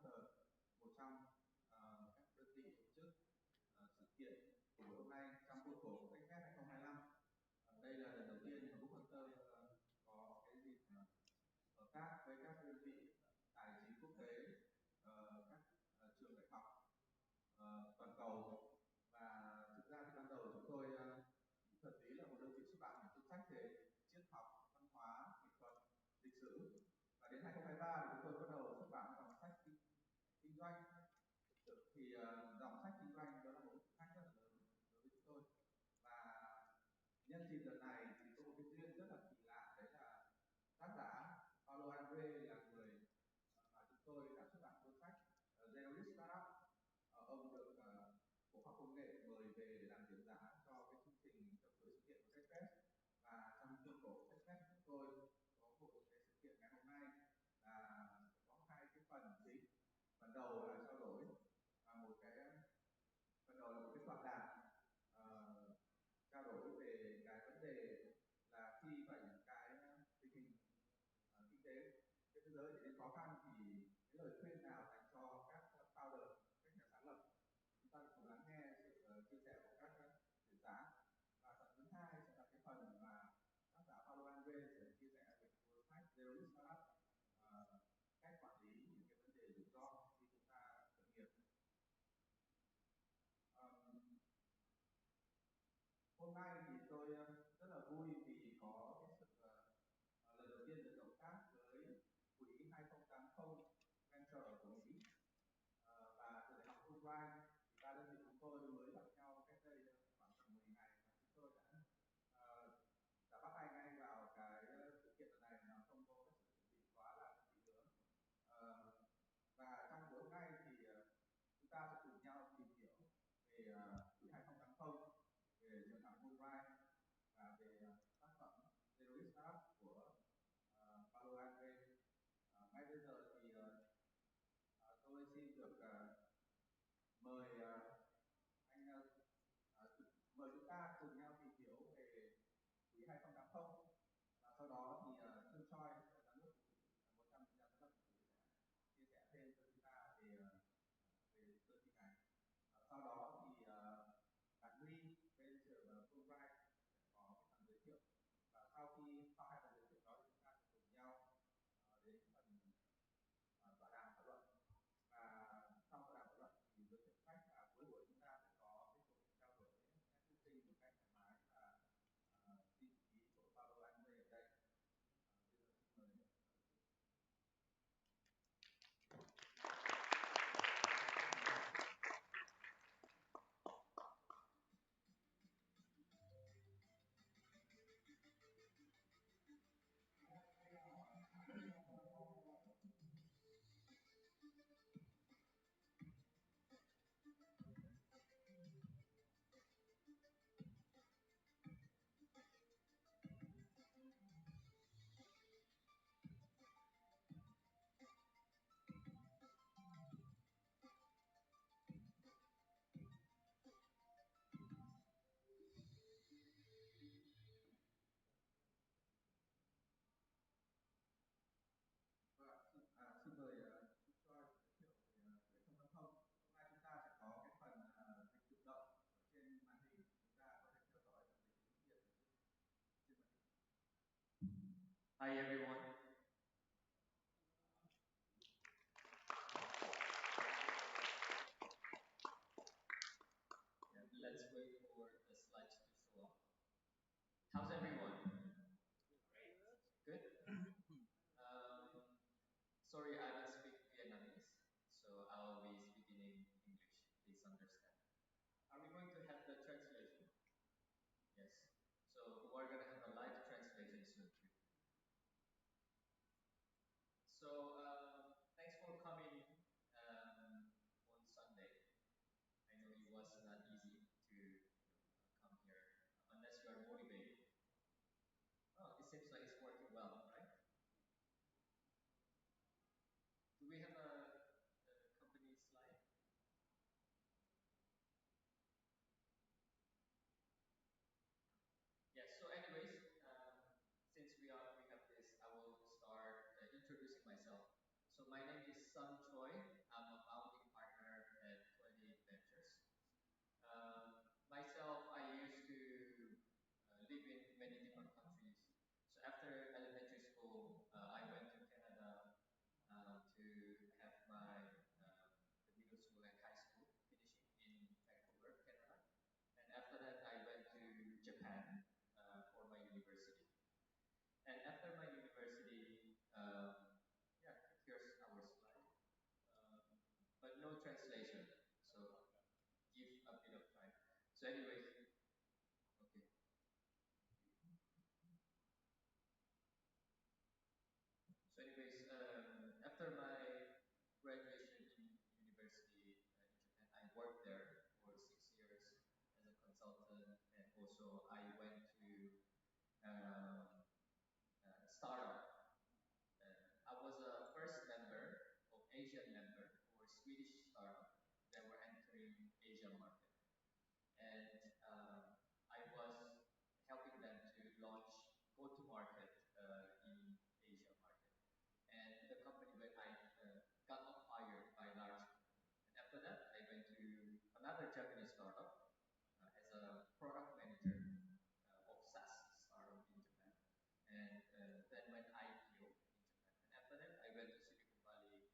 Master, một trong các đơn vị tổ chức sự kiện của buổi hôm nay trong khuôn khổ của TECHFEST 2025. Đây là lần đầu tiên mà Quốc có cái dịp hợp tác với các đơn vị tài chính quốc tế, các trường đại học toàn cầu. Và thực ra thì ban đầu chúng tôi thuần túy là một đơn vị xuất bản những cuốn sách về triết học, văn hóa, nghệ thuật, lịch sử. Và đến 2023 thì chúng tôi bắt đầu xuất bản dòng sách kinh doanh. Thì dòng sách kinh doanh đó là một thử thách rất là lớn đối với chúng tôi. Và nhân dịp lần này thì có một cái duyên rất là kỳ lạ, đấy là tác giả Paulo Andrez là người mà chúng tôi đã xuất bản cuốn sách Zero Risk Startup. Ông được Bộ Khoa học Công nghệ mời về để làm diễn giả cho cái chương trình tổng khởi sự kiện của TECHFEST. Và trong khuôn khổ của TECHFEST chúng tôi có một cái sự kiện ngày hôm nay là có hai cái phần chính. Phần đầu là trao đổi một cái tọa đàm trao đổi về cái vấn đề là khi mà những cái tình hình kinh tế trên thế giới trở nên khó khăn thì cái lời khuyên nào dành cho các founder, các nhà sáng lập. Chúng ta cùng lắng nghe sự chia sẻ của các diễn giả. Và phần thứ hai sẽ là cái phần mà tác giả Paulo Andrez sẽ chia sẻ về cuốn sách Zero Risk Startup, cách quản lý những cái vấn đề rủi ro khi chúng ta khởi nghiệp. Hôm nay thì tôi rất là vui vì có cái sự lần đầu tiên được cộng tác với quỹ 2080 Venture của Mỹ và từ đại học Fulbright. Thì ba đơn vị chúng tôi mới gặp nhau cách đây khoảng tầm 10 ngày và chúng tôi đã bắt tay ngay vào cái sự kiện lần này mà không có cái sự chuẩn bị quá là kỹ lưỡng. Và trong buổi hôm nay thì chúng ta sẽ cùng nhau tìm hiểu về quỹ 2080, về trường học Fulbright và về tác phẩm Zero Risk Startup của Paulo Andrez. Ngay bây giờ thì tôi xin được mời mời chúng ta cùng nhau tìm hiểu về quỹ 2080. Và sau đó thì Trương Choi, giám đốc của 100% giám đốc của quỹ sẽ chia sẻ thêm cho chúng ta về đơn vị này. Sau đó thì bạn Huy bên trường Fulbright sẽ có cái phần giới thiệu. Và sau hai phần giới thiệu đó thì chúng ta sẽ cùng nhau đến phần tọa đàm thảo luận. Và sau tọa đàm thảo luận thì giới thiệu sách và cuối buổi chúng ta sẽ có cái cuộc trao đổi với một cách thoải mái và xin ý của Paulo Andrez ở đây. Bây giờ xin mời. Xin mời Trương Choi giới thiệu về quỹ 2080. Hôm nay chúng ta sẽ có cái phần dịch tự động ở trên màn hình, chúng ta có thể theo dõi phần dịch tiếng Việt trên màn hình. Hi everyone. And let's wait for the slides to show up. How's everyone? Great. Good? Sorry, I don't speak Vietnamese, so I'll be speaking in English. Please understand. Are we going to have the translation? Yes. So we're going to have a live translation soon too. So thanks for coming on Sunday. I know it was not easy to come here unless you are motivated. Oh, it seems like it's working well, right? Do we have a company slide? Yes. So, anyways, since we have this, I will start introducing myself. So, my name is Sun Choi. So anyways, okay. So anyways, after my graduation in university in Japan, I worked there for 6 years as a consultant, and also I went to startup. I was a first member of Asian member for Swedish startup that were entering Asia market, and I was helping them to launch go-to-market in Asia market. And the company when I got acquired by a large company. And after that, I went to another Japanese startup as a product manager of SaaS startup in Japan. And then went IPO in Japan. And after that, I went to Silicon Valley.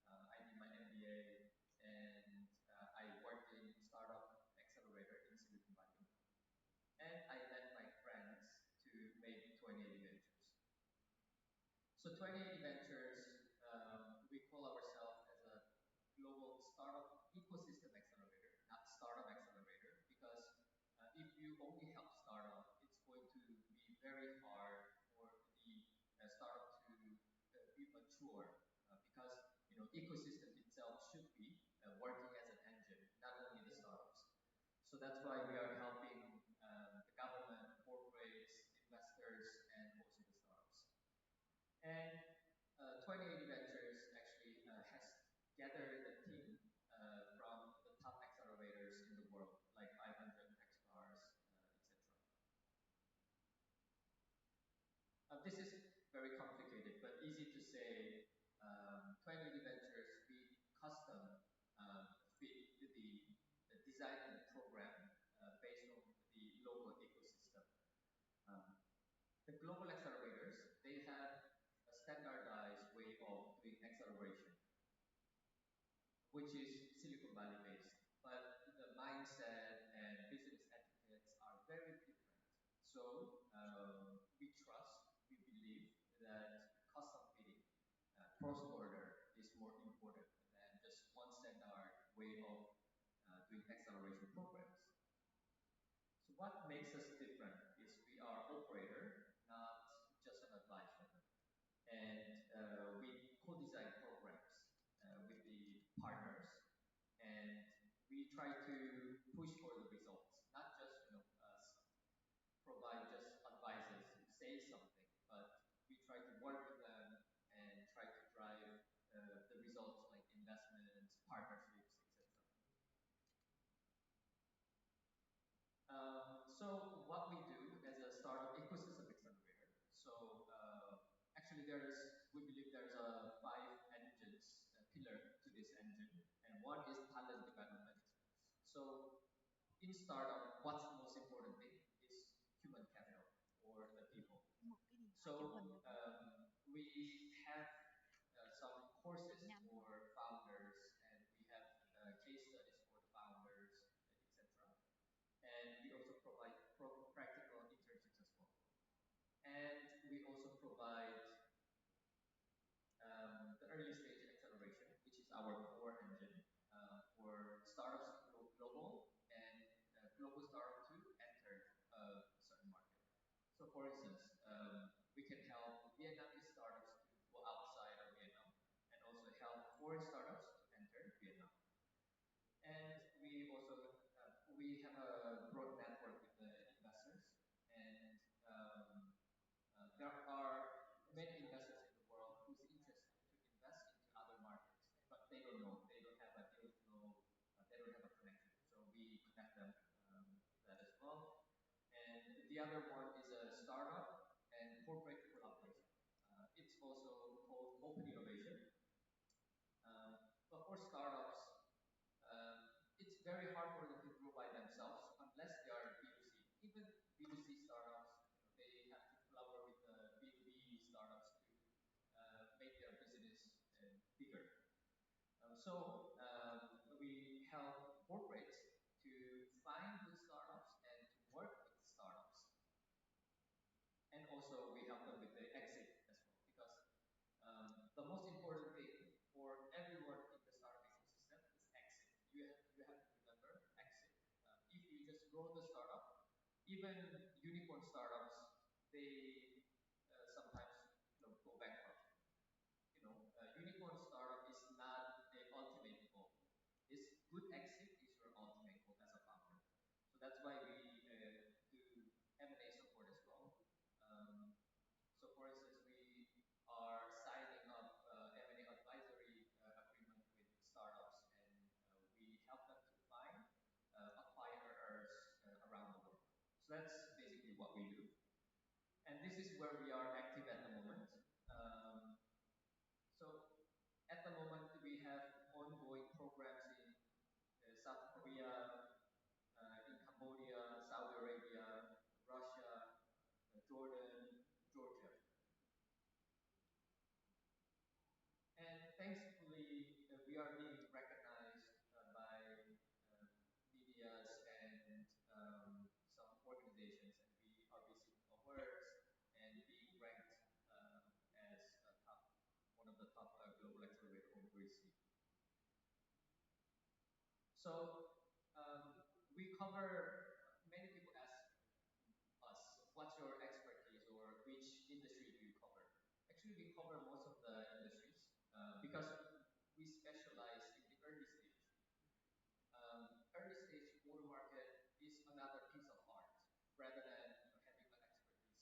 I did my MBA, and I worked in startup accelerator in Silicon Valley. And I led my friends to make 2080 Ventures. So 2080 Ventures, we call ourselves as a global startup ecosystem accelerator, not startup accelerator, because if you only help startup, it's going to be very hard for the startup to be mature, because ecosystem itself should be working as an engine, not only the startups. So that's why we are helping the government, corporates, investors, and also the startups. And 2080 Ventures actually has gathered a team from the top accelerators in the world, like 500 Techstars, etc. This is very complicated, but easy to say. 2080 Ventures, we custom fit the design and program based on the local ecosystem. The global accelerators, they have a standardized way of doing acceleration, which is Silicon Valley based. But the mindset and business etiquettes are very different. So we trust, we believe that custom fitting, cross-border is more important than just one standard way of doing acceleration programs. So what makes us different is we are operator, not just an advisor. And we co-design programs with the partners, and we try to push for the results, not just provide just advices, say something, but we try to work with them and try to drive the results like investments, partnerships, etc. So what we do as a startup ecosystem accelerator. So actually, we believe there's a 5 engines pillar to this engine, and one is talent development. So in startup, what's the most important thing is human capital or the people. So we have some courses for founders, and we have case studies for the founders, etc. And we also provide practical internships as well. And we also provide the early stage acceleration, which is our core engine for startups to go global and global startups to enter a certain market. So for instance, we can help Vietnamese startups to go outside of Vietnam and also help foreign startups to enter Vietnam. And we also we have a broad network with the investors, and there are many investors in the world who's interested to invest into other markets, but they don't know, they don't have a connection. So we connect them to that as well. And the other one is a startup and corporate collaboration. It's also called open innovation. But for startups, it's very hard for them to grow by themselves unless they are B2C. Even B2C startups, they have to collaborate with the B2B startups to make their business bigger. We help corporates to find good startups and to work with startups. And also we help them with the exit as well, because the most important thing for everyone in the startup ecosystem is exit. You have to remember exit. If you just grow the startup. Even unicorn startups, they sometimes go bankrupt. Unicorn startup is not the ultimate goal. This good exit is your ultimate goal as a founder. So that's why we do M&A support as well. So for instance, we are signing up M&A advisory agreement with startups, and we help them to find acquirers around the world. So that's basically what we do. And this is where we are active at the moment. So at the moment, we have ongoing programs in South Korea, in Cambodia, Saudi Arabia, Russia, Jordan, Georgia. And thankfully, we are being recognized by medias and some organizations, and we are receiving awards and being ranked as one of the top global accelerator overseas. So we cover, many people ask us, what's your expertise or which industry do you cover? Actually, we cover most of the industries because we specialize in the early stage. Early stage go-to-market is another piece of art rather than having an expertise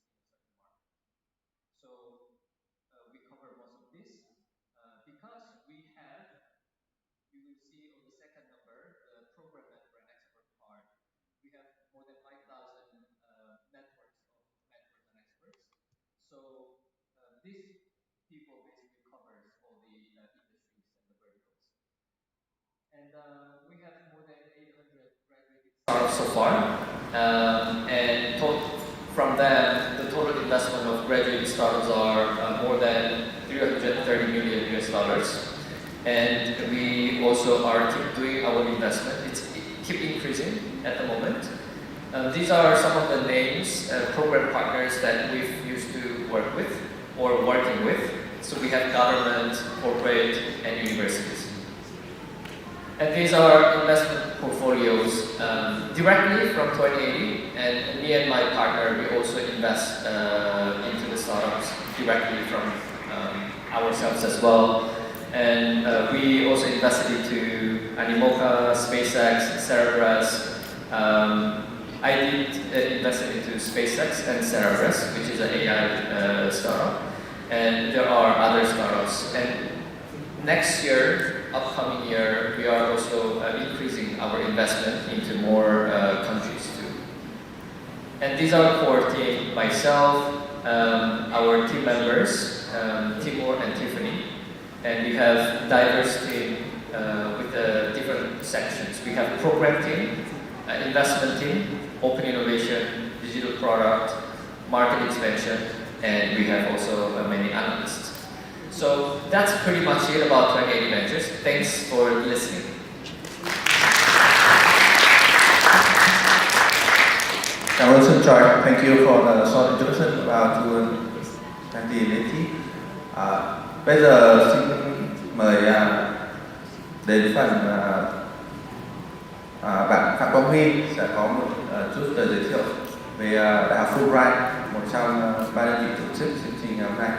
in a certain market. So we cover most of this because we have, you will see on the second number, the program member and expert part. We have more than 5,000 networks of mentors and experts. So these people basically covers all the industries and the verticals. And we have more than 800 graduated startups so far. And from them, the total investment of graduated startups are more than $330 million US. And we also are keep doing our investment. It's keep increasing at the moment. These are some of the names, program partners that we've used to work with or working with. So we have government, corporate, and universities. And these are investment portfolios directly from 2080. And me and my partner, we also invest into the startups directly from ourselves as well. And we also invested into Animoca, SpaceX, Cerebras. I did invest into SpaceX and Cerebras, which is an AI startup. And there are other startups. And next year, upcoming year, we are also increasing our investment into more countries too. And these are core team, myself, our team members, Timur and Tiffany. And we have diverse team with the different sections. We have program team, investment team, open innovation, digital product, market expansion, and we have also many analysts. So that's pretty much it about 2080 Ventures. Thanks for listening. Cảm ơn Sơn Choi. Thank you for the short introduction about 2080. Bây giờ xin mời đến phần bạn Phạm Quang Huy sẽ có một chút giới thiệu về Đại học Fulbright, một trong ba đơn vị tổ chức chương trình ngày hôm nay.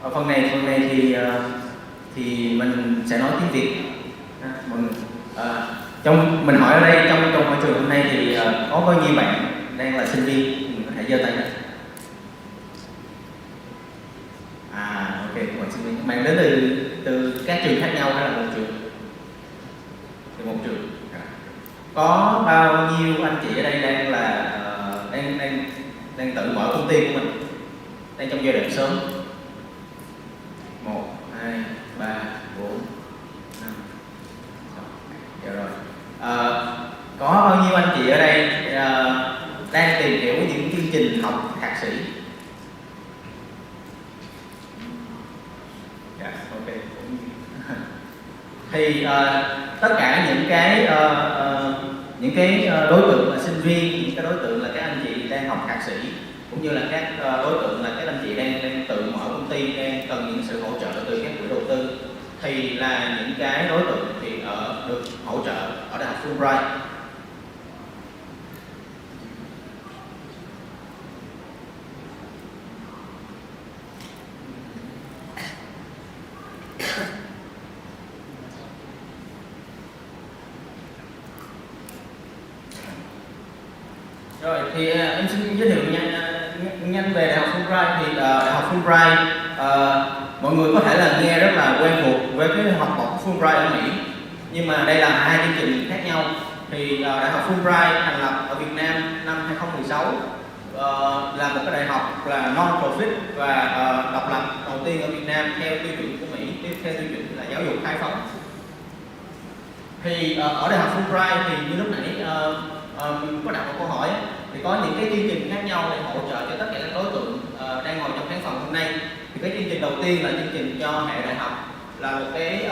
Ở phần này thì mình sẽ nói tiếng Việt. Mình hỏi ở đây trong hội trường hôm nay thì có bao nhiêu bạn đang là sinh viên, mình có thể giơ tay lên. Ok, các bạn sinh Các bạn đến từ các trường khác nhau hay là một trường? Từ một trường. Có bao nhiêu anh chị ở đây đang là đang tự mở công ty của mình, đang trong giai đoạn sớm? 1, 2, 3, 4, 5, 6. Dạ rồi. Có bao nhiêu anh chị ở đây đang tìm hiểu những chương trình học thạc sĩ? Dạ, ok. Thì tất cả những cái đối tượng là sinh viên, những cái đối tượng là các anh chị đang học thạc sĩ, cũng như là các đối tượng là các anh chị đang tự mở công ty, đang cần những sự hỗ trợ từ các quỹ đầu tư, thì là những cái đối tượng thì được hỗ trợ ở Đại học Fulbright. Rồi thì em xin giới thiệu nhanh về Đại học Fulbright. Thì Đại học Fulbright mọi người có thể là nghe rất là quen thuộc với cái học bổng Fulbright ở Mỹ, nhưng mà đây là hai chương trình khác nhau. Thì Đại học Fulbright thành lập ở Việt Nam năm 2016, là một cái đại học là non-profit và độc lập đầu tiên ở Việt Nam theo tiêu chuẩn của Mỹ, theo tiêu chuẩn là giáo dục khai phóng. Thì ở Đại học Fulbright thì như lúc nãy mình có đặt một câu hỏi, thì có những cái chương trình khác nhau để hỗ trợ cho tất cả các đối tượng đang ngồi trong khán phòng hôm nay. Thì cái chương trình đầu tiên là chương trình cho hệ đại học, là một cái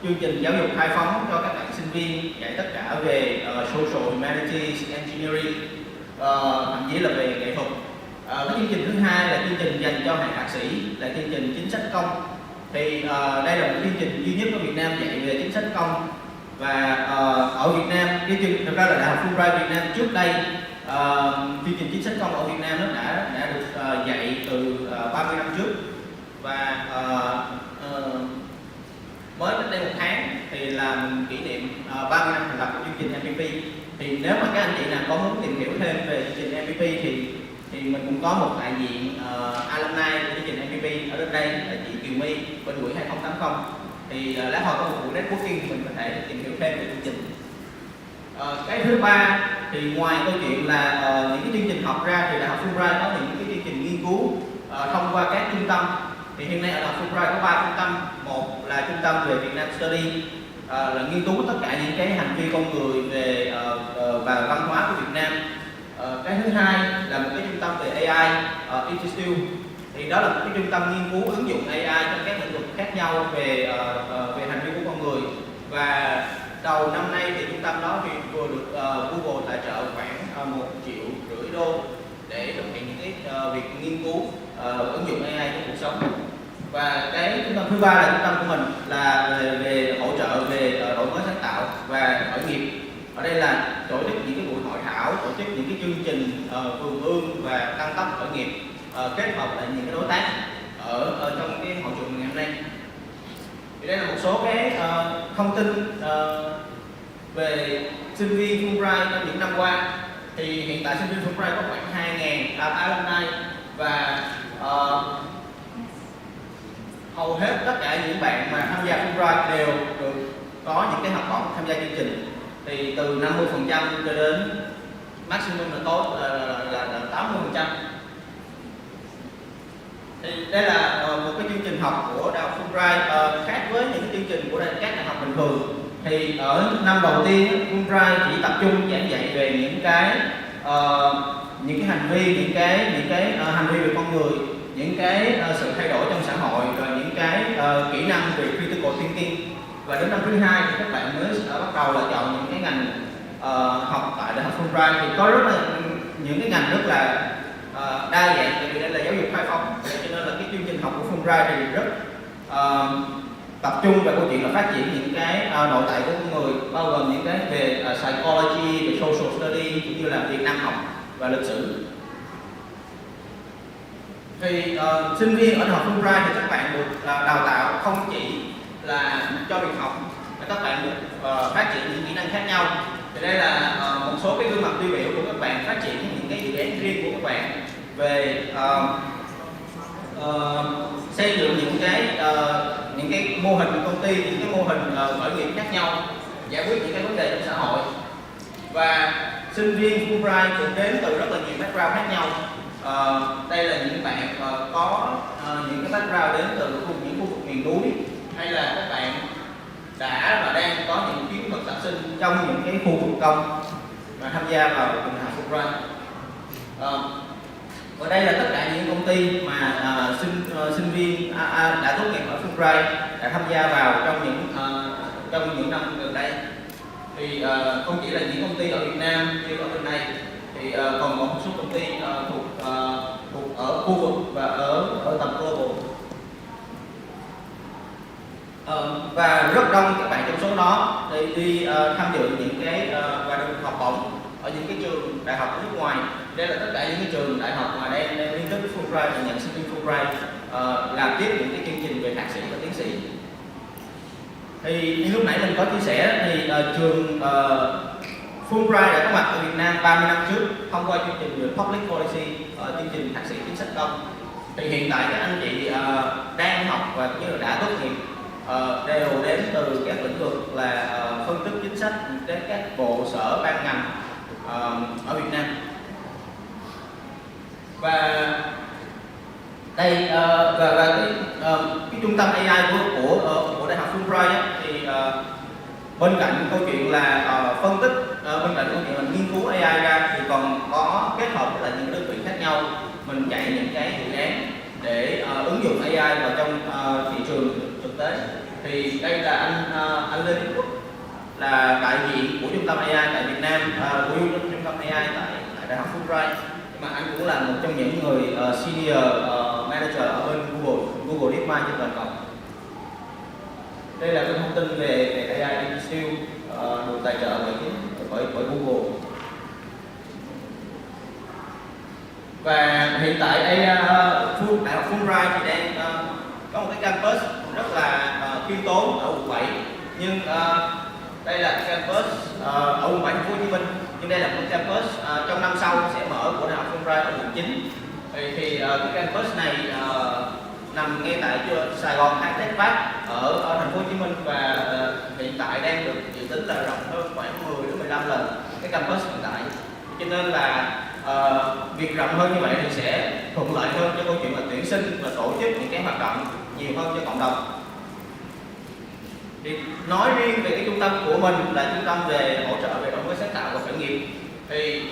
chương trình giáo dục khai phóng cho các bạn sinh viên, dạy tất cả về social humanities, engineering, thậm chí là về nghệ thuật. Cái chương trình thứ hai là chương trình dành cho hệ thạc sĩ, là chương trình chính sách công. Thì đây là một chương trình duy nhất ở Việt Nam dạy về chính sách công. Và ở Việt Nam, thực ra là Đại học Fulbright Việt Nam trước đây, chương trình chính sách công ở Việt Nam nó đã được dạy từ 30 năm trước. Và mới cách đây 1 tháng thì làm kỷ niệm 30 năm thành lập của chương trình MVP. Thì nếu mà các anh chị nào có muốn tìm hiểu thêm về chương trình MVP thì mình cũng có một đại diện alumni của chương trình MVP ở bên đây là chị Kiều My bên buổi 2080. Thì lát hồi có một buổi networking mình có thể tìm hiểu thêm về chương trình. Cái thứ ba thì ngoài câu chuyện là những cái chương trình học ra, thì Đại học Fulbright có những cái chương trình nghiên cứu thông qua các trung tâm. Thì hiện nay ở Đại học Fulbright có 3 trung tâm. Một là trung tâm về Việt Nam Study, là nghiên cứu tất cả những cái hành vi con người về và văn hóa của Việt Nam. Cái thứ hai là một cái trung tâm về AI, Institute. Thì đó là một cái trung tâm nghiên cứu ứng dụng AI trong các lĩnh vực khác nhau về hành vi của con người. Và đầu năm nay thì trung tâm đó thì vừa được Google tài trợ khoảng 1,5 triệu đô để thực hiện những cái việc nghiên cứu ứng dụng AI trong cuộc sống. Và cái trung tâm thứ ba là trung tâm của mình là về hỗ trợ về đổi mới sáng tạo và khởi nghiệp. Ở đây là tổ chức những cái buổi hội thảo, tổ chức những cái chương trình vườn ươm và tăng tốc khởi nghiệp, kết hợp lại những cái đối tác ở trong cái hội trường ngày hôm nay. Thì đây là một số cái thông tin về sinh viên Fulbright trong những năm qua. Thì hiện tại sinh viên Fulbright có khoảng 2.000 alumni và hầu hết tất cả những bạn mà tham gia Fulbright đều được có những cái học bổng tham gia chương trình. Thì từ 50% cho đến maximum là tốt là 80%. Thì đây là một cái chương trình học của Đại học Fulbright khác với những chương trình của các đại học bình thường. Thì ở năm đầu tiên Fulbright chỉ tập trung giảng dạy về những cái hành vi, những cái hành vi về con người, những cái sự thay đổi trong xã hội, rồi những cái kỹ năng về critical thinking. Và đến năm thứ hai thì các bạn mới bắt đầu là chọn những cái ngành học tại Đại học Fulbright. Thì có rất là những cái ngành rất là đa dạng, tại vì đây là giáo dục khai phóng, cho nên là cái chương trình học của Fulbright thì rất tập trung vào câu chuyện là phát triển những cái nội tại của con người, bao gồm những cái về psychology, về social study, cũng như là Việt Nam học và lịch sử. Thì sinh viên ở Đại học Fulbright thì các bạn được đào tạo không chỉ là cho việc học, mà các bạn được phát triển những kỹ năng khác nhau. Thì đây là một số cái gương mặt tiêu biểu của các bạn phát triển những cái dự án riêng của các bạn về xây dựng những cái mô hình công ty, những cái mô hình khởi nghiệp khác nhau, giải quyết những cái vấn đề trong xã hội. Và sinh viên Fulbright cũng đến từ rất là nhiều background khác nhau. Đây là những bạn có những cái background đến từ những khu vực miền núi, hay là các bạn đã và đang có những kiến thức tập sinh trong những cái khu vực công và tham gia vào trường học Fulbright. Và đây là tất cả những công ty mà sinh viên đã tốt nghiệp ở Fulbright đã tham gia vào trong những năm gần đây. Thì không chỉ là những công ty ở Việt Nam như ở bên này, thì còn có một số công ty thuộc ở khu vực và ở tầm global. Và rất đông các bạn trong số đó đi tham dự những cái và được học bổng ở những cái trường đại học ở nước ngoài. Đây là tất cả những cái trường đại học mà đang liên kết với Fulbright và nhận sinh viên Fulbright làm tiếp những cái chương trình về thạc sĩ và tiến sĩ. Thì như lúc nãy mình có chia sẻ thì trường Fulbright đã có mặt ở Việt Nam 30 năm trước thông qua chương trình về Public Policy, chương trình thạc sĩ chính sách công. Thì hiện tại các anh chị đang học và cũng như là đã tốt nghiệp đều đến từ các lĩnh vực là phân tích chính sách đến các bộ sở ban ngành ở Việt Nam. Và đây cái trung tâm AI của đại học Fulbright thì bên cạnh câu chuyện là phân tích, bên cạnh câu chuyện là nghiên cứu AI ra, thì còn có kết hợp với lại những đơn vị khác nhau mình chạy những cái dự án để ứng dụng AI vào trong thị trường thực tế. Thì đây là anh Lê Quốc, là đại diện của trung tâm AI tại Việt Nam, của trung tâm AI tại đại học Fulbright, mà anh cũng là một trong những người senior manager ở bên Google DeepMind trên toàn cầu. Đây là cái thông tin về AI Institute được tài trợ bởi Google. Và hiện tại đại học Fulbright thì đang có một cái campus rất là khiêm tốn ở quận 7, nhưng đây là cái campus ở quận 7 thành phố Hồ Chí Minh, nhưng đây là một campus trong năm sau sẽ mở của đại học Fulbright ở quận 9. Thì cái campus này nằm ngay tại Sài Gòn TECHFEST ở thành phố Hồ Chí Minh, và hiện tại đang được dự tính là rộng hơn khoảng 10 đến 15 lần cái campus hiện tại. Cho nên là việc rộng hơn như vậy thì sẽ thuận lợi hơn cho câu chuyện là tuyển sinh và tổ chức những cái hoạt động nhiều hơn cho cộng đồng. Thì nói riêng về cái trung tâm của mình là trung tâm về hỗ trợ về đổi mới sáng tạo và khởi nghiệp, thì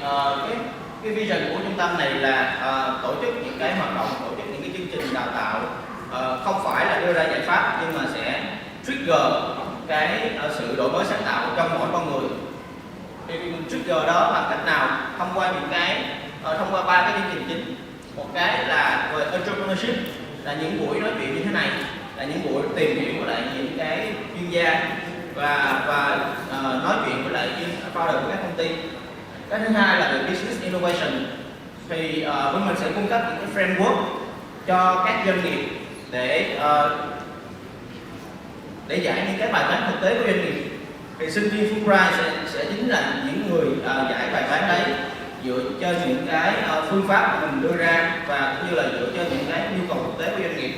cái vision của trung tâm này là tổ chức những cái hoạt động, tổ chức những cái chương trình đào tạo, không phải là đưa ra giải pháp nhưng mà sẽ trigger cái sự đổi mới sáng tạo trong mỗi con người. Thì mình trigger đó bằng cách nào? Thông qua 3 cái chương trình chính. Một cái là về entrepreneurship, là những buổi nói chuyện như thế này, là những buổi tìm hiểu với lại những cái chuyên gia và nói chuyện với lại founder của các công ty. Cái thứ hai là về business innovation, thì bên mình sẽ cung cấp những cái framework cho các doanh nghiệp để giải những cái bài toán thực tế của doanh nghiệp. Thì sinh viên Fulbright sẽ chính là những người giải bài toán đấy dựa trên những cái phương pháp mà mình đưa ra, và cũng như là dựa trên những cái nhu cầu thực tế của doanh nghiệp.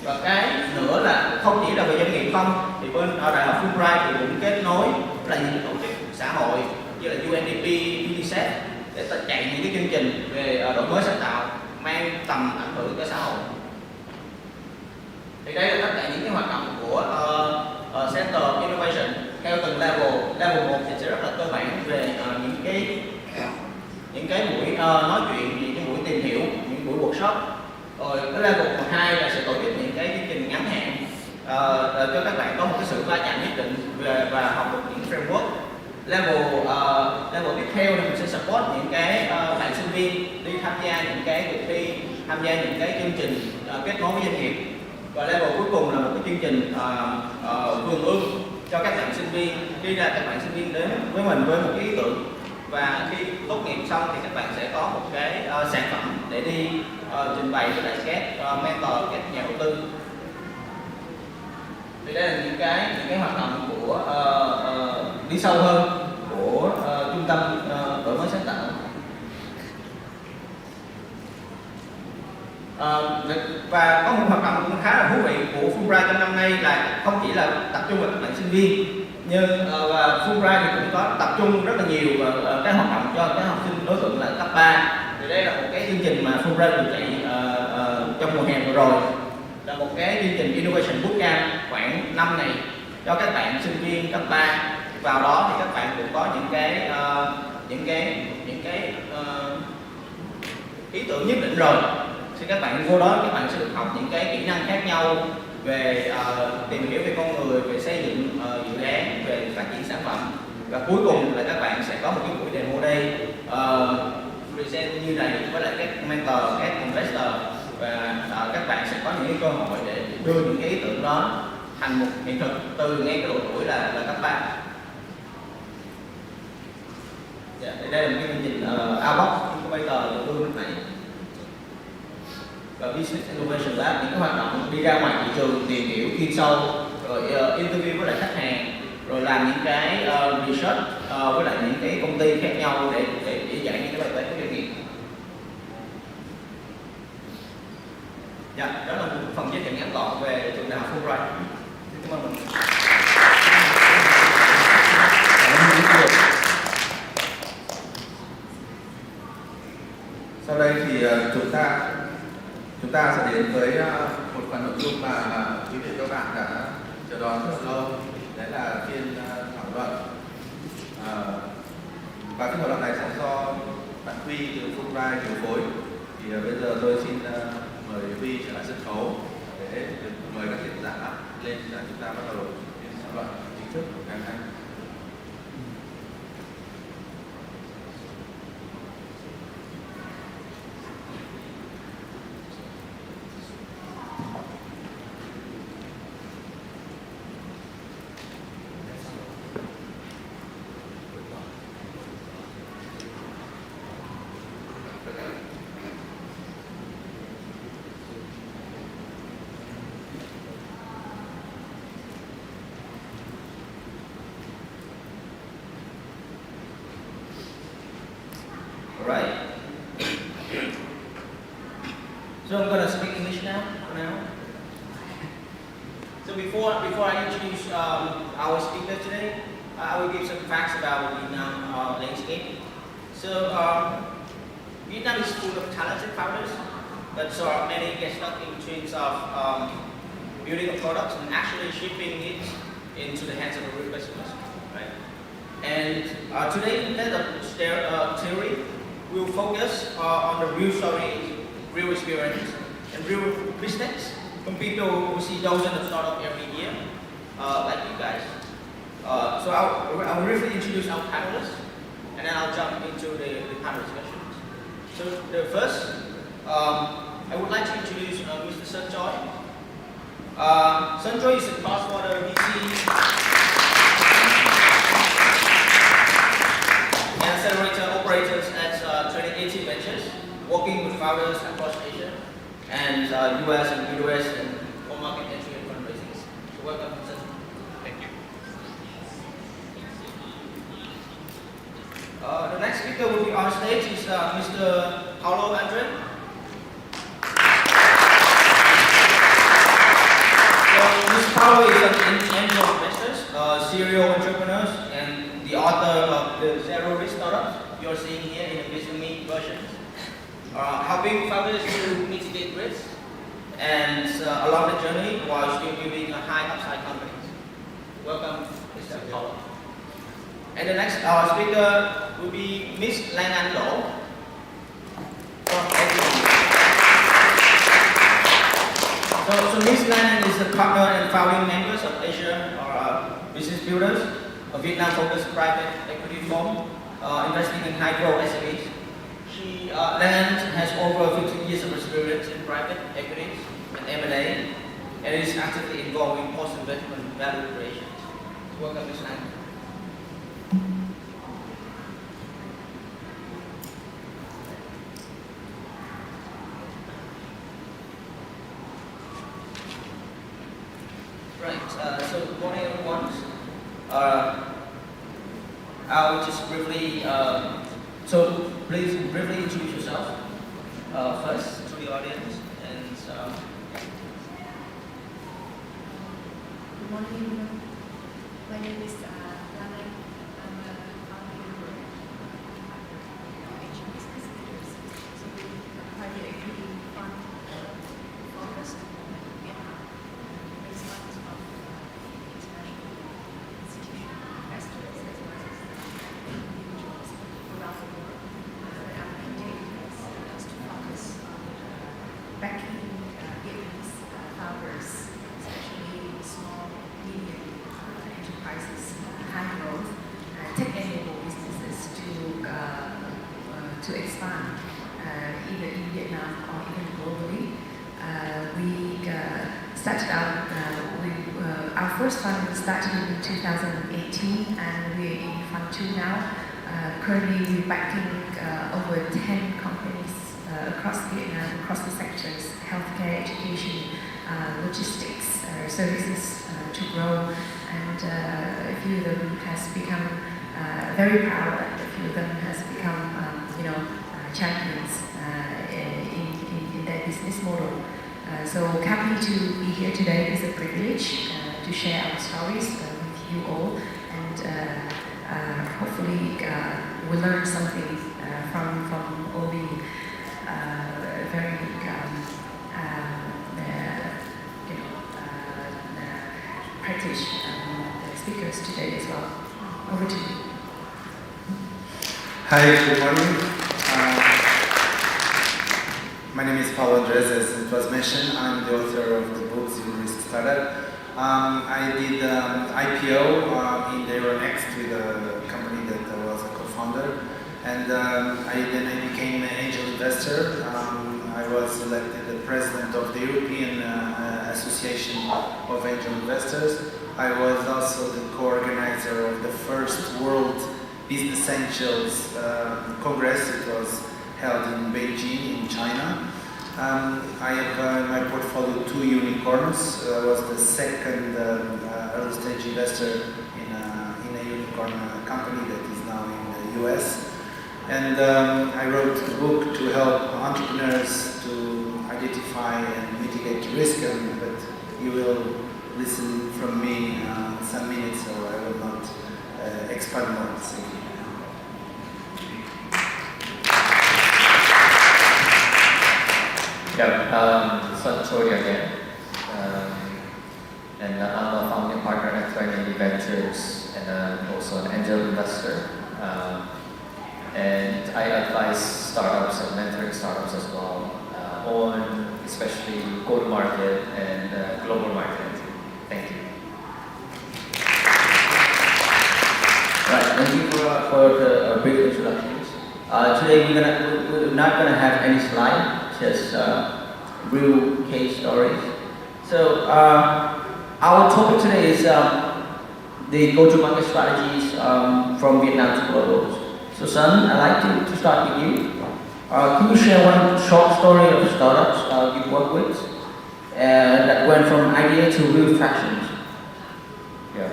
Và cái nữa là không chỉ là về doanh nghiệp không, thì bên đại học Fulbright thì cũng kết nối với là những tổ chức xã hội như là UNDP, UNICEF để chạy những cái chương trình về đổi mới sáng tạo mang tầm ảnh hưởng tới xã hội. Thì đây là tất cả những cái hoạt động của Center of Innovation theo từng level. Level 1 thì sẽ rất là cơ bản về những cái buổi nói chuyện, những cái buổi tìm hiểu, những buổi workshop. Rồi cái level 2 là sẽ tổ chức những cái chương trình ngắn hạn cho các bạn có một cái sự va chạm nhất định và học được những framework. Level tiếp theo thì mình sẽ support những cái bạn sinh viên đi tham gia những cái cuộc thi, tham gia những cái chương trình kết nối với doanh nghiệp. Và level cuối cùng là một cái chương trình vườn ươm cho các bạn sinh viên. Khi ra các bạn sinh viên đến với mình với một cái ý tưởng, và khi tốt nghiệp xong thì các bạn sẽ có một cái sản phẩm để đi trình bày với lại các mentor, các nhà đầu tư. Thì đây là những cái hoạt động của đi sâu hơn của trung tâm đổi mới sáng tạo. Và có một hoạt động cũng khá là thú vị của Fulbright trong năm nay là không chỉ là tập trung vào các bạn sinh viên, nhưng Fulbright thì cũng có tập trung rất là nhiều vào các hoạt động cho các học sinh đối tượng là cấp 3. Thì đây là một cái chương trình mà Fulbright vừa chạy trong mùa hè vừa rồi, là một cái chương trình Innovation Bootcamp khoảng 5 ngày cho các bạn sinh viên cấp 3. Vào đó thì các bạn cũng có những cái ý tưởng nhất định rồi. Thì các bạn vô đó các bạn sẽ được học những cái kỹ năng khác nhau về tìm hiểu về con người, về xây dựng dự án, về phát triển sản phẩm, và cuối cùng là các bạn sẽ có một cái buổi demo đây present như này với lại các mentor, các investor, và các bạn sẽ có những cái cơ hội để đưa những cái ý tưởng đó thành một hiện thực từ ngay cái độ tuổi là cấp 3. Đây là một cái chương trình Outbox Incubator được đưa lúc nãy. Và Business Innovation Lab, những cái hoạt động đi ra ngoài thị trường tìm hiểu chuyên sâu, rồi interview với lại khách hàng, rồi làm những cái research với lại những cái công ty khác nhau để giải những cái bài toán của doanh nghiệp. Đó là một phần giới thiệu ngắn gọn về trường đại học Fulbright. Cảm ơn mình. Sau đây thì chúng ta sẽ đến với một phần nội dung mà quý vị các bạn đã chờ đón rất là lâu. Đấy là phiên thảo luận. Và cái thảo luận này sẽ do bạn Huy từ Fulbright điều phối. Thì bây giờ tôi xin mời Huy trở lại sân khấu để được mời các diễn giả lên để chúng ta bắt đầu phiên thảo luận chính thức của ngày hôm nay. Right. So I'm going to speak English now. So before I introduce our speaker today, I will give some facts about Vietnam landscape. So Vietnam is full of talented founders, but so many get stuck in between of building a product and actually shipping it into the hands of the real customers, right? And today, instead of theory, we'll focus on the real stories, real experience, and real business from people who see dozens of startups every year, like you guys. So I'll briefly introduce our panelists, and then I'll jump into the panel discussions. So the first, I would like to introduce Mr. Sun Choi. Sun Choi is a cross-border VC and accelerator operators at 2080 Ventures, working with founders across Asia and US and US and for market entry and fundraising. So welcome, Sun. Thank you. The next speaker will be on stage is Mr. Paulo Andrez. So Mr. Paulo is an angel investor, serial entrepreneurs, and the author of the Zero Risk Startups you're seeing here in the Business Meet version, helping founders to mitigate risk and along the journey while still building a high upside company. Welcome, Mr. Paulo. And the next speaker will be Ms. Lan Anh Lo from Asia. So Ms. Lan is a partner and founding members of Asia Business Builders, a Vietnam-focused private equity firm investing in high-growth SMEs. Lan has over 15 years of experience in private equities and M&A, and is actively involved in post-investment value creation. So welcome, Ms. Lan. Right, so good morning, everyone. I'll just briefly, so please briefly introduce yourself first to the audience, and My name is Lana. I'm a founder of business leaders. So we private equity fund focused on Vietnam. Raise funds from international institutional investors as well as individuals around the world. But our mandate is to focus on backing Vietnamese founders, especially small, medium enterprises, high growth, tech-enabled businesses to expand either in Vietnam or even globally. We started out. Our first fund started in 2018, and we're in Fund 2 now. Currently, we're backing over 10 companies across Vietnam, across the sectors: healthcare, education, logistics, services to grow. And a few of them has become very proud, and a few of them has become, champions in their business model. So happy to be here today. It's a privilege to share our stories with you all, and hopefully we'll learn something from all the very practice speakers today as well. Over to you. Hi, good morning. My name is Paulo Andrez, as it was mentioned. I'm the author of the book Zero Risk Startup. I did IPO in the Euronext with a company that I was a co-founder, and then I became an angel investor. I was elected the president of the European Association of Angel Investors. I was also the co-organizer of the first World Business Angels Congress. It was held in Beijing, in China. I have in my portfolio 2 unicorns. I was the second early stage investor in a unicorn company that is now in the US. And I wrote a book to help entrepreneurs to identify and mitigate risk, but you will listen from me in some minutes, so I will not expand more. Thank you. Sanchori again. And I'm a founding partner at Trinity Ventures and also an angel investor. And I advise startups and mentoring startups as well on especially go-to-market and global market. Thank you. Right, thank you for the brief introductions. Today we're not gonna have any slide, just real case stories. So our topic today is the go-to-market strategies from Vietnam to global. So Sun, I'd like to start with you. Can you share one short story of startups you've worked with that went from idea to real traction? Yeah.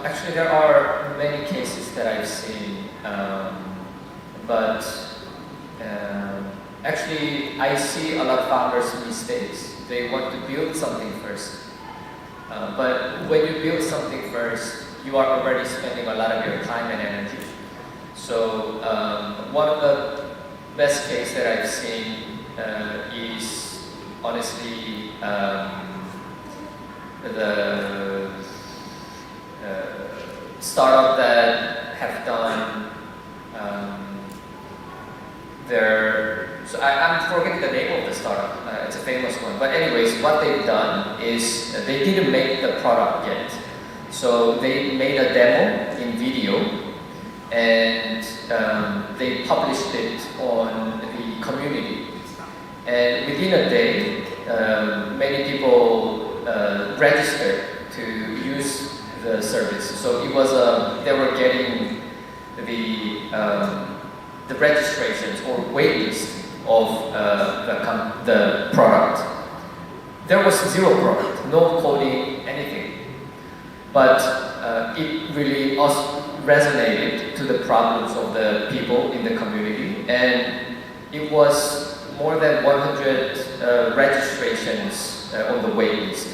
Actually, there are many cases that I've seen, but actually, I see a lot of founders' mistakes. They want to build something first, but when you build something first, you are already spending a lot of your time and energy. So one of the best case that I've seen is honestly the startup that have done so I'm forgetting the name of the startup. It's a famous one. But anyways, what they've done is they didn't make the product yet. So they made a demo in video, and they published it on the community. And within a day, many people registered to use the service. So it was they were getting the registrations or waitlist of the product. There was zero product, no coding, anything. But it really also resonated to the problems of the people in the community, and it was more than 100 registrations on the wait list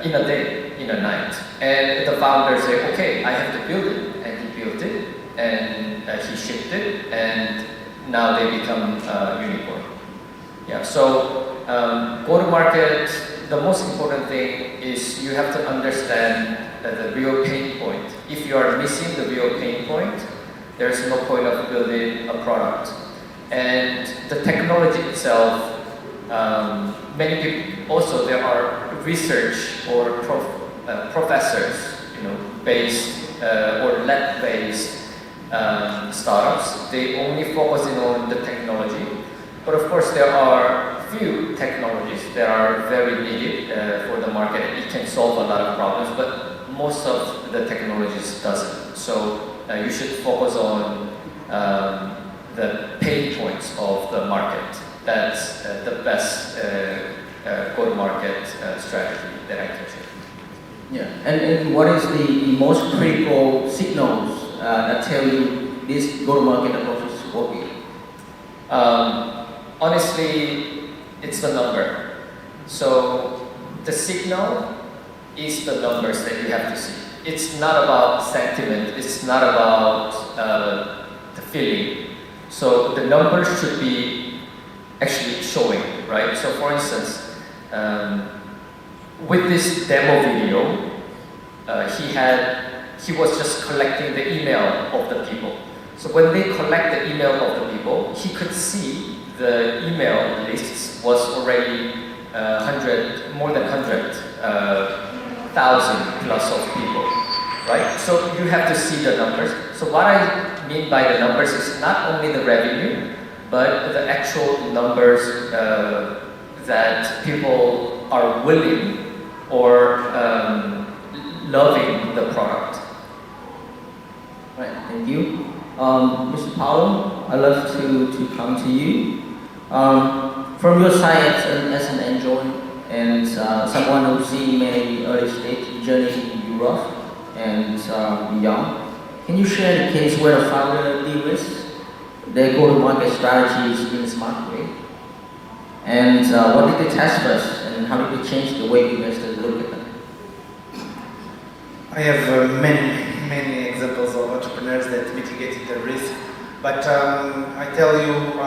in a day. in a night. And the founder said, okay, I have to build it. And he built it, and he shipped it, and now they become unicorn. Yeah, so go-to-market, the most important thing is you have to understand the real pain point. If you are missing the real pain point, there's no point of building a product. And the technology itself, many people, also there are research or professors, based or lab-based startups. They only focusing on the technology, but of course there are few technologies that are very needed for the market. It can solve a lot of problems, but most of the technologies doesn't. So you should focus on the pain points of the market. That's the best go-to-market strategy that I can share. Yeah, and what is the most critical signals that tell you this go-to-market approach is working? Honestly, it's the number. So the signal is the numbers that you have to see. It's not about sentiment. It's not about the feeling. So the numbers should be actually showing, right? So for instance, with this demo video, he was just collecting the email of the people. So when they collect the email of the people, he could see the email lists was already more than 100,000 plus of people, right? So you have to see the numbers. So what I mean by the numbers is not only the revenue, but the actual numbers that people are willing or loving the product. Right, thank you. Mr. Paulo, I'd love to come to you. From your side as an angel and someone who's seen many early stage journey in Europe and beyond, can you share the case where a founder de-risked their go-to-market strategies in a smart way? And what did they test first, and how did they change the way investors look at them? I have many examples of entrepreneurs that mitigated the risk, but I tell you,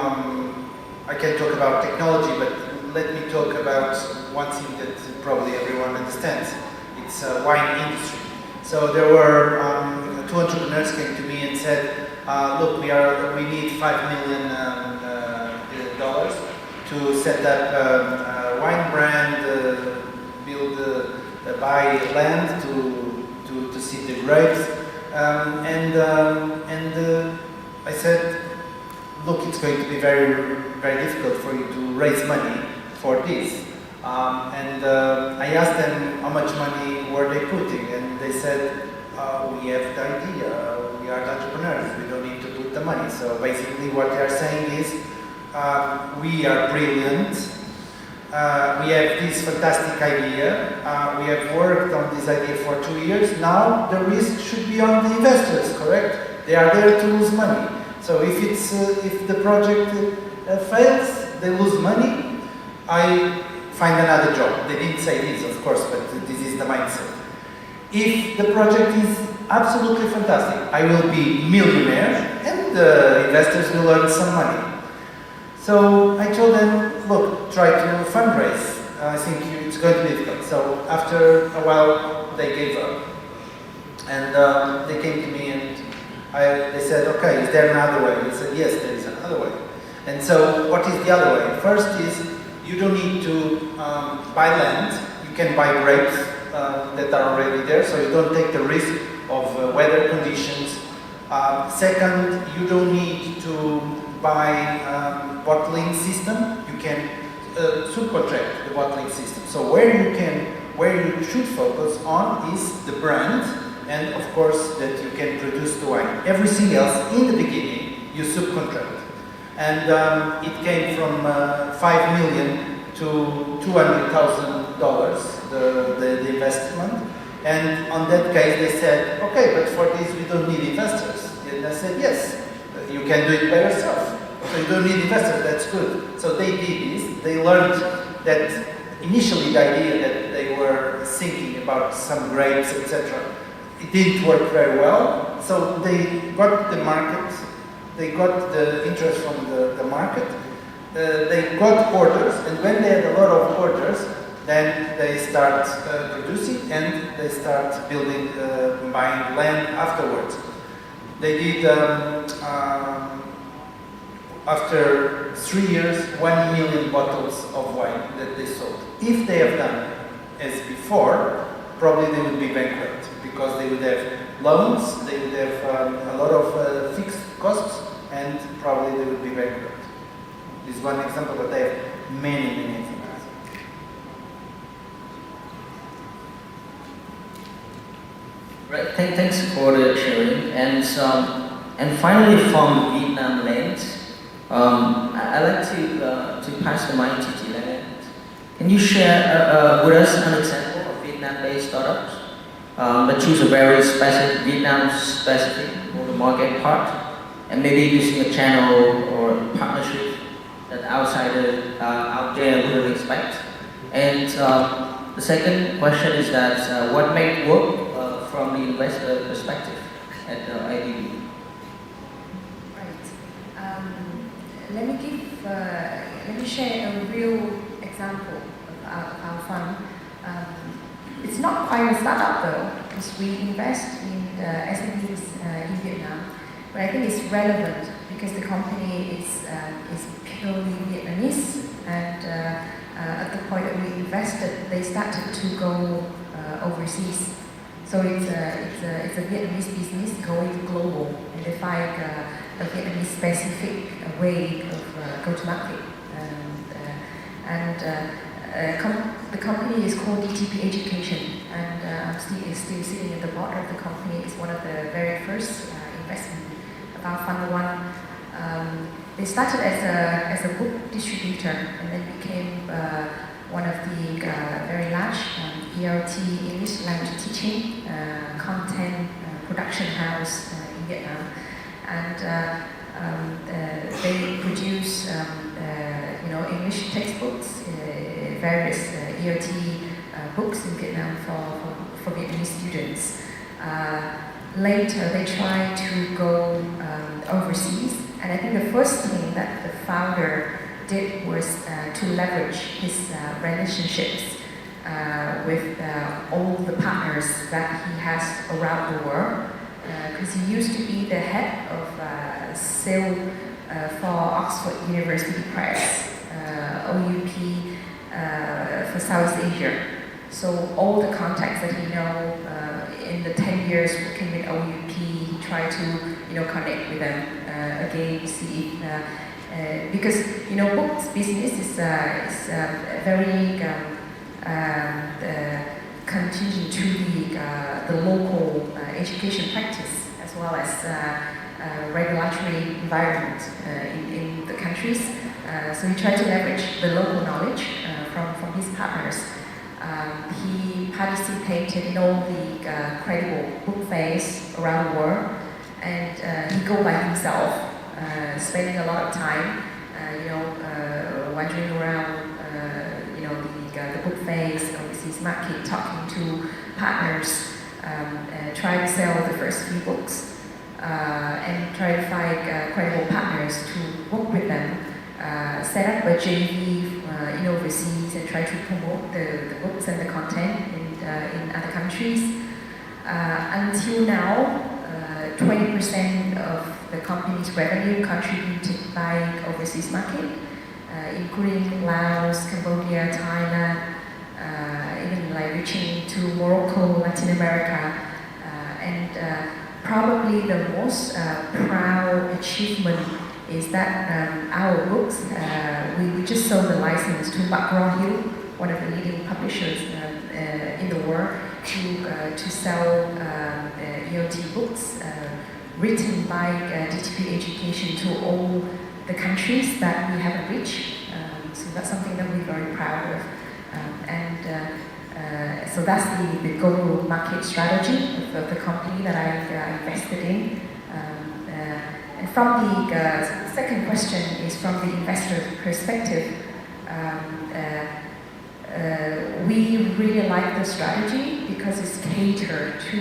I can talk about technology, but let me talk about one thing that probably everyone understands. It's wine industry. So there were two entrepreneurs came to me and said, look, we need $5 million to set up a wine brand, buy land to seed the grapes, and I said, look, it's going to be very, very difficult for you to raise money for this. And I asked them how much money were they putting, and they said, we have the idea, we are the entrepreneurs, we don't need to put the money. So basically what they are saying is, we are brilliant, we have this fantastic idea, we have worked on this idea for 2 years, now the risk should be on the investors, correct? They are there to lose money. So if the project fails, they lose money, I find another job. They didn't say this, of course, but this is the mindset. If the project is absolutely fantastic, I will be millionaire and the investors will earn some money. So I told them, look, try to fundraise. I think it's going to be difficult. So after a while, they gave up. And they came to me and they said, okay, is there another way? I said, yes, there is another way. And so what is the other way? First is, you don't need to buy land. You can buy grapes that are already there, so you don't take the risk of weather conditions. Second, you don't need to buy bottling system. You can subcontract the bottling system. So where you should focus on is the brand, and of course that you can produce the wine. Everything else in the beginning you subcontract. And it came from $5 million to $200,000, the investment. And on that case they said, okay, but for this we don't need investors. And I said, yes, you can do it by yourself. So you don't need investors, that's good. So they did this. They learned that initially the idea that they were thinking about some grapes, etc. It didn't work very well, so they got the market, they got the interest from the market, they got orders, and when they had a lot of orders, then they start producing and they start building, buying land afterwards. They did, after 3 years, 1 million bottles of wine that they sold. If they have done as before, probably they would be bankrupt because they would have loans, they would have a lot of fixed costs, and probably they would be bankrupt. This is one example, but they have many examples. Right, thanks for the sharing. And finally, from Vietnam lens, I'd like to pass the mic to Jilan. Can you share with us an example of Vietnam-based startups that choose a very specific Vietnam-specific go-to-market part, and maybe using a channel or partnership that outsider out there wouldn't expect? And the second question is that what might work from the investor perspective at IDB? Right. Let me share a real example of our fund. It's not quite a startup though, because we invest in SMEs in Vietnam, but I think it's relevant because the company is purely Vietnamese, and at the point that we invested, they started to go overseas. So it's a Vietnamese business going global, and they find a Vietnamese specific way of go-to-market. The company is called DTP Education, and I'm still sitting at the board of the company. It's one of the very first investment about Fund 1. They started as a book distributor, and then became one of the very large ELT, English language teaching, content production house in Vietnam. And they produce English textbooks, various ELT books in Vietnam for Vietnamese students. Later they try to go overseas, and I think the first thing that the founder did was to leverage his relationships with all the partners that he has around the world, because he used to be the head of sales for Oxford University Press, OUP for South Asia. So all the contacts that he know in the 10 years working with OUP, he tried to connect with them again, see if because books business is very contingent to the local education practice as well as regulatory environment in the countries. So he tried to leverage the local knowledge from his partners. He participated in all the credible book fairs around the world, and he go by himself, spending a lot of time, wandering around, the book fairs, overseas market, talking to partners, trying to sell the first few books, and try to find credible partners to work with them, set up a JV in overseas and try to promote the books and the content in other countries. Until now, 20% of the company's revenue contributed by overseas market, including Laos, Cambodia, Thailand, even like reaching to Morocco, Latin America, and probably the most proud achievement is that our books, we just sold the license to McGraw-Hill, one of the leading publishers in the world, to sell ELT books written by DTP Education to all the countries that we haven't reached. So that's something that we're very proud of. So that's the go-to-market strategy of the company that I invested in. And from the second question is from the investor perspective. we really like the strategy because it's catered to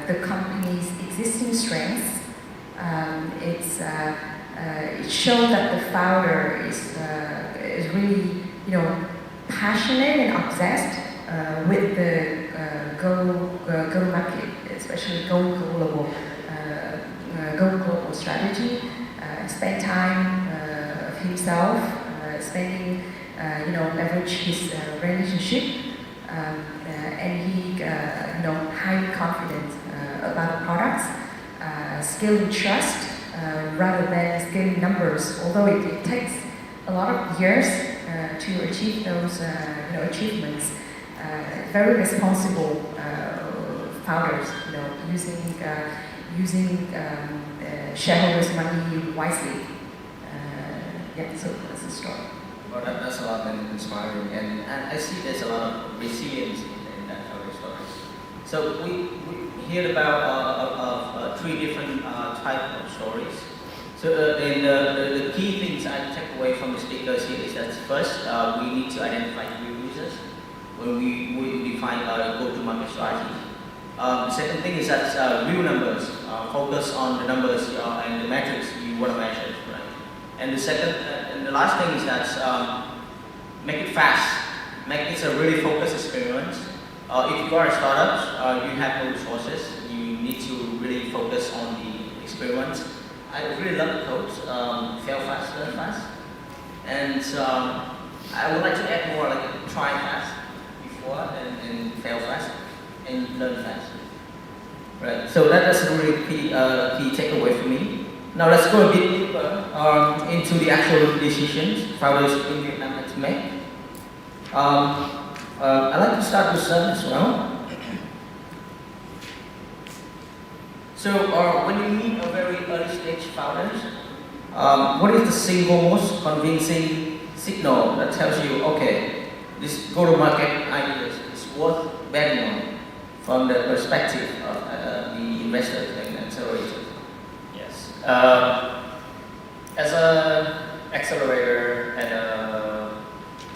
the company's existing strengths. It shows that the founder is really, passionate and obsessed with the go market, especially go global strategy. Spend time of himself, spending, leverage his relationship, and he, highly confident about the products, scaling trust rather than scaling numbers. Although it takes a lot of years to achieve those, achievements. Very responsible founders, using shareholders' money wisely. So that's the story. Well, that's a lot and inspiring, and I see there's a lot of resilience in that story. So we heard about three different types of stories. So the key things I take away from the speakers here is that first we need to identify new users when we define our go-to-market strategy. The second thing is that real numbers, focus on the numbers and the metrics you want to measure, right? And the second and the last thing is that make it fast, make it a really focused experiment. If you are a startup, you have no resources, you need to really focus on the experiment. I really love the quote, fail fast, learn fast. And I would like to add more like try fast before and fail fast and learn fast. Right, so that's a really key takeaway for me. Now let's go a bit deeper into the actual decisions founders in Vietnam had to make. I'd like to start with Sun as well. So when you meet a very early stage founders, what is the single most convincing signal that tells you, okay, this go-to-market idea is worth betting on from the perspective of the investors and accelerators? Yes. As an accelerator and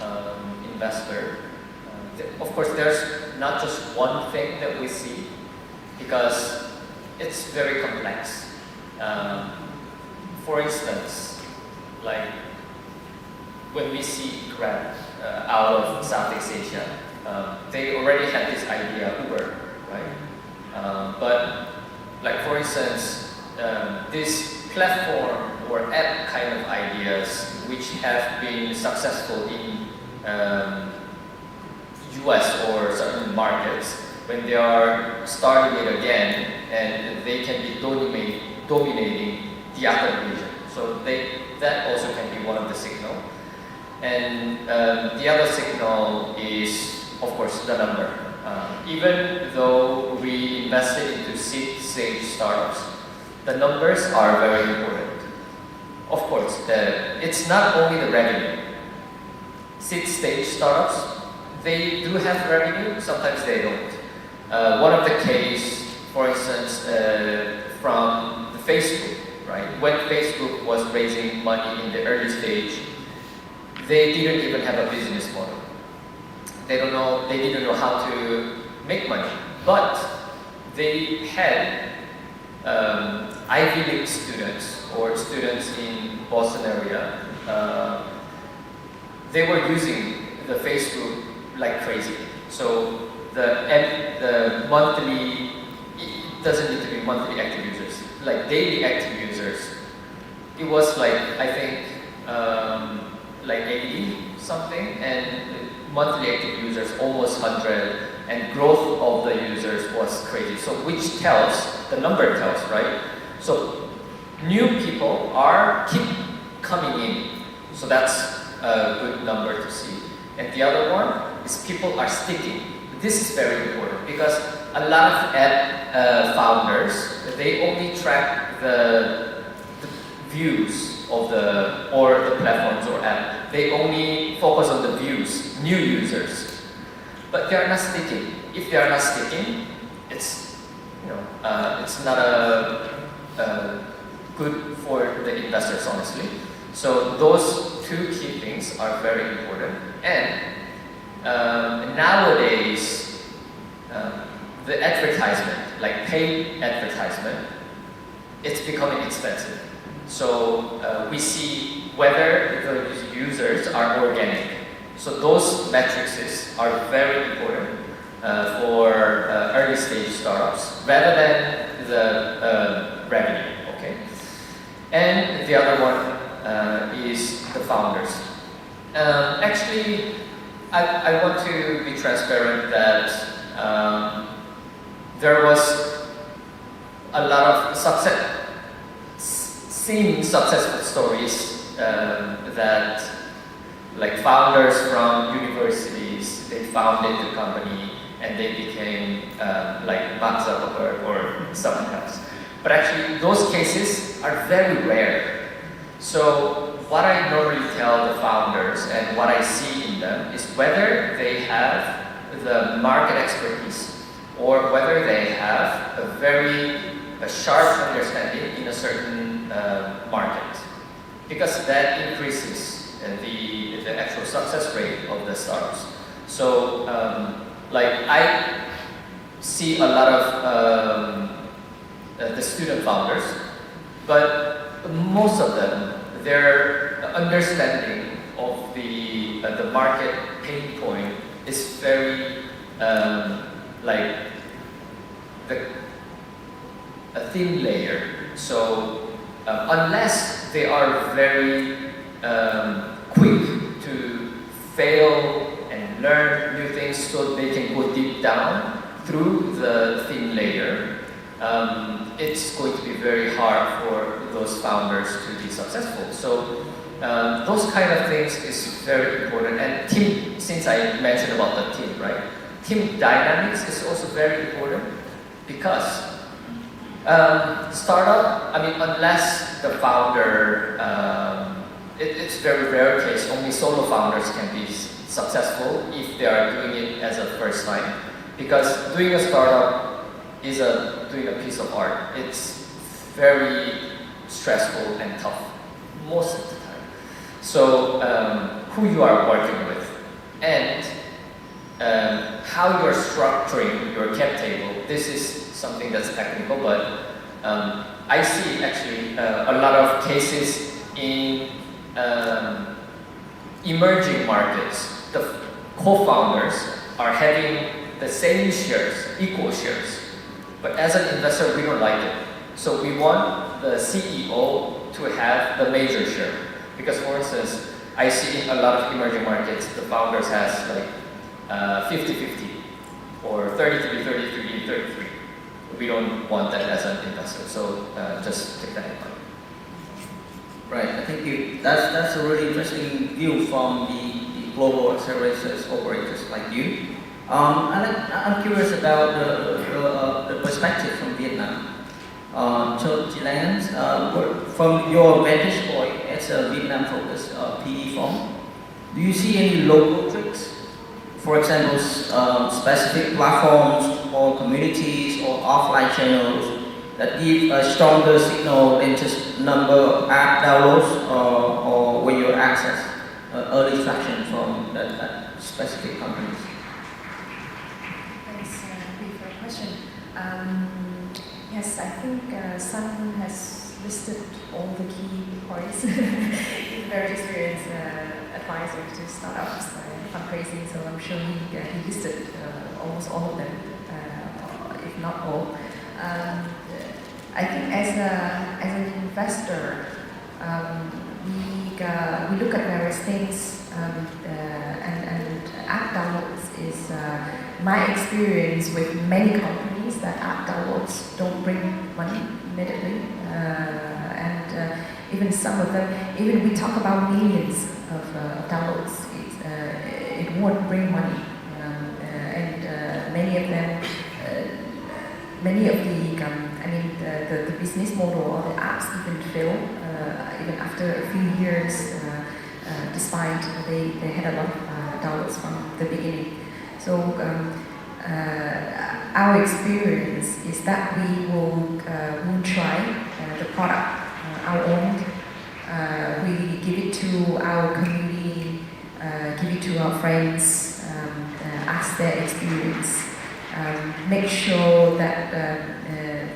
an investor, of course, there's not just one thing that we see because it's very complex. For instance, like when we see Grab out of Southeast Asia, they already had this idea, Uber, right? But like for instance, this platform or app kind of ideas which have been successful in US or certain markets, when they are starting it again, and they can be dominating the other region. So that also can be one of the signal. And the other signal is, of course, the number. Even though we invested into seed stage startups, the numbers are very important. Of course, it's not only the revenue. Seed stage startups, they do have revenue, sometimes they don't. One of the case, for instance, from the Facebook, right? When Facebook was raising money in the early stage, they didn't even have a business model. They didn't know how to make money, but they had Ivy League students or students in Boston area. They were using the Facebook like crazy. So the monthly, it doesn't need to be monthly active users, like daily active users. It was like, I think, like 80 something, and monthly active users almost 100, and growth of the users was crazy. So which tells, the number tells, right? So new people keep coming in. So that's a good number to see. And the other one is people are sticking. This is very important because a lot of ad founders, they only track the views of the platforms or app. They only focus on the views, new users, but they are not sticking. If they are not sticking, it's it's not good for the investors, honestly. So those two key things are very important. And nowadays the advertisement, like paid advertisement, it's becoming expensive. So we see whether the users are organic. So those metrics are very important for early stage startups rather than the revenue. Okay, and the other one is the founders. Actually, I want to be transparent that there was a lot of seeming successful stories that like founders from universities, they founded the company and they became like Mark Zuckerberg or someone else. But actually those cases are very rare. So what I normally tell the founders and what I see in them is whether they have the market expertise or whether they have a sharp understanding in a certain market, because that increases the actual success rate of the startups. So like I see a lot of the student founders, but most of them, their understanding of the market pain point is very like a thin layer. So unless they are very quick to fail and learn new things so they can go deep down through the thin layer, it's going to be very hard for those founders to be successful. So those kind of things is very important. And team, since I mentioned about the team, right? Team dynamics is also very important because startup, I mean, unless the founder, it's very rare case, only solo founders can be successful if they are doing it as a first time. Because doing a startup is doing a piece of art. It's very stressful and tough most of the time. So who you are working with and how you are structuring your cap table, this is something that's technical, but I see actually a lot of cases in emerging markets. The co-founders are having the same shares, equal shares, but as an investor, we don't like it. So we want the CEO to have the major share. Because for instance, I see in a lot of emerging markets, the founders has like 50-50 or 33-33. We don't want that as an investor. So just take that in mind. Right, I think that's a really interesting view from the global accelerators operators like you. I'm curious about the perspective from Vietnam. So Jilan, from your vantage point as a Vietnam-focused PE firm, do you see any local tricks? For example, specific platforms or communities or offline channels that give a stronger signal than just number of app downloads or when you access early traction from that specific companies? Thanks, for a question. Yes, I think Sun has listed all the key points. He's a very experienced advisor to startups and fundraising, so I'm sure he listed almost all of them, if not all. I think as an investor, we look at various things, and app downloads is my experience with many companies that app downloads don't bring money immediately, and even some of them, even we talk about millions of downloads, it won't bring money, and many of them, many of the business model or the apps even fail, even after a few years, despite they had a lot of downloads from the beginning. So our experience is that we will try the product our own. We give it to our community, give it to our friends, their experience. Make sure that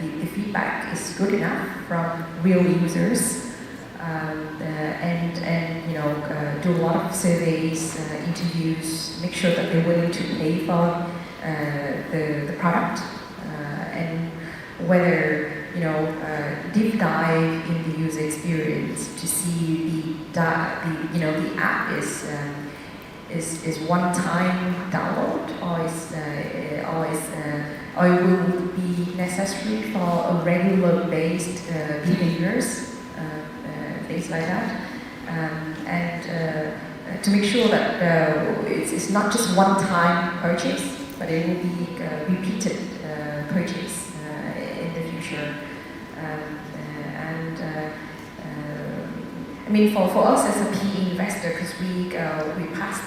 the feedback is good enough from real users, and you know, do a lot of surveys, interviews. Make sure that they're willing to pay for the product, and whether, you know, deep dive in the user experience to see the app is one-time download, or it will be necessary for a regular-based behaviors, things like that, and to make sure that it's not just one-time purchase, but it will be repeated purchase in the future. I mean, for us as a PE investor, because we passed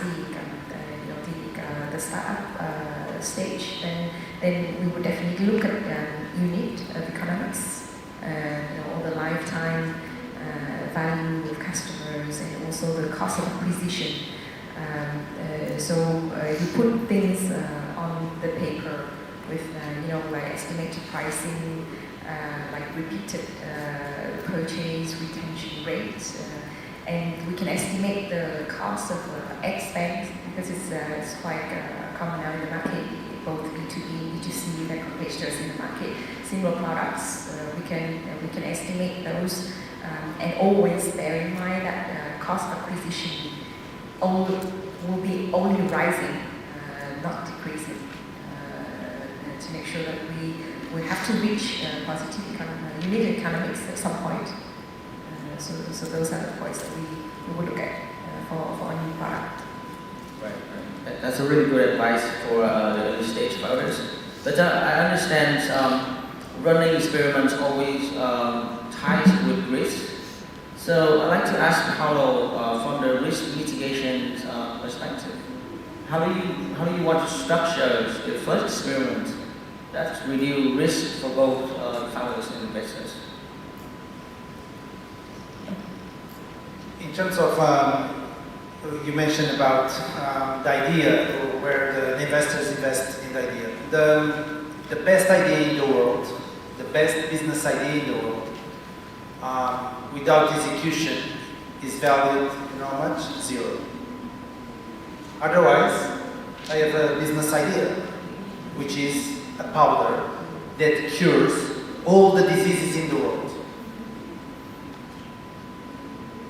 the startup stage, then we would definitely look at unit economics, all the lifetime value of customers, and also the cost of acquisition. So you put things on the paper with like estimated pricing, like repeated purchase retention rates, and we can estimate the cost of expense, because it's quite common now in the market, both B2B and B2C, that competitors in the market, similar products. We can estimate those, and always bear in mind that cost of acquisition will be only rising, not decreasing, to make sure that we have to reach positive unit economics at some point. So those are the points that we will look at for a new product. Right. That's a really good advice for the early stage founders. But I understand running experiments always ties with risk. So I'd like to ask Paulo, from the risk mitigation perspective, how do you want to structure the first experiment that reduce risk for both founders and investors? In terms of, you mentioned about the idea, where the investors invest in the idea. The best idea in the world, the best business idea in the world, without execution is valued, you know how much? 0. Otherwise, I have a business idea, which is a powder that cures all the diseases in the world.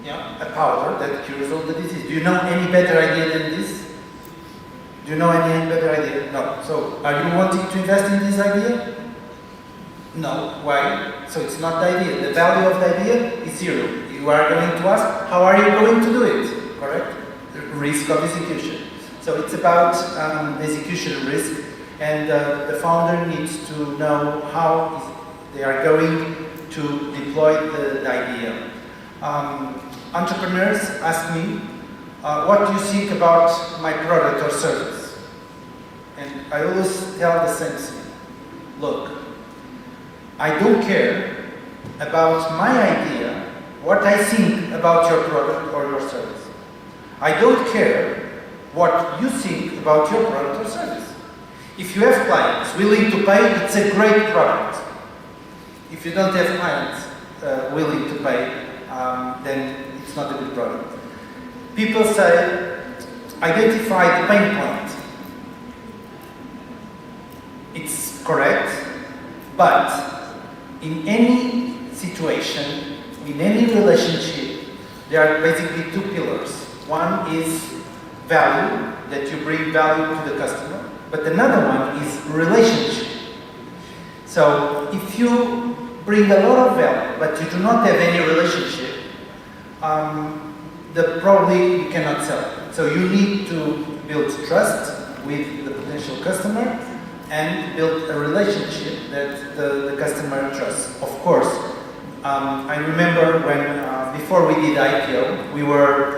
Yeah, a powder that cures all the diseases. Do you know any better idea than this? Do you know any better idea? No. So, are you wanting to invest in this idea? No. Why? So it's not the idea. The value of the idea is 0. You are going to ask, how are you going to do it? Correct? The risk of execution. So it's about execution risk, and the founder needs to know how they are going to deploy the idea. Entrepreneurs ask me, what do you think about my product or service? And I always tell the same thing. Look, I don't care about my idea, what I think about your product or your service. I don't care what you think about your product or service. If you have clients willing to pay, it's a great product. If you don't have clients willing to pay, then it's not a good product. People say, identify the pain point. It's correct, but in any situation, in any relationship, there are basically 2 pillars. One is value, that you bring value to the customer, but another one is relationship. So if you bring a lot of value, but you do not have any relationship, probably you cannot sell it. So you need to build trust with the potential customer and build a relationship that the customer trusts. Of course, I remember when, before we did IPO, we were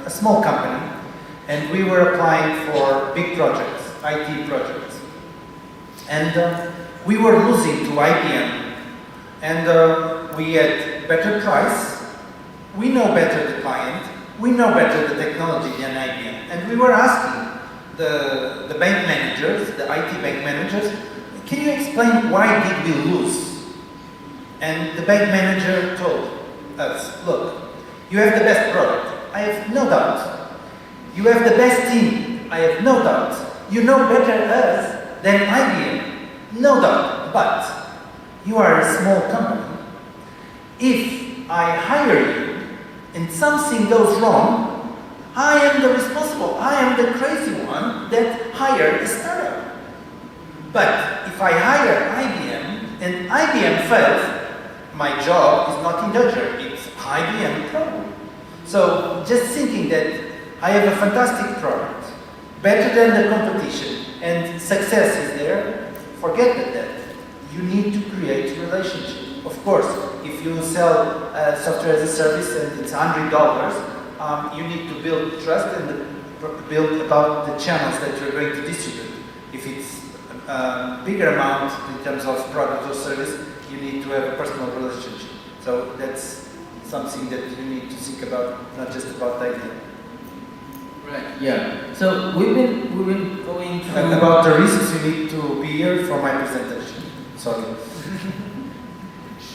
a small company, and we were applying for big projects, IT projects. And we were losing to IBM, and we had better price, we know better the client, we know better the technology than IBM, and we were asking the bank managers, the IT bank managers, can you explain why did we lose? And the bank manager told us, look, you have the best product, I have no doubt. You have the best team, I have no doubt. You know better us than IBM, no doubt. But you are a small company. If I hire you and something goes wrong, I am the responsible. I am the crazy one that hired a startup. But if I hire IBM and IBM fails, my job is not in danger. It's IBM problem. So just thinking that I have a fantastic product, better than the competition, and success is there, forget that. You need to create relationship. Of course, if you sell software as a service and it's $100, you need to build trust and build about the channels that you're going to distribute. If it's a bigger amount in terms of product or service, you need to have a personal relationship. So that's something that you need to think about, not just about the idea. Right. Yeah. So we've been going through. And about the reasons you need to be here for my presentation. Sorry.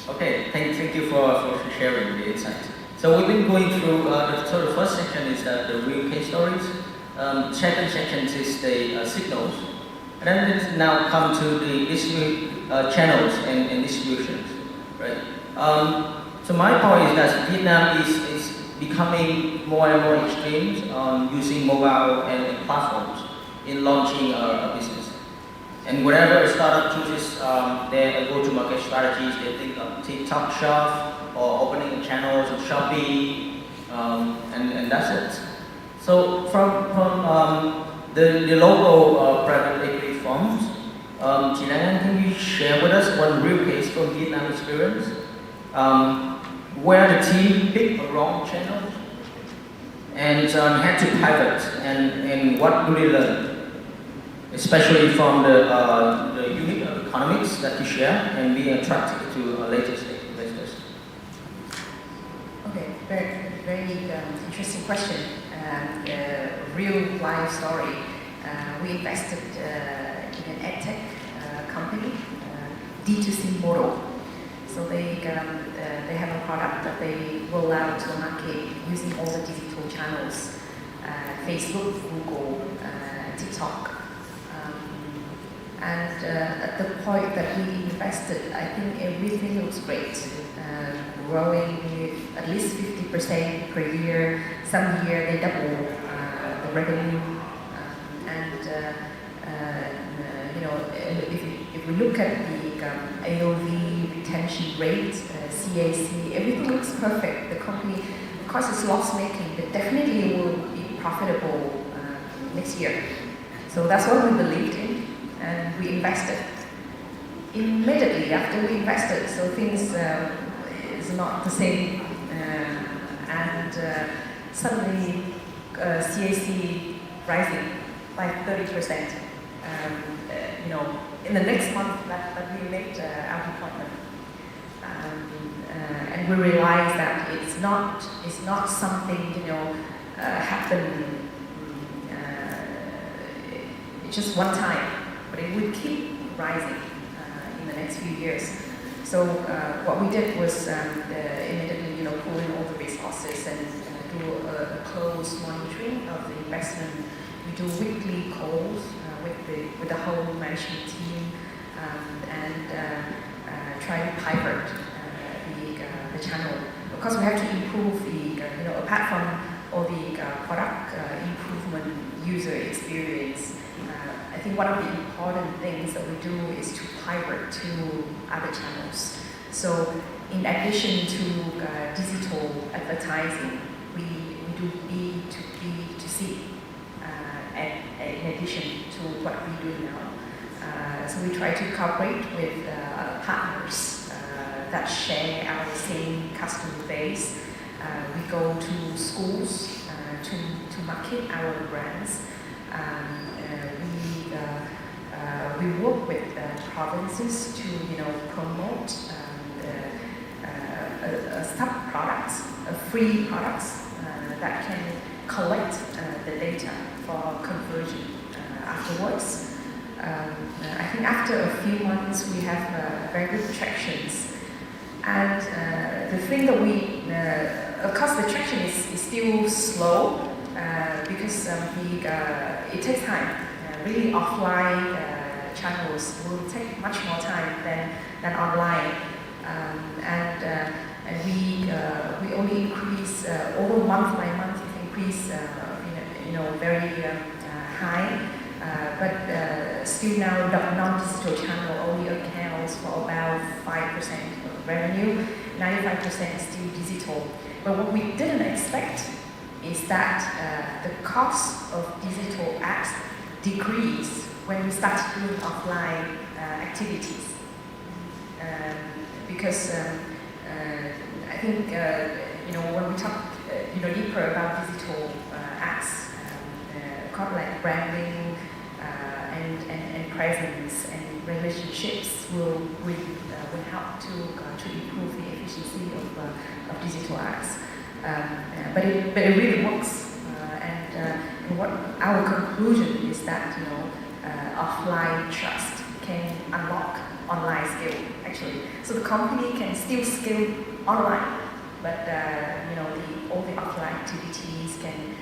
Okay. Thank you for sharing the insight. So we've been going through. So the first section is the real case stories. Second section is the signals, and then let's now come to the channels and distributions. Right. So my point is that Vietnam is becoming more and more extreme on using mobile and platforms in launching a business. And whenever a startup chooses their go-to-market strategies, they think of TikTok Shop or opening channels of Shopee, and that's it. So from the local private equity firms, Chị Lan, can you share with us one real case from Vietnam experience? Where the team picked a wrong channel and had to pivot, and what do they learn, especially from the unique economics that you share and being attractive to later stage investors. Okay, very interesting question. Real life story. We invested in an edtech company, D2C model. So they have a product that they roll out to the market using all the digital channels, Facebook, Google, TikTok. And at the point that we invested, I think everything looks great, growing with at least 50% per year. Some year they double the revenue, if we look at the AOV retention rate, CAC, everything looks perfect. The company, of course, it's loss-making, but definitely will be profitable next year. So that's what we believed in, and we invested. Immediately after we invested, so things is not the same, and suddenly CAC rising by 30%. In the next month that we made our appointment, and we realized that it's not something happen just one time, but it would keep rising in the next few years. So what we did was immediately pull in all the resources and do a close monitoring of the investment. We do weekly calls with the whole management team, and try to pivot the channel. Of course, we have to improve apart from all the product improvement, user experience. I think one of the important things that we do is to pivot to other channels. So in addition to digital advertising, we do B2B2C. In addition to what we do now. So we try to cooperate with partners that share our same customer base. We go to schools to market our brands. We work with provinces to promote sub-products, free products that can collect the data for conversion afterwards. I think after a few months we have very good tractions. And the thing that of course the traction is still slow because it takes time. Really offline channels will take much more time than online. And we only increase, although month by month it increase, very high. But still now non-digital channel only accounts for about 5% of revenue, 95% is still digital. But what we didn't expect is that the cost of digital ads decrease when we start doing offline activities. Because I think when we talk deeper about digital ads, like branding and presence and relationships will help to improve the efficiency of digital ads. But it really works. And what our conclusion is that offline trust can unlock online scale actually. So the company can still scale online, but all the offline activities can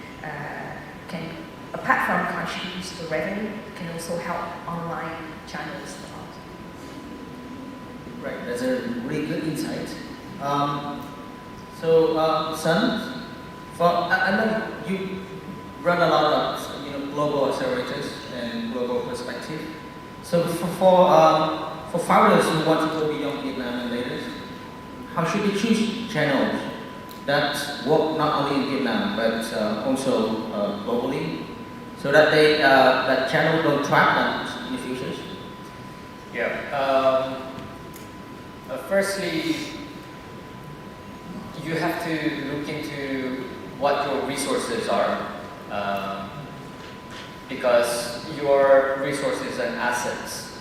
apart from contribute to the revenue, can also help online channels a lot. Right, that's a really good insight. Sun, I know you run a lot of global accelerators and global perspective. So for founders who want to go beyond Vietnam and later, how should they choose channels that work not only in Vietnam but also globally, so that that channel don't trap them in the future? Yeah. Firstly, you have to look into what your resources are, because your resources and assets,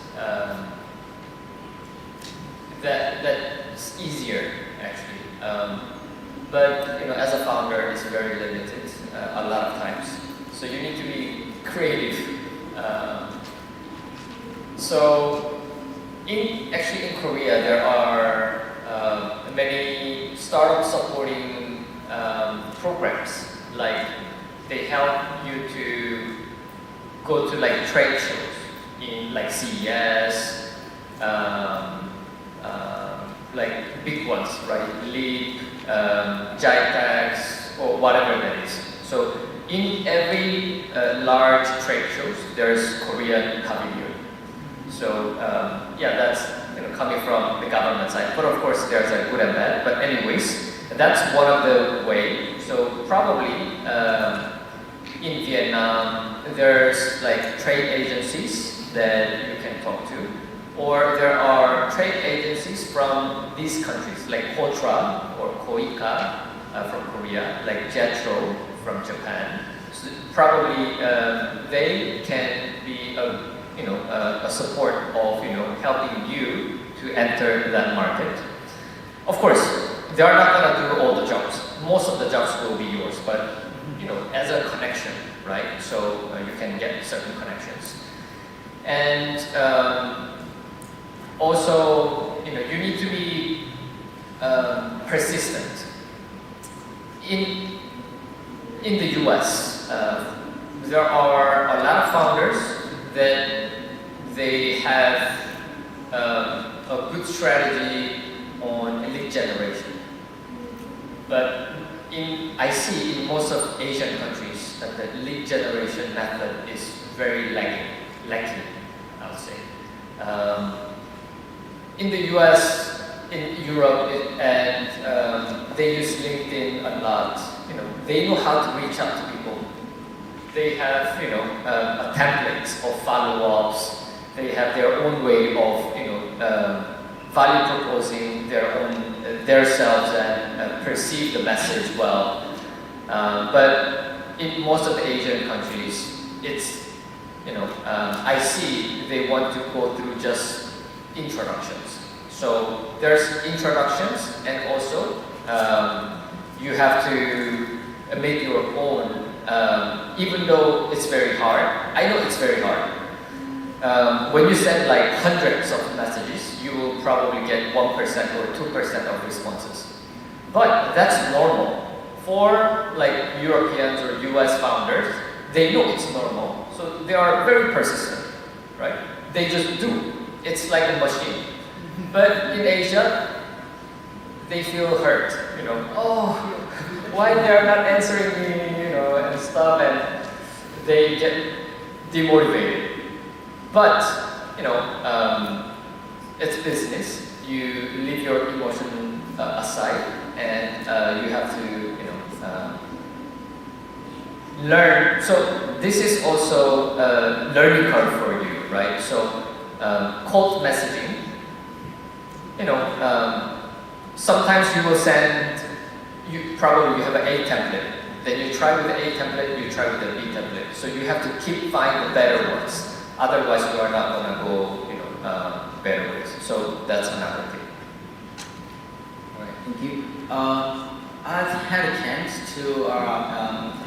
that's easier actually. But as a founder, it's very limited a lot of times. So you need to be creative. So in Korea, there are many startup supporting programs. Like they help you to go to trade shows in CES, big ones, right? Leap, JITEX, or whatever that is. So in every large trade shows, there's Korean pavilion. So that's coming from the government side. But of course, there's a good and bad. But anyways, that's one of the ways. So probably in Vietnam, there's trade agencies that you can talk to, or there are trade agencies from these countries, like Hotra or Koika from Korea, like Jetro from Japan. So probably they can be a support of helping you to enter that market. Of course, they are not going to do all the jobs. Most of the jobs will be yours, but as a connection, right? So you can get certain connections, and also you need to be persistent. In the US, there are a lot of founders that they have a good strategy on lead generation. But I see in most of Asian countries that the lead generation method is very lacking, I would say. In the US, in Europe, and they use LinkedIn a lot. They know how to reach out to people. They have a templates of follow-ups. They have their own way of value proposing their selves and perceive the message well. But in most of the Asian countries, it's I see they want to go through just introductions. So there's introductions, and also you have to make your own even though it's very hard, I know it's very hard. When you send like hundreds of messages, you will probably get 1% or 2% of responses. But that's normal. For like Europeans or US founders, they know it's normal. So they are very persistent, right? They just do. It's like a machine. But in Asia, they feel hurt, you know. Oh, why they're not answering me, you know, and stuff, and they get demotivated. But, you know, it's business. You leave your emotion aside, and you have to, you know, learn. So this is also a learning curve for you, right? So cold messaging, you know, sometimes you will send, you have an A template, then you try with the A template, you try with the B template. So you have to keep finding the better ones. Otherwise, you are not gonna go, you know, better ways. So that's another thing. All right, thank you. I've had a chance to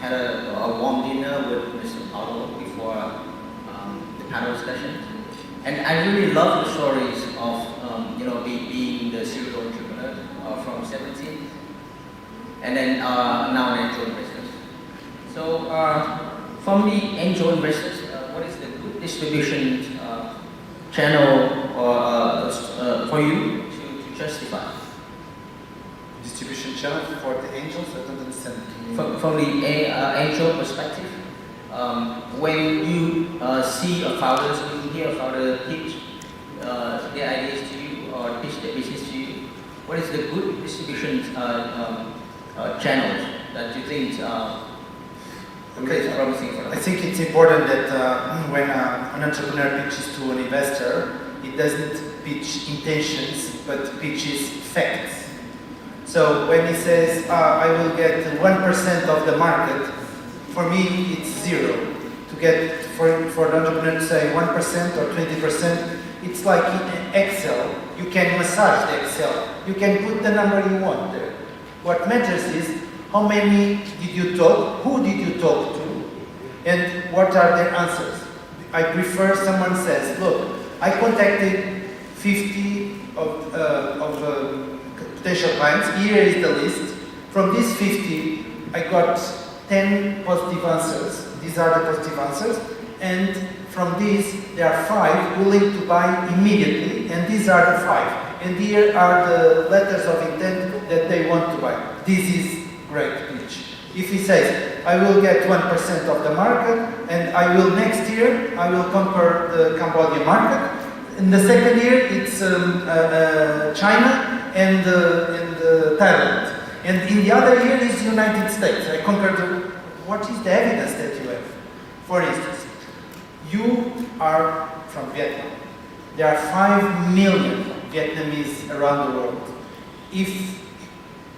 had a warm dinner with Mr. Paulo before the panel discussion, and I really love the stories of you know, being the serial entrepreneur from 17, and then now an angel investor. So from the angel investors, what is the good distribution channel for you to justify? Distribution channel for the angels? I don't understand. From the angel perspective, when you see a founder, when you hear a founder pitch their ideas to you or pitch their business to you, what is the good distribution channels that you think is promising for them? I think it's important that when an entrepreneur pitches to an investor, it doesn't pitch intentions, but pitches facts. So when he says, I will get 1% of the market, for me it's zero. To get, for the entrepreneur to say 1% or 20%, it's like in Excel. You can massage the Excel. You can put the number you want there. What matters is how many did you talk, who did you talk to, and what are their answers. I prefer someone says, look, I contacted 50 of potential clients, here is the list. From these 50, I got 10 positive answers. These are the positive answers. And from these, there are 5 willing to buy immediately, and these are the 5. And here are the letters of intent that they want to buy. This is great pitch. If he says, I will get 1% of the market, and I will next year, I will conquer the Cambodian market. In the second year, it's China and Thailand. And in the other year is United States. I conquered what is the evidence that you have? For instance, you are from Vietnam. There are 5 million Vietnamese around the world. If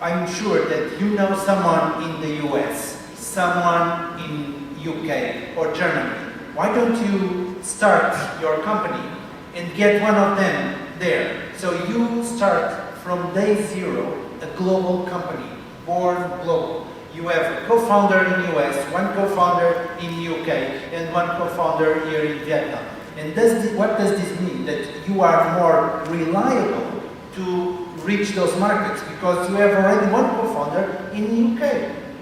I'm sure that you know someone in the US, someone in UK or Germany, why don't you start your company and get one of them there? So you start from day zero, a global company, born global. You have a co-founder in US, one co-founder in UK, and one co-founder here in Vietnam. And what does this mean? That you are more reliable to reach those markets because you have already one co-founder in UK.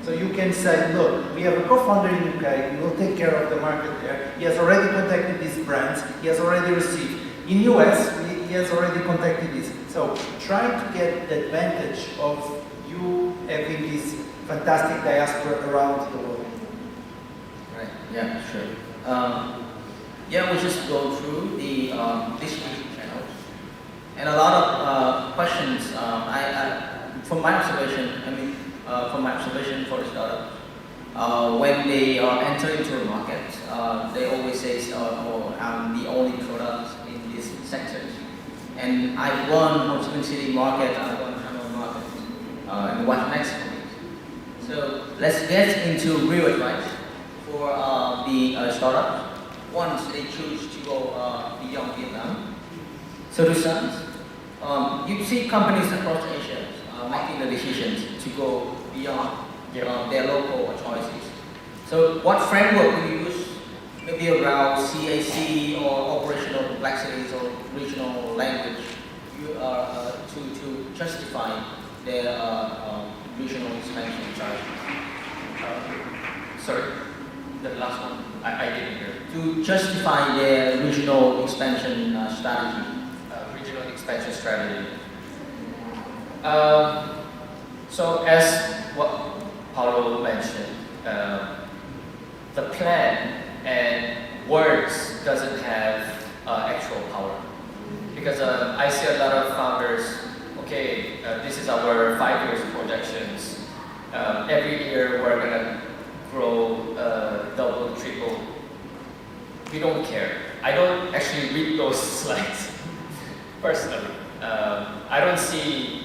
So you can say, look, we have a co-founder in UK, we will take care of the market there. He has already contacted these brands, he has already received. In US, he has already contacted this. So try to get the advantage of you having this fantastic diaspora around the world. Right, yeah, sure. Yeah, we just go through the distribution channels. And a lot of questions, from my observation, for the startup, when they enter into a market, they always say, oh, I'm the only product in this sector. And I won Ho Chi Minh City market, I won Hanoi market, and what next for me? So let's get into real advice for the startups once they choose to go beyond Vietnam. So to start, you see companies across Asia making the decisions to go beyond their local choices. So what framework do you use? Maybe around CAC or operational complexities or regional language to justify their regional expansion strategy? Sorry, the last one, I didn't hear. To justify their regional expansion strategy. Regional expansion strategy. So as what Paulo mentioned, the plan and words doesn't have actual power. Because I see a lot of founders, okay, this is our 5 years projections. Every year we're gonna grow double, triple. We don't care. I don't actually read those slides personally. I don't see,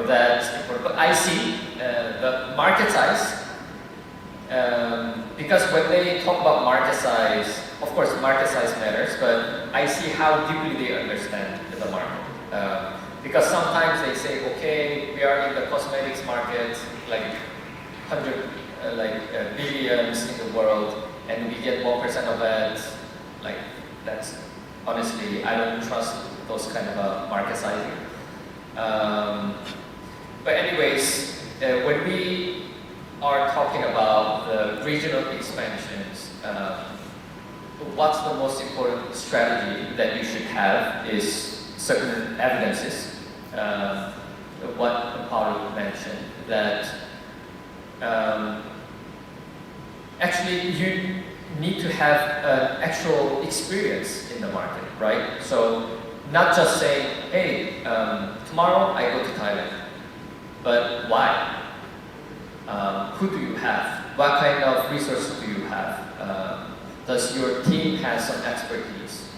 that, but I see the market size. Because when they talk about market size, of course market size matters, but I see how deeply they understand the market. Because sometimes they say, okay, we are in the cosmetics market, like 100 billions in the world, and we get 1% of that. Like, that's honestly, I don't trust those kind of market sizing. But anyways, when we are talking about the regional expansions, what's the most important strategy that you should have is certain evidences. What Paulo mentioned, that actually you need to have an actual experience in the market, right? So not just saying, hey, tomorrow I go to Thailand, but why? Who do you have? What kind of resources do you have? Does your team have some expertise?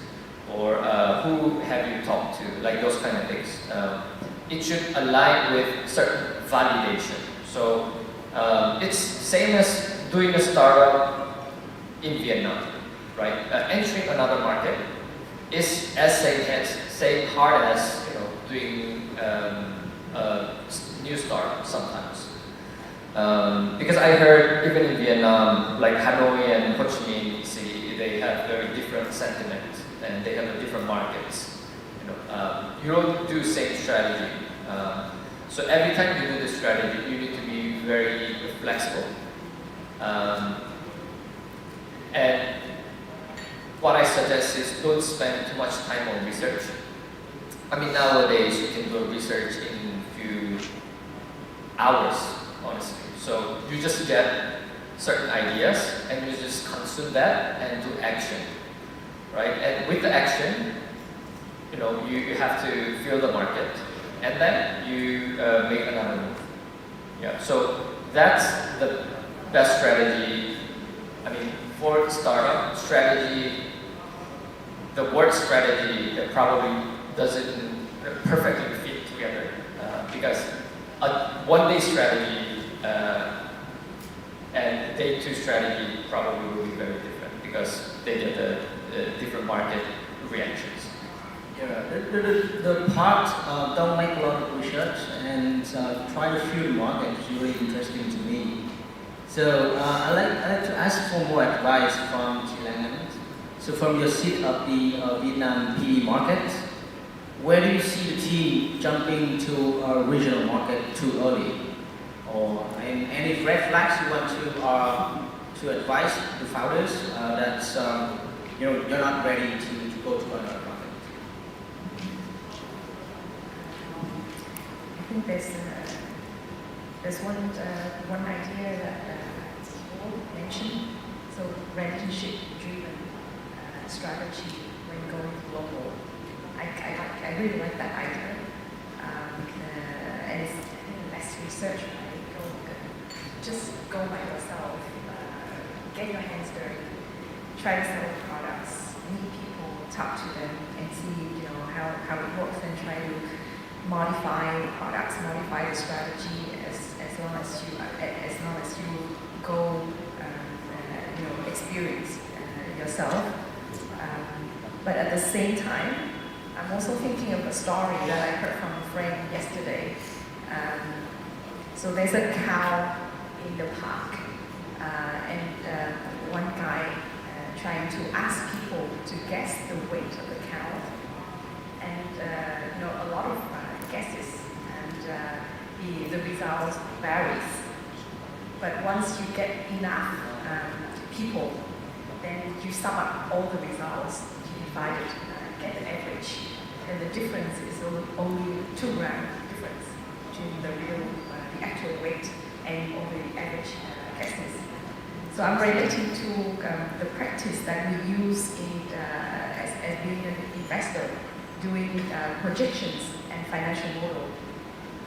Or who have you talked to? Like those kind of things. It should align with certain validation. So it's same as doing a startup in Vietnam, right? Entering another market is as same hard as doing a new startup sometimes. Because I heard even in Vietnam, like Hanoi and Ho Chi Minh City, they have very different sentiment and they have different markets. You don't do same strategy. So every time you do the strategy, you need to be very flexible. And what I suggest is don't spend too much time on research. I mean, nowadays you can do research in a few hours, honestly. So you just get certain ideas and you just consume that and do action, right? And with the action, you have to feel the market and then you make another move. Yeah. So that's the best strategy. I mean, for startup strategy, the word strategy probably doesn't perfectly fit together because a one-day strategy and day two strategy probably will be very different because they get the different market reactions. Yeah, the part don't make a lot of research and try to feel the market is really interesting to me. So I'd like to ask for more advice from Chilang. So from your seat of the Vietnam PE market, where do you see the team jumping to a regional market too early? Or any red flags you want to advise the founders that you're not ready to go to another market? I think there's one idea that Paul mentioned. So relationship-driven strategy when going global. I really like that idea. And it's less research, right? Just go by yourself. Get your hands dirty. Try to sell products. Meet people. Talk to them and see how it works and try to modify the products, modify the strategy as long as you go experience yourself. But at the same time, I'm also thinking of a story that I heard from a friend yesterday. So there's a cow in the park. and one guy trying to ask people to guess the weight of the cow, and a lot of guesses, and the results varies. But once you get enough people, then you sum up all the results, you divide it, get the average, and the difference is only 2 gram difference between the actual weight and all the average guesses. So I'm relating to the practice that we use as being an investor, doing projections and financial model.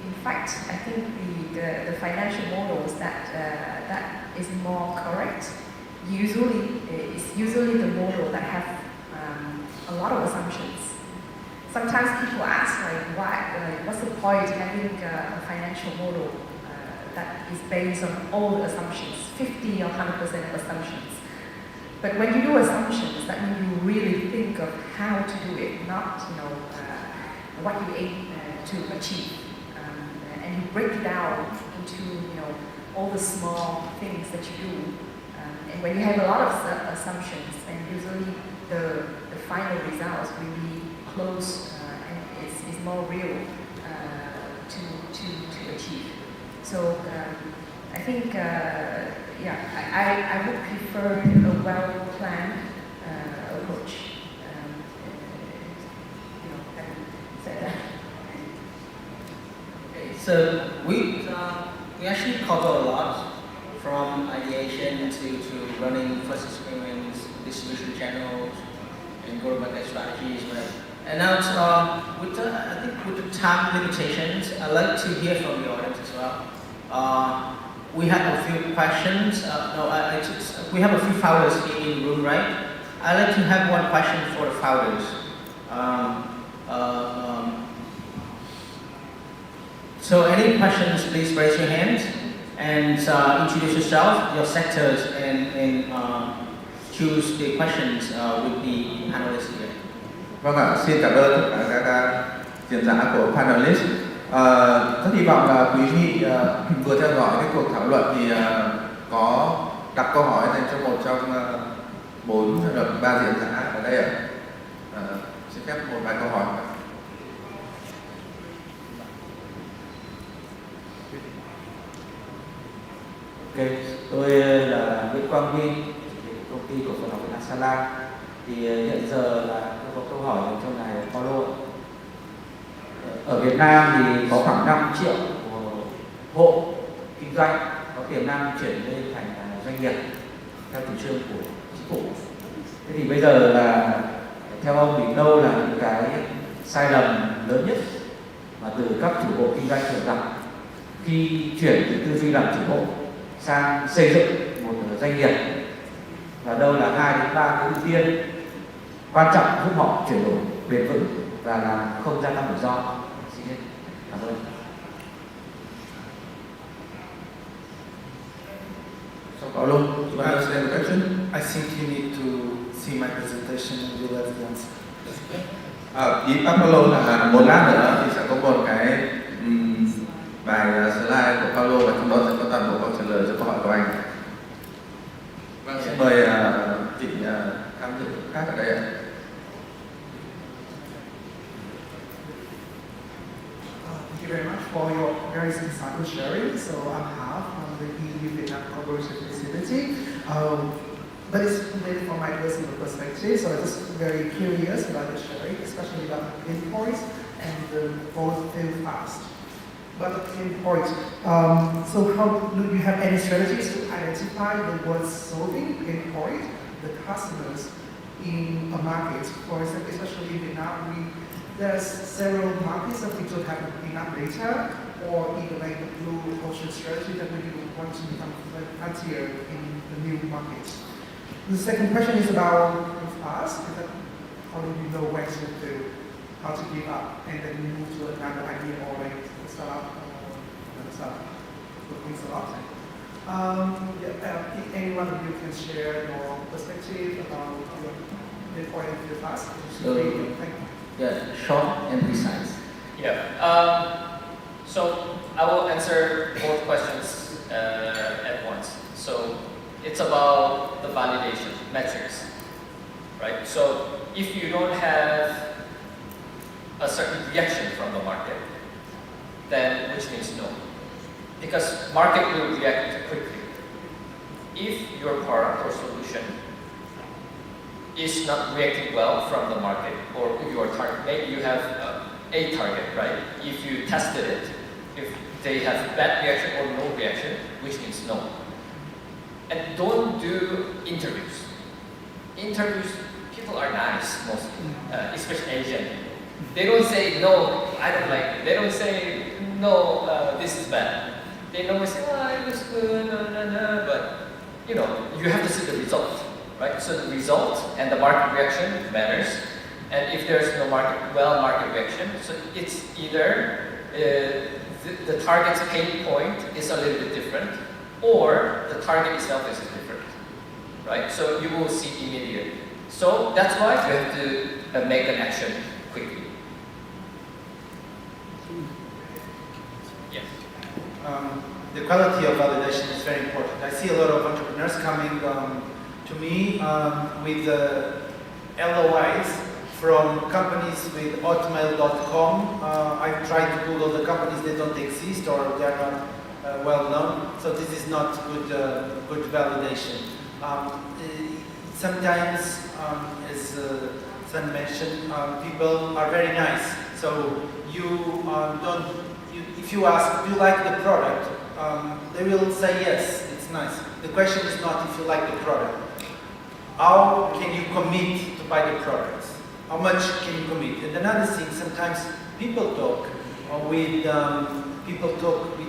In fact, I think the financial models that is more correct is usually the model that have a lot of assumptions. Sometimes people ask what's the point having a financial model that is based on all the assumptions, 50 or 100% of assumptions. But when you do assumptions, that means you really think of how to do it, not what you aim to achieve. And you break it down into all the small things that you do. And when you have a lot of assumptions, then usually the final results will be close and is more real to achieve. So I think I would prefer a well-planned approach. So we actually cover a lot, from ideation to running first experiments, distribution channels, and go-to-market strategies. Right? And now, I think with the time limitations, I'd like to hear from the audience as well. We have a few questions. We have a few founders here in the room, right? I'd like to have one question for the founders. So any questions, please raise your hand and introduce yourself, your sectors, and choose the questions with the panelists here. Vâng ạ, xin cảm ơn tất cả các diễn giả của panelist. Rất hy vọng là quý vị vừa theo dõi cái cuộc thảo luận thì có đặt câu hỏi dành cho một trong 4 hoặc 3 diễn giả ở đây ạ. Xin phép một vài câu hỏi. Ok, tôi là Nguyễn Quang Huy, công ty cổ phần học viện Sala. Thì hiện giờ là tôi có câu hỏi trong ngài Paulo. Ở Việt Nam thì có khoảng 5 triệu hộ kinh doanh có tiềm năng chuyển lên thành doanh nghiệp theo chủ trương của chính phủ. Thế thì bây giờ là theo ông thì đâu là những cái sai lầm lớn nhất mà từ các chủ hộ kinh doanh thường gặp khi chuyển từ tư duy làm chủ hộ sang xây dựng một doanh nghiệp, và đâu là 2 đến 3 cái ưu tiên quan trọng giúp họ chuyển đổi bền vững và làm không gia tăng rủi ro. Xin cảm ơn. So Paulo, do you understand the question? I think you need to see my presentation and you'll have the answer. Ý Paulo là một lát nữa thì sẽ có một cái bài slide của Paulo và trong đó sẽ có toàn bộ câu trả lời cho câu hỏi của anh. Vâng, xin mời chị tham dự khác ở đây ạ. Thank you very much for your very insightful sharing. So I'm Half from the EU Vietnam Corporation Facility. But it's related from my personal perspective, so I'm just very curious about the sharing, especially about the pain points and the both fail fast. But the pain point, so how do you have any strategies to identify the ones solving pain point, the customers in a market? For example, especially in Vietnam, there's several markets that we don't have enough data, or even like the blue ocean strategy that we want to become frontier in the new markets. The second question is about us. How do you know when to do, how to give up, and then move to another idea or like start up another stuff? Thanks a lot. If any one of you can share your perspective about the point of view fast. So, thank you. Yeah, short and precise. Yeah. So I will answer both questions at once. So it's about the validation metrics, right? So if you don't have a certain reaction from the market, then which means no, because market will react quickly. If your product or solution is not reacting well from the market or your target, maybe you have a target, right? If you tested it, if they have bad reaction or no reaction, which means no. And don't do interviews. Interviews, people are nice mostly, especially Asian. They don't say no, I don't like it. They don't say no, this is bad. They normally say, oh, it was good, no, but you know, you have to see the result, right? So the result and the market reaction matters. And if there's no market reaction, so it's either the target's pain point is a little bit different, or the target itself is different, right? So you will see immediately. So that's why you have to make an action quickly. Yes. The quality of validation is very important. I see a lot of entrepreneurs coming to me with LOIs from companies with hotmail.com. I've tried to Google the companies, they don't exist or they're not well known. So this is not good validation. Sometimes, as Sun mentioned, people are very nice. So if you ask, do you like the product? They will say yes, it's nice. The question is not if you like the product. How can you commit to buy the product? How much can you commit? And another thing, sometimes people talk with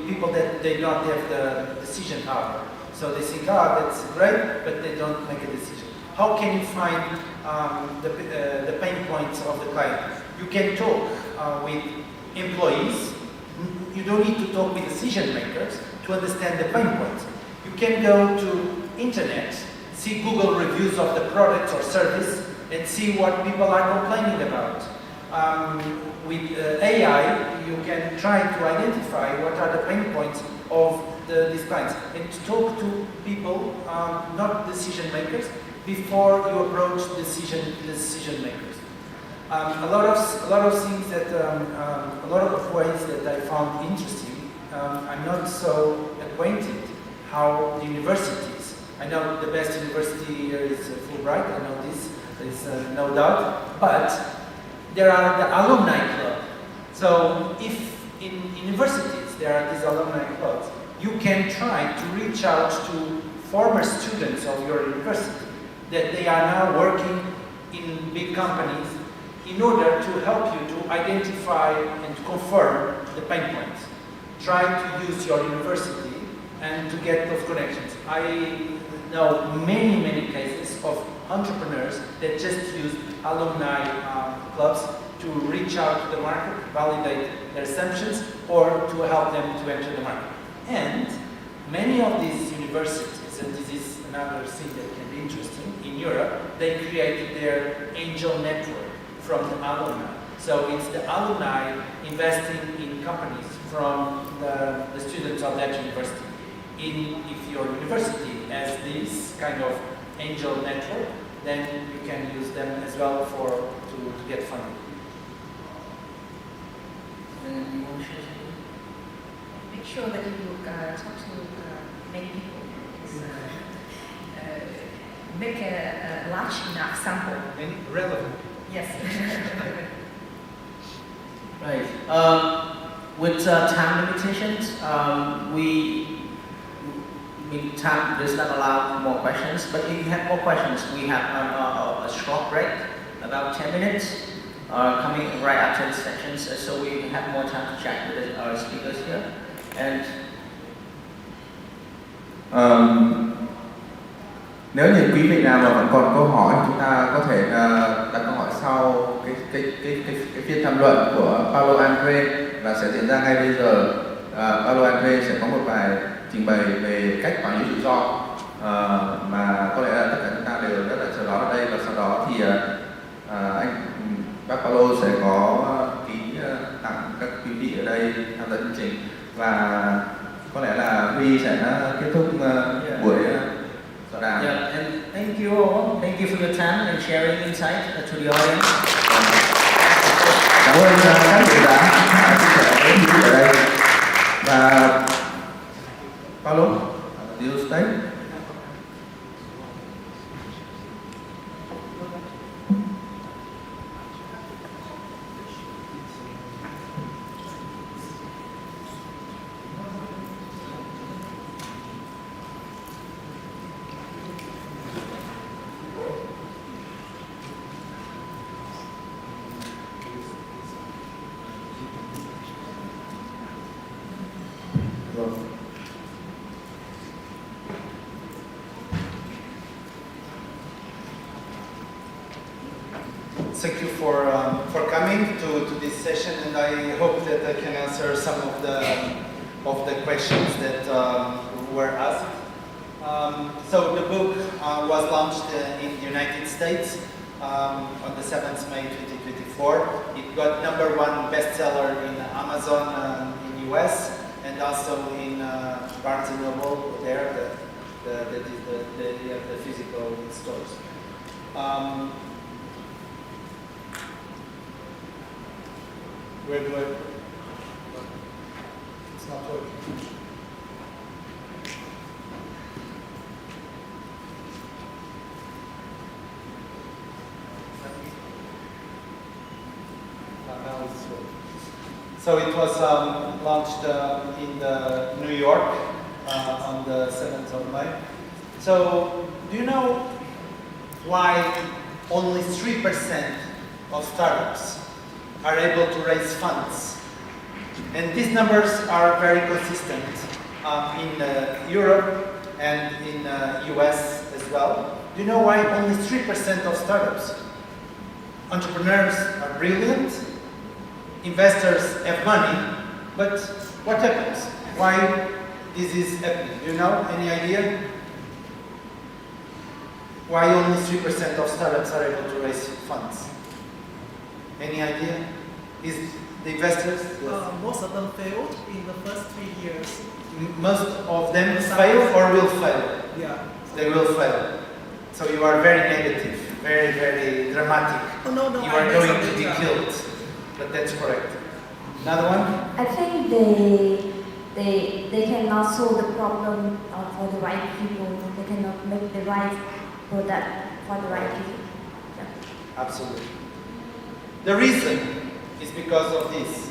people that they don't have the decision power. So they think, that's great, but they don't make a decision. How can you find the pain points of the client? You can talk with employees. You don't need to talk with decision makers to understand the pain points. You can go to internet, see Google reviews of the product or service, and see what people are complaining about. With AI, you can try to identify what are the pain points of these clients, and to talk to people, not decision makers, before you approach decision makers. A lot of things that, a lot of ways that I found interesting. I'm not so acquainted how the universities. I know the best university here is Fulbright. I know this. There is no doubt. But there are the alumni club. So if in universities there are these alumni clubs, you can try to reach out to former students of your university that they are now working in big companies in order to help you to identify and to confirm the pain points. Try to use your university and to get those connections. I know many cases of entrepreneurs that just use alumni clubs to reach out to the market, validate their assumptions, or to help them to enter the market. And many of these universities, and this is another thing that can be interesting, in Europe, they created their angel network from the alumni. So it's the alumni investing in companies from the students of that university. If your university has this kind of angel network, then you can use them as well to get funding. Make sure that you talk to many people. Make a large enough sample. And relevant. Yes. Right. With time limitations, time does not allow more questions. But if you have more questions, we have a short break, about 10 minutes, coming right after the sections, so we have more time to chat with our speakers here. And nếu như quý vị nào mà vẫn còn câu hỏi, chúng ta có thể đặt câu hỏi sau cái phiên tham luận của Paulo Andrez và sẽ diễn ra ngay bây giờ. Paulo Andrez sẽ có một bài trình bày về cách quản lý rủi ro mà có lẽ là tất cả chúng ta đều rất là chờ đón ở đây, và sau đó thì bác Paulo sẽ có ký tặng các quý vị ở đây tham gia chương trình, và có lẽ là Huy sẽ kết thúc buổi you all. Thank you for your time and sharing insight to the audience. Cảm ơn các vị đã chia sẻ với chúng ở đây. Và Paulo, do you stay? Thank you for coming to this session, and I hope that I can answer some of the questions that were asked. So the book was launched in the United States on the 7th May 2024. It got #1 bestseller in Amazon in US and also in Barnes & Noble. There, that is the physical stores. Where do I? It's not working. Now it's working. So it was launched in New York on the 7th of May. So do you know why only 3% of startups are able to raise funds? And these numbers are very consistent in Europe and in US as well. Do you know why only 3% of startups? Entrepreneurs are brilliant, investors have money, but what happens? Why this is happening? Do you know? Any idea? Why only 3% of startups are able to raise funds? Any idea? Is the investors? Yes. Most of them failed in the first 3 years. Most of them fail or will fail? Yeah. They will fail. So you are very negative, very, very dramatic. Oh, no, You are going to be killed. But that's correct. Another one? I think they cannot solve the problem for the right people. They cannot make the right product for the right people. Yeah. Absolutely. The reason is because of this,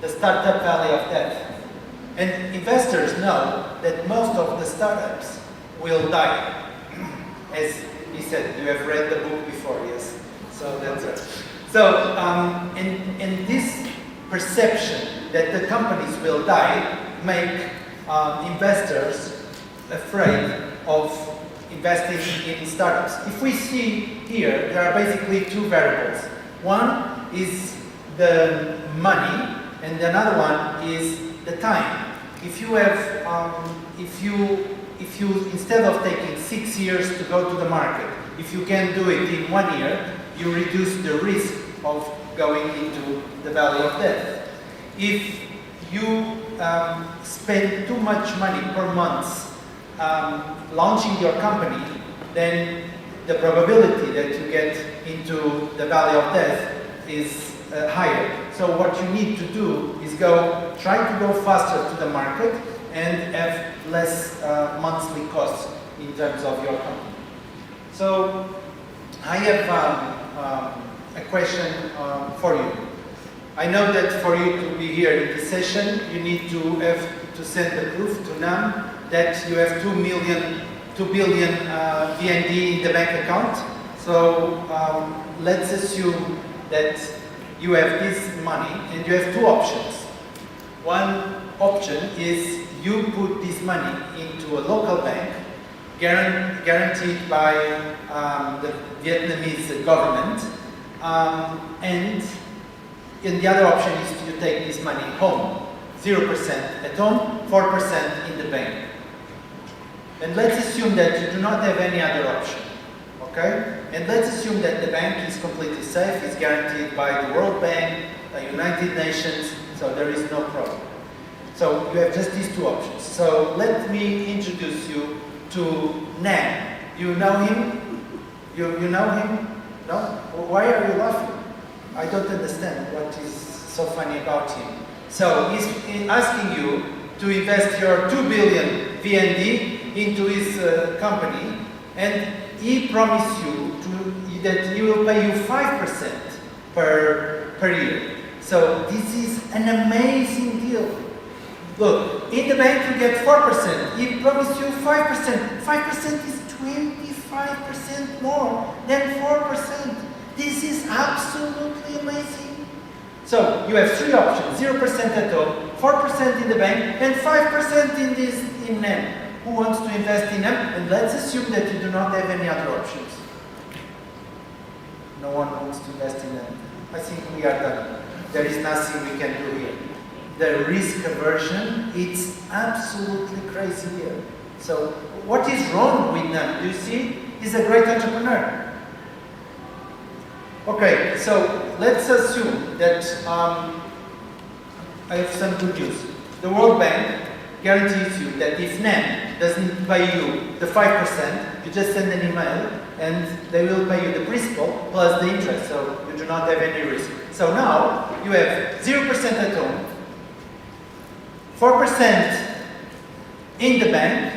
the startup valley of death. And investors know that most of the startups will die. As he said, you have read the book before, yes? So that's it. So, and this perception that the companies will die make investors afraid of investing in startups. If we see here, there are basically two variables. One is the money, and another one is the time. If you have, if you instead of taking 6 years to go to the market, if you can do it in 1 year, you reduce the risk of going into the valley of death. If you spend too much money per month launching your company, then the probability that you get into the valley of death is higher. So what you need to do is try to go faster to the market and have less monthly costs in terms of your company. So I have a question for you. I know that for you to be here in this session, you need to have to send the proof to NAM that you have 2 billion VND in the bank account. So let's assume that you have this money and you have two options. One option is you put this money into a local bank guaranteed by the Vietnamese government, and the other option is you take this money home, 0% at home, 4% in the bank. And let's assume that you do not have any other option, okay? And let's assume that the bank is completely safe, it's guaranteed by the World Bank, the United Nations, so there is no problem. So you have just these two options. So let me introduce you to Nam. You know him? You know him? No? Why are you laughing? I don't understand what is so funny about him. So he's asking you to invest your 2 billion VND into his company, and he promised you that he will pay you 5% per year. So this is an amazing deal. Look, in the bank you get 4%. He promised you 5%. 5% is 25% more than 4%. This is absolutely amazing. So you have 3 options: 0% at home, 4% in the bank, and 5% in NEM. Who wants to invest in NEM? And let's assume that you do not have any other options. No one wants to invest in NEM. I think we are done. There is nothing we can do here. The risk aversion, it's absolutely crazy here. So what is wrong with NEM? Do you see? He's a great entrepreneur. Okay, so let's assume that I have some good news. The World Bank guarantees you that if NEM doesn't pay you the 5%, you just send an email and they will pay you the principal plus the interest, so you do not have any risk. So now you have 0% at home, 4% in the bank,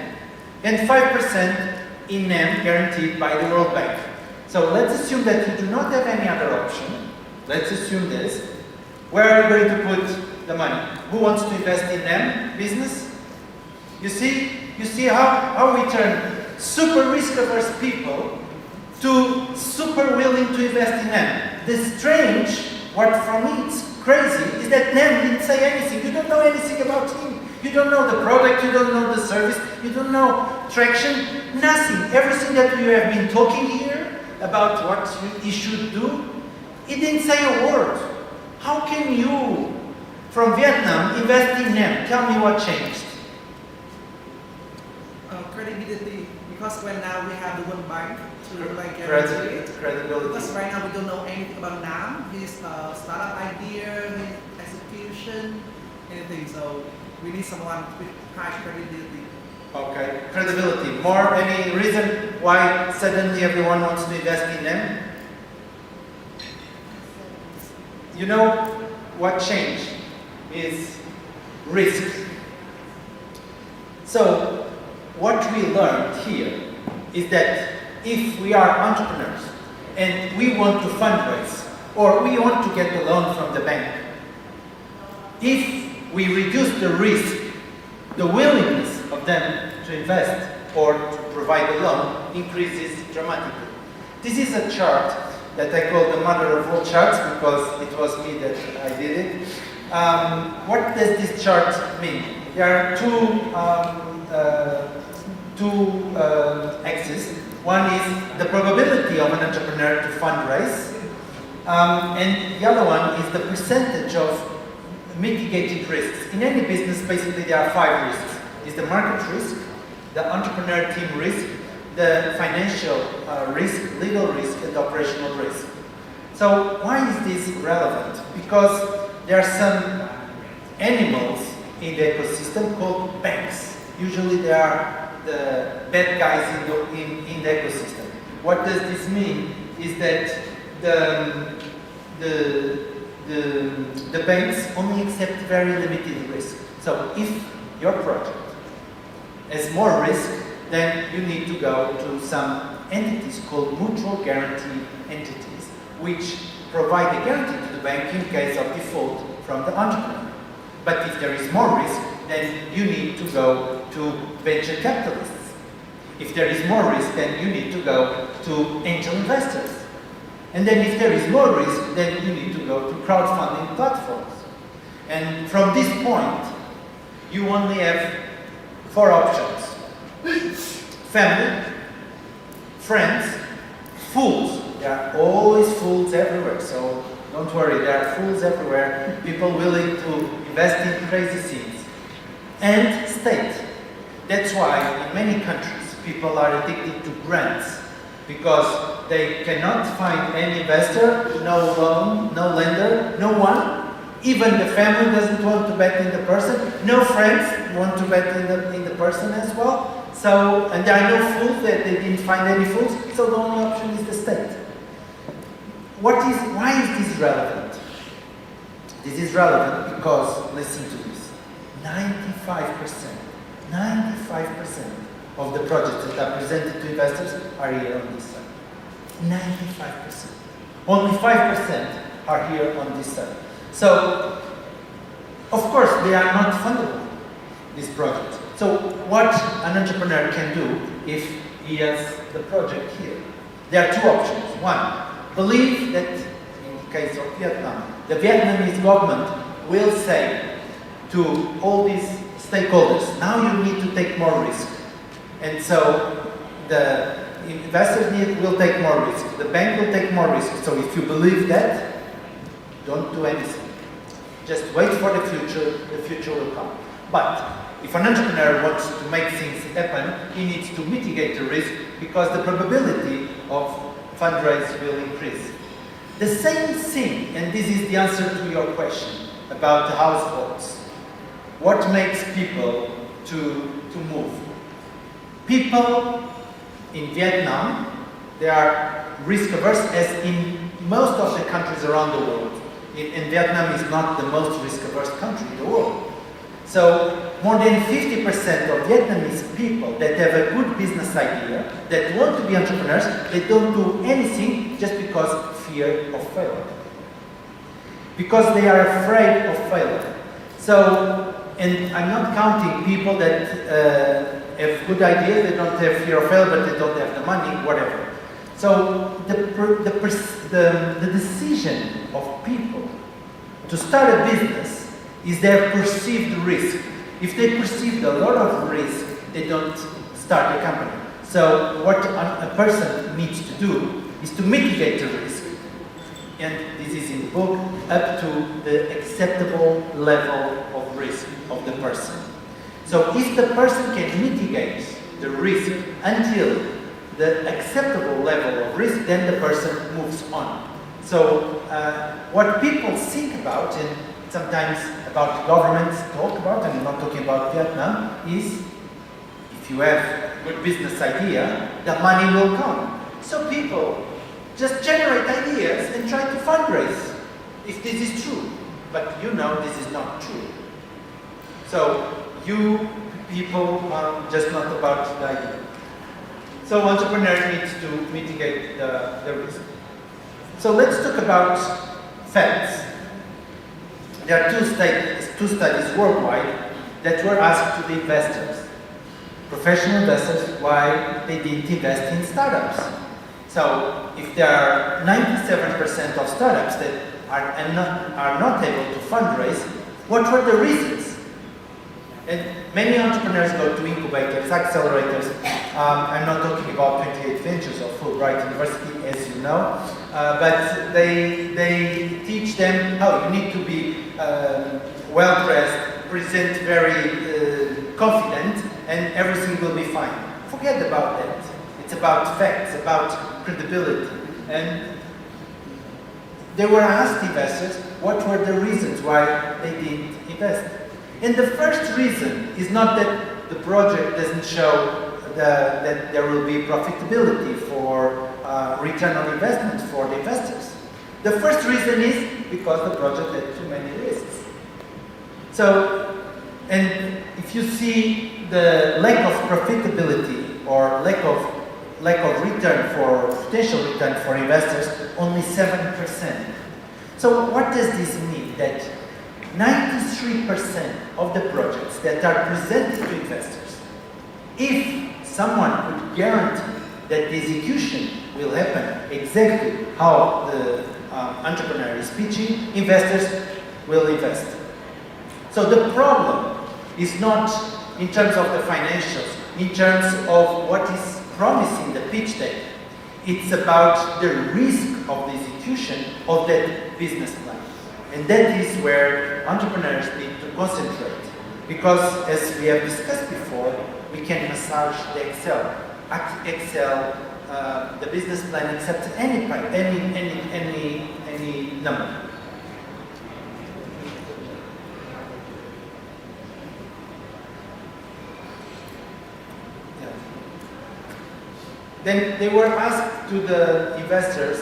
and 5% in NEM guaranteed by the World Bank. So let's assume that you do not have any other option. Let's assume this. Where are you going to put the money? Who wants to invest in NEM business? You see how we turn super risk-averse people to super willing to invest in NEM. The strange, what for me it's crazy, is that NEM didn't say anything. You don't know anything about him. You don't know the product, you don't know the service, you don't know traction, nothing. Everything that we have been talking here about what he should do, he didn't say a word. How can you, from Vietnam, invest in NEM? Tell me what changed. Credibility, because right now we have the World Bank to guarantee it. Credibility. Because right now we don't know anything about NAM, his startup idea, his execution, anything. So we need someone with high credibility. Okay, credibility. More, any reason why suddenly everyone wants to invest in them? You know what changed is risk. So what we learned here is that if we are entrepreneurs and we want to fundraise or we want to get a loan from the bank, if we reduce the risk, the willingness of them to invest or to provide a loan increases dramatically. This is a chart that I call the mother of all charts because it was me that I did it. What does this chart mean? There are two axes. One is the probability of an entrepreneur to fundraise, and the other one is the percentage of mitigated risks. In any business, basically there are 5 risks. It's the market risk, the entrepreneur team risk, the financial risk, legal risk, and operational risk. So why is this relevant? Because there are some animals in the ecosystem called banks. Usually they are the bad guys in the ecosystem. What does this mean? Is that the banks only accept very limited risk. So if your project has more risk, then you need to go to some entities called mutual guarantee entities, which provide a guarantee to the bank in case of default from the entrepreneur. But if there is more risk, then you need to go to venture capitalists. If there is more risk, then you need to go to angel investors. And then if there is more risk, then you need to go to crowdfunding platforms. And from this point, you only have 4 options. Family, friends, fools. There are always fools everywhere, so don't worry, there are fools everywhere, people willing to invest in crazy things. And state. That's why in many countries people are addicted to grants, because they cannot find any investor, no loan, no lender, no one. Even the family doesn't want to bet in the person. No friends want to bet in the person as well. So, and there are no fools, they didn't find any fools, so the only option is the state. Why is this relevant? This is relevant because, listen to this, 95% of the projects that are presented to investors are here on this side. 95%. Only 5% are here on this side. So, of course, they are not fundable, these projects. So, what an entrepreneur can do if he has the project here? There are two options. One, believe that, in the case of Vietnam, the Vietnamese government will say to all these stakeholders, now you need to take more risk. And so the investors will take more risk, the bank will take more risk. So if you believe that, don't do anything. Just wait for the future will come. But if an entrepreneur wants to make things happen, he needs to mitigate the risk because the probability of fundraise will increase. The same thing, and this is the answer to your question about the households. What makes people to move? People in Vietnam, they are risk averse, as in most of the countries around the world. And Vietnam is not the most risk averse country in the world. So more than 50% of Vietnamese people that have a good business idea, that want to be entrepreneurs, they don't do anything just because of fear of failure. Because they are afraid of failure. So, and I'm not counting people that have good ideas, they don't have fear of failure, but they don't have the money, whatever. So the decision of people to start a business is their perceived risk. If they perceive a lot of risk, they don't start a company. So what a person needs to do is to mitigate the risk. And this is in the book, up to the acceptable level of risk of the person. So if the person can mitigate the risk until the acceptable level of risk, then the person moves on. So what people think about, and sometimes about governments talk about, and I'm not talking about Vietnam, is if you have a good business idea, the money will come. So people just generate ideas and try to fundraise, if this is true. But you know this is not true. So you people are just not about the idea. So entrepreneur needs to mitigate the risk. So let's talk about facts. There are two studies worldwide that were asked to the investors, professional investors, why they didn't invest in startups. So if there are 97% of startups that are not able to fundraise, what were the reasons? And many entrepreneurs go to incubators, accelerators. I'm not talking about 28 Ventures or Fulbright University, as you know, but they teach them how you need to be well-dressed, present very confident, and everything will be fine. Forget about that. It's about facts, about credibility. And they were asked investors what were the reasons why they didn't invest. And the first reason is not that the project doesn't show that there will be profitability for return on investment for the investors. The first reason is because the project had too many risks. So, and if you see the lack of profitability or lack of return for potential return for investors, only 7%. So what does this mean? That 93% of the projects that are presented to investors, if someone could guarantee that the execution will happen exactly how the entrepreneur is pitching, investors will invest. So the problem is not in terms of the financials, in terms of what is promised in the pitch deck. It's about the risk of the execution of that business plan. And that is where entrepreneurs need to concentrate. Because as we have discussed before, we can massage the Excel, the business plan, except any number. Yeah. Then they were asked to the investors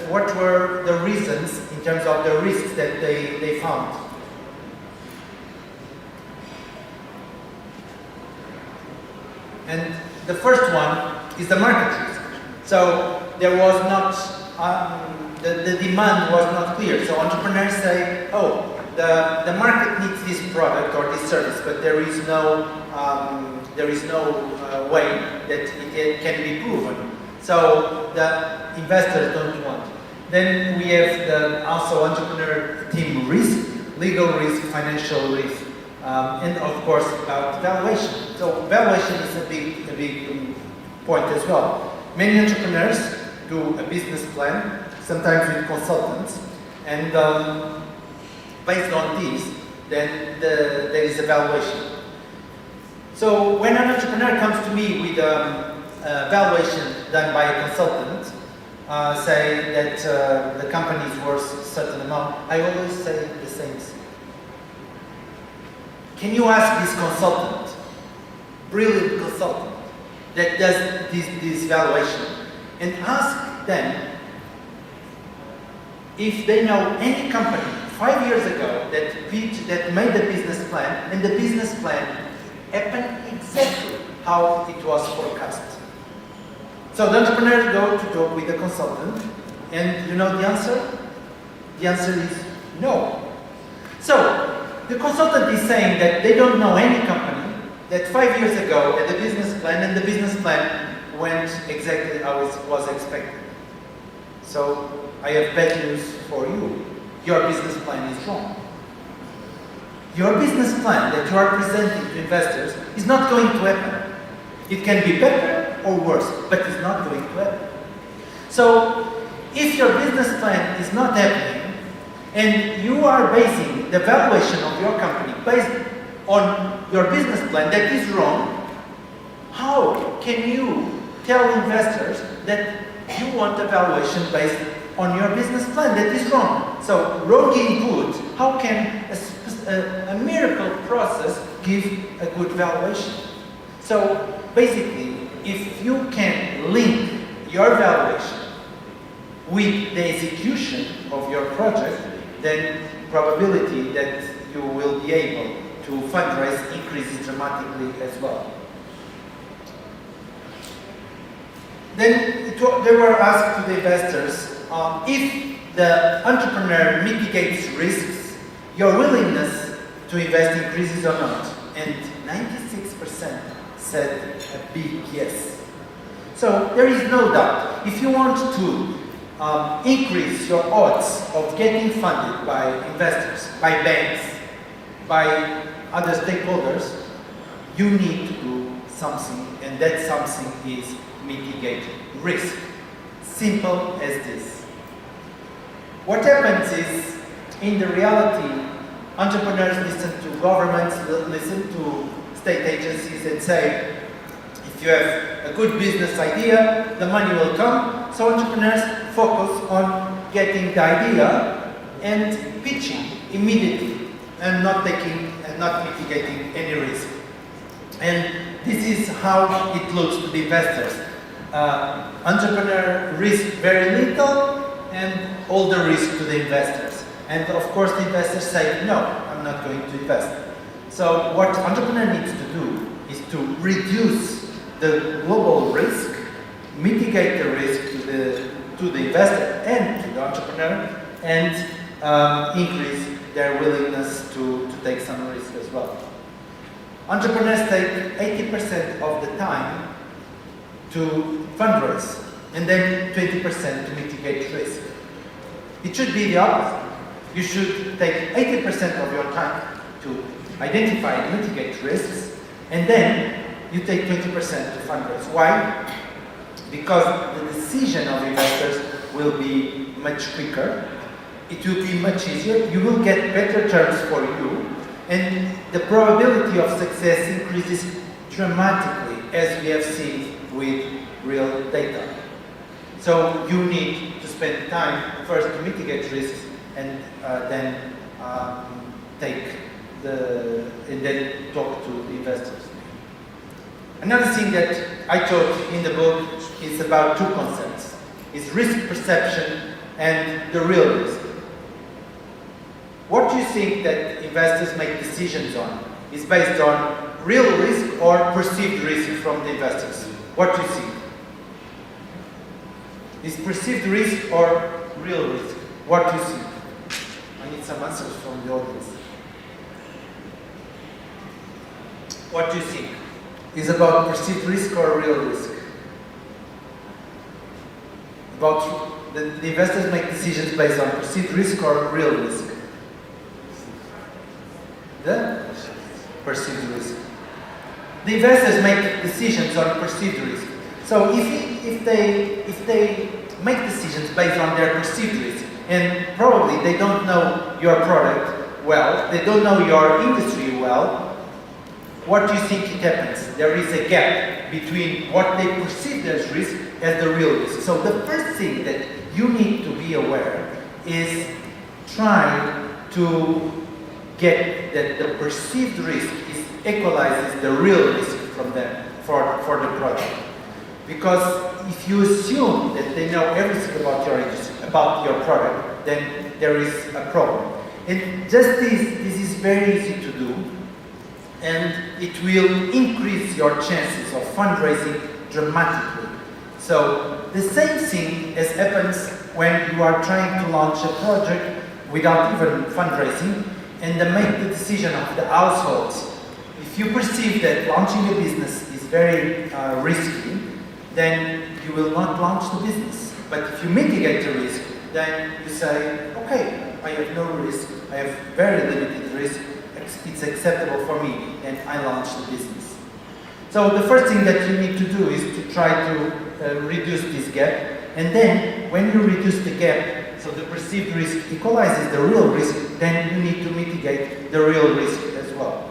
what were the reasons in terms of the risks that they found. And the first one is the market risk. So there was not, the demand was not clear. So entrepreneurs say, oh, the market needs this product or this service, but there is no way that it can be proven. So the investors don't want. Then we have also entrepreneur team risk, legal risk, financial risk, and of course about valuation. So valuation is a big point as well. Many entrepreneurs do a business plan, sometimes with consultants, and based on this, then there is a valuation. So when an entrepreneur comes to me with a valuation done by a consultant, say that the company is worth a certain amount, I always say the same thing. Can you ask this consultant, brilliant consultant, that does this valuation, and ask them if they know any company 5 years ago that made the business plan, and the business plan happened exactly how it was forecast. So the entrepreneurs go to talk with the consultant, and you know the answer? The answer is no. So the consultant is saying that they don't know any company that 5 years ago had a business plan, and the business plan went exactly how it was expected. So I have bad news for you. Your business plan is wrong. Your business plan that you are presenting to investors is not going to happen. It can be better or worse, but it's not going to happen. So if your business plan is not happening, and you are basing the valuation of your company based on your business plan that is wrong, how can you tell investors that you want a valuation based on your business plan that is wrong? So wrong input, how can a miracle process give a good valuation? So basically, if you can link your valuation with the execution of your project, then probability that you will be able to fundraise increases dramatically as well. Then they were asked to the investors, if the entrepreneur mitigates risks, your willingness to invest increases or not. And 96% said a big yes. So there is no doubt. If you want to increase your odds of getting funded by investors, by banks, by other stakeholders, you need to do something, and that something is mitigate risk. Simple as this. What happens is, in the reality, entrepreneurs listen to governments, listen to state agencies and say, if you have a good business idea, the money will come. So entrepreneurs focus on getting the idea and pitching immediately and not mitigating any risk. And this is how it looks to the investors. Entrepreneur risk very little and all the risk to the investors. And of course the investors say, no, I'm not going to invest. So what entrepreneur needs to do is to reduce the global risk, mitigate the risk to the investor and to the entrepreneur, and increase their willingness to take some risk as well. Entrepreneurs take 80% of the time to fundraise, and then 20% to mitigate risk. It should be the opposite. You should take 80% of your time to identify and mitigate risks, and then you take 20% to fundraise. Why? Because the decision of investors will be much quicker. It will be much easier. You will get better terms for you, and the probability of success increases dramatically, as we have seen with real data. So you need to spend time first to mitigate risks, and then talk to the investors. Another thing that I taught in the book is about two concepts. It's risk perception and the real risk. What do you think that investors make decisions on is based on real risk or perceived risk from the investors? What do you think? Is perceived risk or real risk? What do you think? I need some answers from the audience. What do you think? Is about perceived risk or real risk? About the investors make decisions based on perceived risk or real risk? The perceived risk. The investors make decisions on perceived risk. So if they make decisions based on their perceived risk, and probably they don't know your product well, they don't know your industry well, what do you think it happens? There is a gap between what they perceive as risk and the real risk. So the first thing that you need to be aware is try to get that the perceived risk equalizes the real risk from them for the product. Because if you assume that they know everything about your industry, about your product, then there is a problem. And just this is very easy to do, and it will increase your chances of fundraising dramatically. So the same thing as happens when you are trying to launch a project without even fundraising, and then make the decision of the households. If you perceive that launching a business is very risky, then you will not launch the business. But if you mitigate the risk, then you say, okay, I have no risk, I have very limited risk, it's acceptable for me, and I launch the business. So the first thing that you need to do is to try to reduce this gap, and then when you reduce the gap, so the perceived risk equalizes the real risk, then you need to mitigate the real risk as well.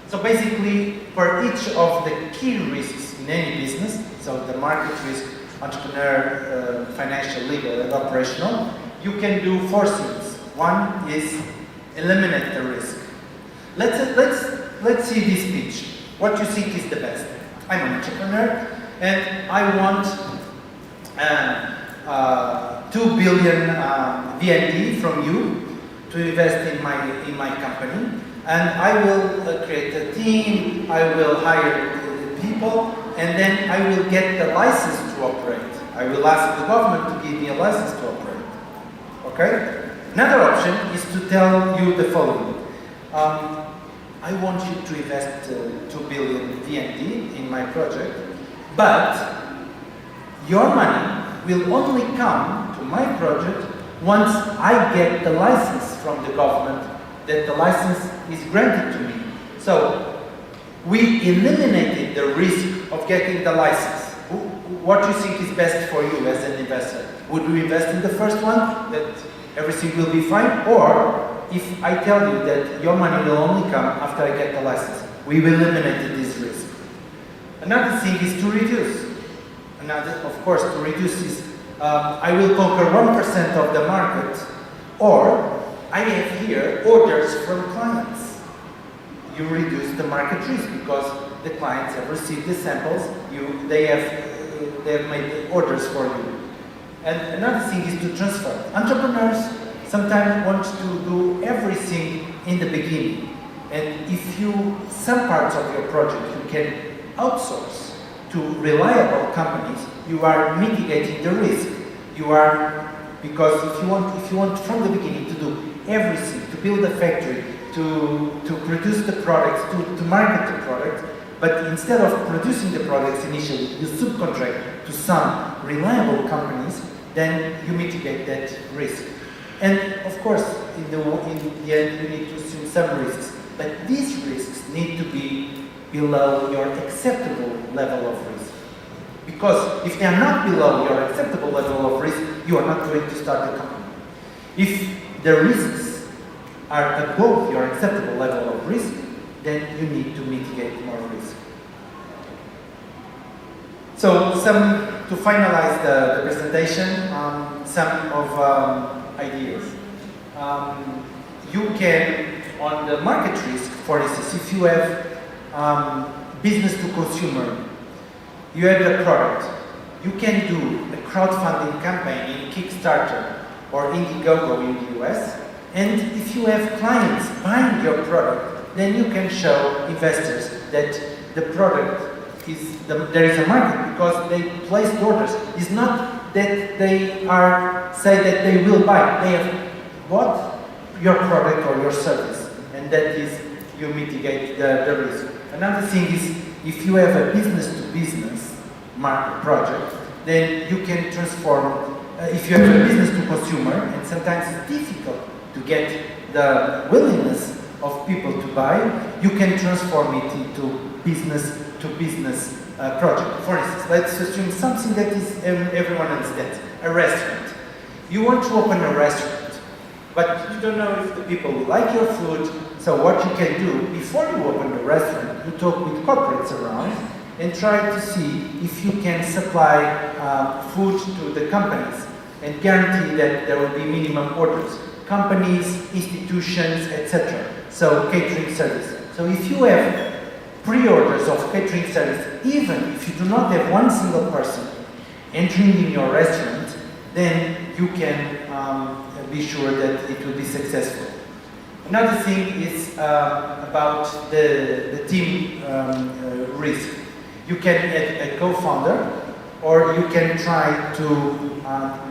So basically, for each of the key risks in any business, so the market risk, entrepreneur, financial, legal, and operational, you can do 4 things. One is eliminate the risk. Let's see this pitch. What you think is the best? I'm an entrepreneur, and I want 2 billion VND from you to invest in my company, and I will create a team, I will hire people, and then I will get the license to operate. I will ask the government to give me a license to operate. Okay? Another option is to tell you the following. I want you to invest 2 billion VND in my project, but your money will only come to my project once I get the license from the government that the license is granted to me. So we eliminated the risk of getting the license. What do you think is best for you as an investor? Would you invest in the first one, that everything will be fine? Or if I tell you that your money will only come after I get the license, we will eliminate this risk. Another thing is to reduce. Another, of course, to reduce is I will conquer 1% of the market, or I have here orders from clients. You reduce the market risk because the clients have received the samples, they have made the orders for you. And another thing is to transfer. Entrepreneurs sometimes want to do everything in the beginning. And if some parts of your project you can outsource to reliable companies, you are mitigating the risk. Because if you want from the beginning to do everything, to build a factory, to produce the products, to market the product, but instead of producing the products initially, you subcontract to some reliable companies, then you mitigate that risk. And of course, in the end, you need to assume some risks, but these risks need to be below your acceptable level of risk. Because if they are not below your acceptable level of risk, you are not going to start a company. If the risks are above your acceptable level of risk, then you need to mitigate more risk. So to finalize the presentation, some of ideas. You can, on the market risk, for instance, if you have business to consumer. You have the product. You can do a crowdfunding campaign in Kickstarter or Indiegogo in the US, and if you have clients buying your product, then you can show investors that the product there is a market because they placed orders. It's not that they say that they will buy. They have bought your product or your service, and that is, you mitigate the risk. Another thing is, if you have a business-to-business market project, then you can transform, if you have a business-to-consumer, and sometimes it's difficult to get the willingness of people to buy, you can transform it into business-to-business project. For instance, let's assume something that is everyone understands, a restaurant. You want to open a restaurant, but you don't know if the people will like your food, so what you can do, before you open the restaurant, you talk with corporates around and try to see if you can supply food to the companies and guarantee that there will be minimum orders. Companies, institutions, etc. So catering service. So if you have pre-orders of catering service, even if you do not have one single person entering in your restaurant, then you can be sure that it will be successful. Another thing is about the team risk. You can add a co-founder, or you can try to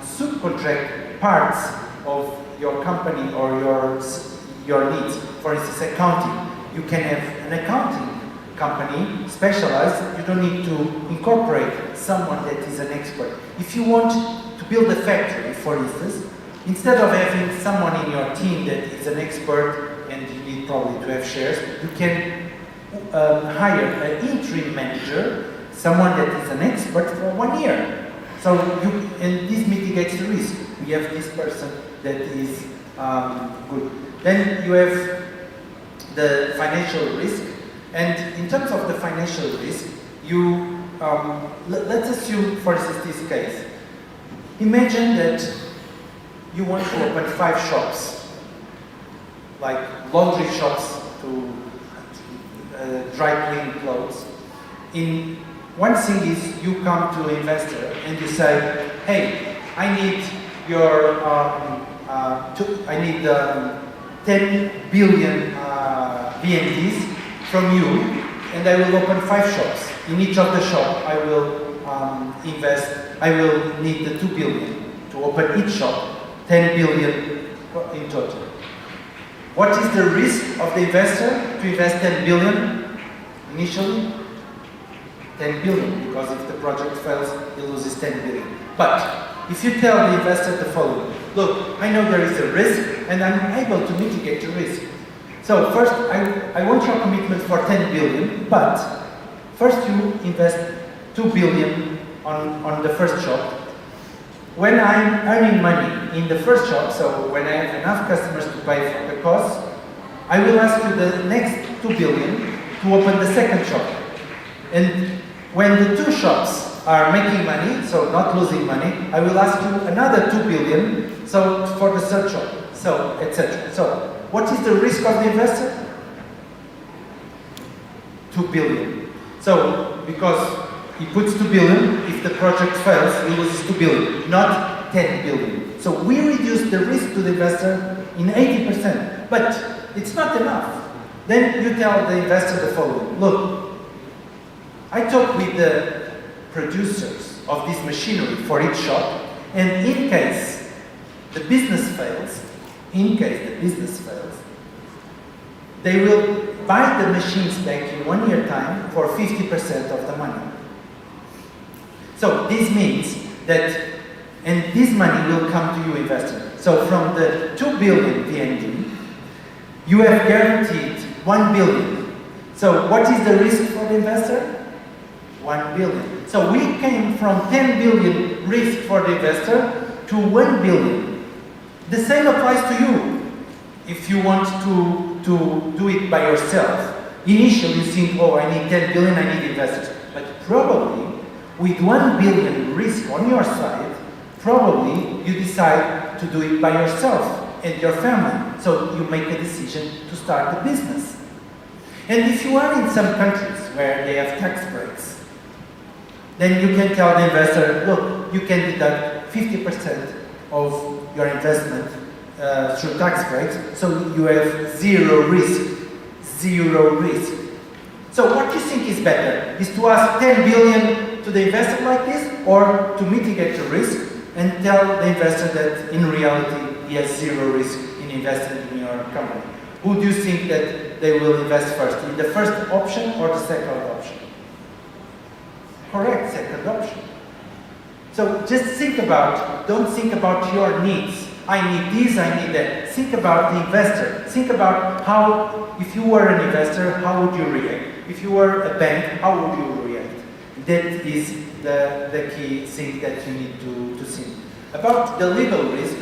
subcontract parts of your company or your needs. For instance, accounting. You can have an accounting company specialized. You don't need to incorporate someone that is an expert. If you want to build a factory, for instance, instead of having someone in your team that is an expert and you need probably to have shares, you can hire an interim manager, someone that is an expert for 1 year. So and this mitigates the risk. We have this person that is good. Then you have the financial risk, and in terms of the financial risk, you let's assume, for instance, this case. Imagine that you want to open 5 shops, like laundry shops to dry clean clothes. One thing is, you come to an investor and you say, "Hey, I need your, I need 10 billion VNDs from you, and I will open 5 shops. In each of the shop, I will I will need the 2 billion to open each shop, 10 billion in total." What is the risk of the investor to invest 10 billion initially? 10 billion, because if the project fails, he loses 10 billion. But if you tell the investor the following: "Look, I know there is a risk, and I'm able to mitigate the risk. So first, I want your commitment for 10 billion, but first you invest 2 billion on the first shop. When I'm earning money in the first shop, so when I have enough customers to pay for the cost, I will ask you the next 2 billion to open the second shop. And when the 2 shops are making money, so not losing money, I will ask you another 2 billion, so for the third shop, so etc." So what is the risk of the investor? 2 billion. So because he puts 2 billion, if the project fails, he loses 2 billion, not 10 billion. So we reduce the risk to the investor in 80%, but it's not enough. Then you tell the investor the following: "Look, I talked with the producers of this machinery for each shop, and in case the business fails, they will buy the machines back in 1 year time for 50% of the money. So this means that, and this money will come to you, investor. So from the 2 billion VND, you have guaranteed 1 billion. So what is the risk for the investor? 1 billion. So we came from 10 billion risk for the investor to 1 billion. The same applies to you. If you want to do it by yourself, initially you think, "Oh, I need 10 billion, I need investors." But probably with 1 billion risk on your side, probably you decide to do it by yourself and your family. So you make a decision to start a business. And if you are in some countries where they have tax breaks. Then you can tell the investor, look, you can deduct 50% of your investment through tax breaks, so you have zero risk. Zero risk. So what do you think is better? Is to ask 10 billion to the investor like this, or to mitigate the risk and tell the investor that in reality he has zero risk in investing in your company? Who do you think that they will invest first? In the first option or the second option? Correct, second option. So just think about, don't think about your needs. I need this, I need that. Think about the investor. Think about how, if you were an investor, how would you react? If you were a bank, how would you react? That is the key thing that you need to think. About the legal risk,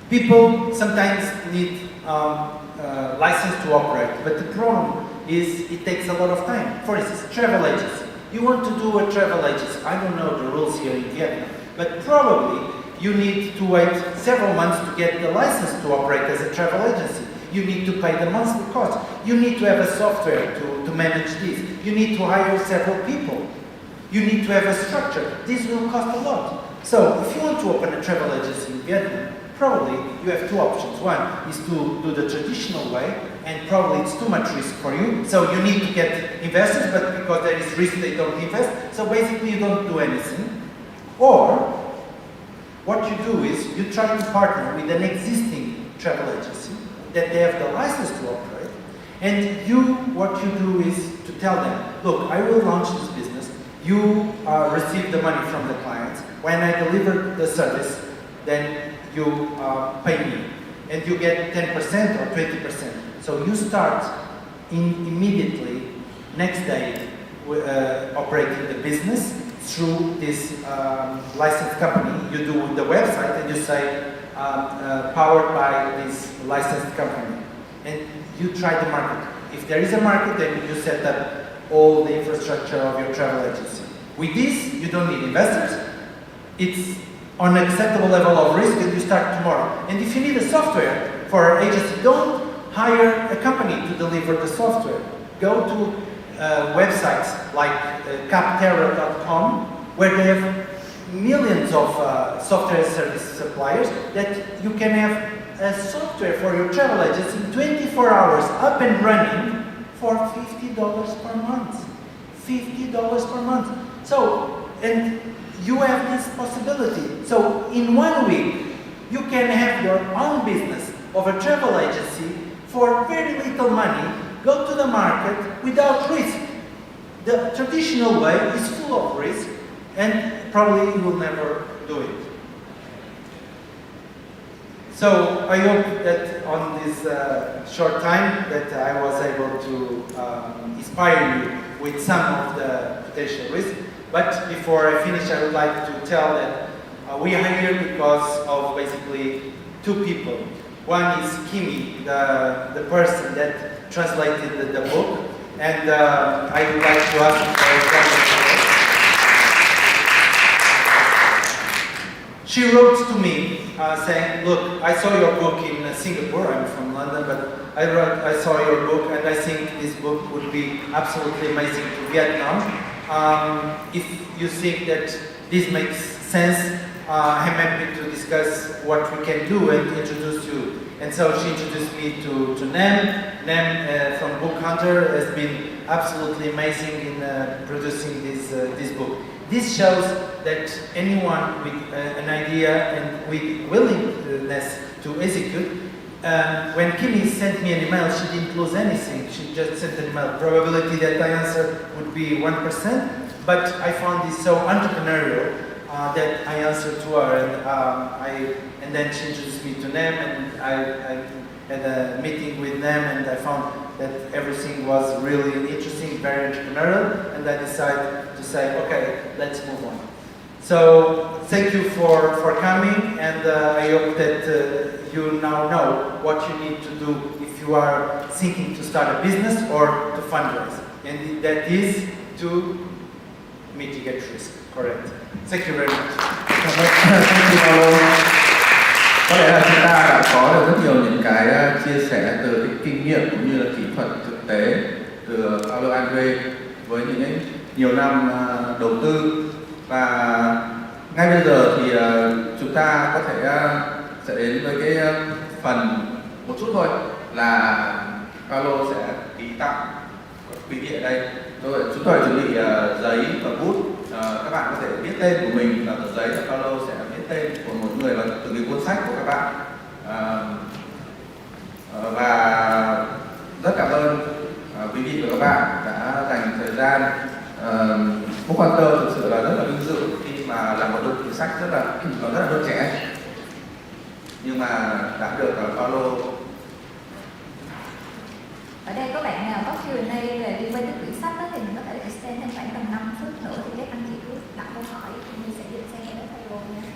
people sometimes need license to operate, but the problem is it takes a lot of time. For instance, travel agency. You want to do a travel agency. I don't know the rules here in Vietnam, but probably you need to wait several months to get the license to operate as a travel agency. You need to pay the monthly cost. You need to have a software to manage this. You need to hire several people. You need to have a structure. This will cost a lot. So if you want to open a travel agency in Vietnam, probably you have two options. One is to do the traditional way, and probably it's too much risk for you. So you need to get investors, but because there is risk, they don't invest. So basically you don't do anything. Or what you do is you try to partner with an existing travel agency that they have the license to operate, and what you do is to tell them, look, I will launch this business, you receive the money from the clients, when I deliver the service, then you pay me, and you get 10% or 20%. So you start immediately, next day, operating the business through this licensed company. You do the website and you say, powered by this licensed company. And you try the market. If there is a market, then you set up all the infrastructure of your travel agency. With this, you don't need investors. It's on an acceptable level of risk, and you start tomorrow. And if you need a software for an agency, don't hire a company to deliver the software. Go to websites like capterra.com, where they have millions of software service suppliers that you can have a software for your travel agency in 24 hours up and running for $50 per month. $50 per month. So, and you have this possibility. So in 1 week, you can have your own business of a travel agency for very little money, go to the market without risk. The traditional way is full of risk, and probably you will never do it. So I hope that on this short time that I was able to inspire you with some of the potential risks. But before I finish, I would like to tell that we are here because of basically two people. One is Kimi, the person that translated the book, and I would like to ask for She wrote to me saying, look, I saw your book in Singapore, I'm from London, but I saw your book and I think this book would be absolutely amazing to Vietnam. If you think that this makes sense, I'm happy to discuss what we can do and introduce you. And so she introduced me to Nem. Nem from Book Hunter has been absolutely amazing in producing this book. This shows that anyone with an idea and with willingness to execute, when Kimi sent me an email, she didn't lose anything. She just sent an email. Probability that I answer would be 1%, but I found this so entrepreneurial that I answered to her, and then she introduced me to Nem, and I had a meeting with them, and I found that everything was really interesting, very entrepreneurial, and I decided to say, okay, let's move on. So thank you for coming, and I hope that you now know what you need to do if you are thinking to start a business or to fundraise, and that is to mitigate risk. Correct. Thank you very much. Thank you, Paulo. Có lẽ là chúng ta đã có được rất nhiều những cái chia sẻ từ cái kinh nghiệm cũng như là kỹ thuật thực tế từ Paulo Andrez với những nhiều năm đầu tư. Và ngay bây giờ thì chúng ta có thể sẽ đến với cái phần một chút thôi là Paulo sẽ ký tặng quý vị ở đây. Rồi chúng tôi chuẩn bị giấy và bút, các bạn có thể viết tên của mình vào tờ giấy và Paulo sẽ viết tên của một người vào từng cái cuốn sách của các bạn. Và rất cảm ơn quý vị và các bạn đã dành thời gian. Book Hunter thực sự là rất là vinh dự khi mà làm một đơn sách rất là đơn trẻ, nhưng mà đã được Paulo. Ở đây có bạn nào có Q&A về liên quan đến quyển sách đó thì mình có thể extend thêm khoảng tầm 5 phút nữa thì các anh chị cứ đặt câu hỏi thì mình sẽ dịch sang để thầy luôn nha.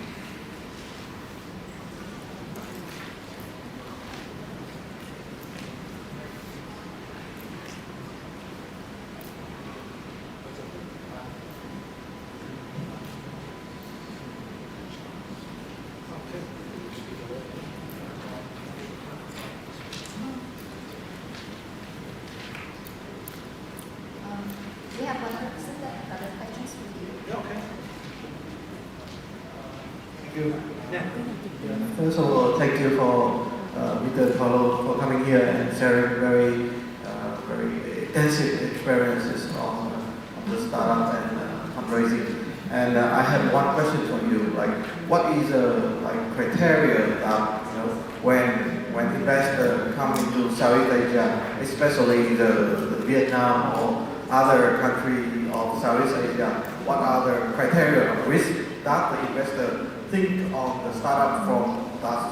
We have one person that got a questions for you. Yeah, okay. Thank you. Yeah. First of all, thank you for Mr. Paulo for coming here and sharing very intensive experiences on the startup and fundraising. And I have one question for you. Like, what is criteria that when investors come into Southeast Asia, especially the Vietnam or other country of Southeast Asia, what are the criteria of risk that the investor think of the startup from that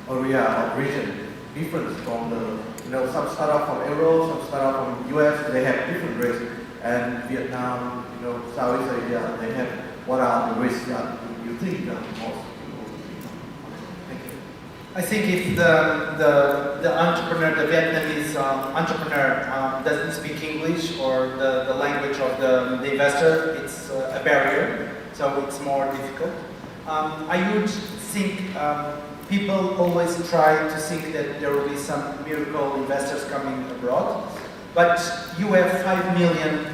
area or region, different from the some startup from Europe, some startup from US, they have different risks, and Vietnam, Southeast Asia, they have what are the risks that you think are most? I think if the entrepreneur, the Vietnamese entrepreneur doesn't speak English or the language of the investor, it's a barrier, so it's more difficult. I would think people always try to think that there will be some miracle investors coming abroad, but you have 5 million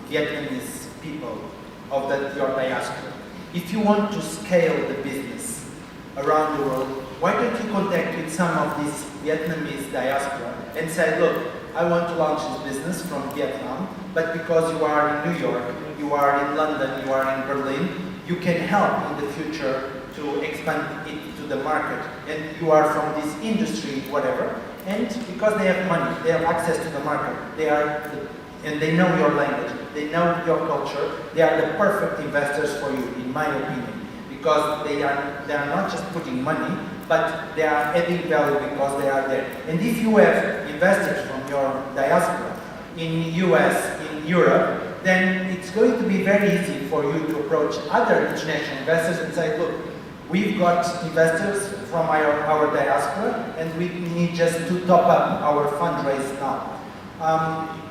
Vietnamese people of your diaspora. If you want to scale the business around the world, why don't you contact with some of these Vietnamese diaspora and say, look, I want to launch this business from Vietnam, but because you are in New York, you are in London, you are in Berlin, you can help in the future to expand it to the market. And you are from this industry, whatever, and because they have money, they have access to the market, and they know your language, they know your culture, they are the perfect investors for you, in my opinion, because they are not just putting money, but they are adding value because they are there. And if you have investors from your diaspora in US, in Europe, then it's going to be very easy for you to approach other international investors and say, look, we've got investors from our diaspora and we need just to top up our fundraise now.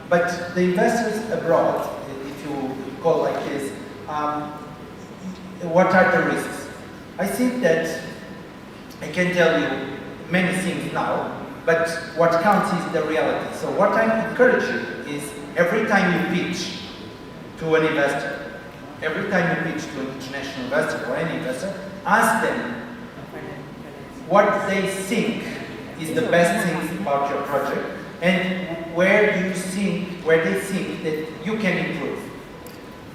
But the investors abroad, if you call like this, what are the risks? I think that I can tell you many things now, but what counts is the reality. So what I encourage you is every time you pitch to an investor, every time you pitch to an international investor or any investor, ask them what they think is the best things about your project and where they think that you can improve.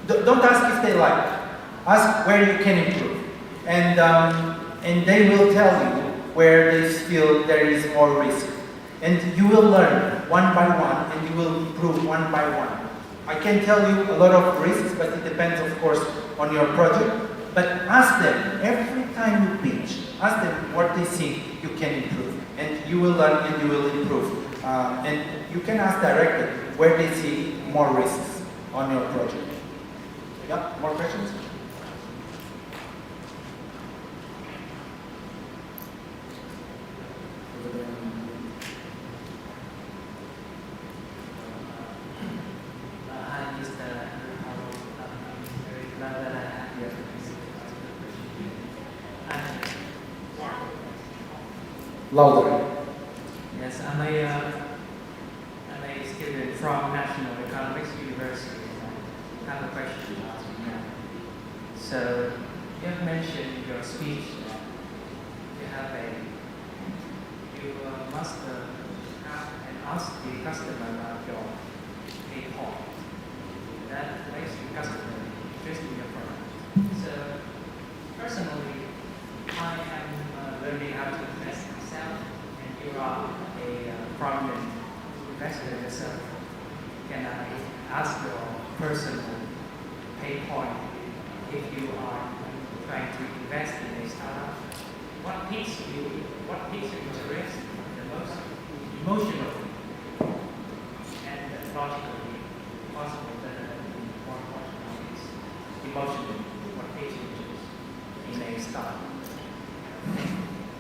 Don't ask if they like, ask where you can improve. And they will tell you where they feel there is more risk. And you will learn one by one and you will improve one by one. I can tell you a lot of risks, but it depends of course on your project. But ask them, every time you pitch, ask them what they think you can improve. And you will learn and you will improve. And you can ask directly where they see more risks on your project. Yeah, more questions? Louder. Yes, I'm a student from National Economics University. I have a question to ask you now. So you have mentioned in your speech that you must have and ask the customer about your pain point. That makes the customer interested in your product. So personally, I am learning how to invest myself, and you are a prominent investor yourself. Can I ask your personal pain point if you are trying to invest in a startup? What piques your interest the most emotionally and logically possible? More important is emotionally. What piques your interest in a startup?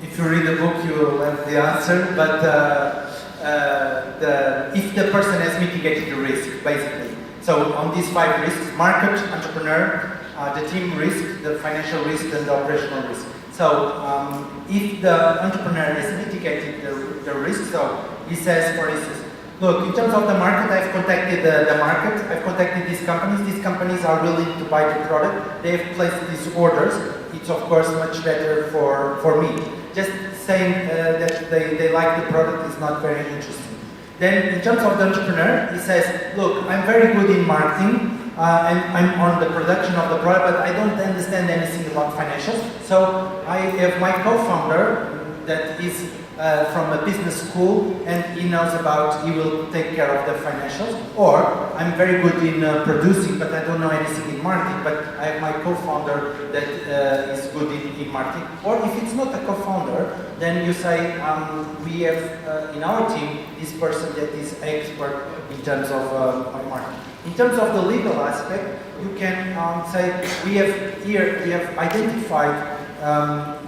If you read the book, you will have the answer. But if the person has mitigated the risk, basically. So on these 5 risks: market, entrepreneur, the team risk, the financial risk, and the operational risk. So if the entrepreneur has mitigated the risk, so he says, for instance, look, in terms of the market, I've contacted the market, I've contacted these companies are willing to buy the product, they have placed these orders, it's of course much better for me. Just saying that they like the product is not very interesting. Then in terms of the entrepreneur, he says, look, I'm very good in marketing, and I'm on the production of the product, but I don't understand anything about financials. So I have my co-founder that is from a business school, and he will take care of the financials. Or I'm very good in producing, but I don't know anything in marketing, but I have my co-founder that is good in marketing. Or if it's not a co-founder, then you say, we have in our team this person that is expert in terms of marketing. In terms of the legal aspect, you can say we have identified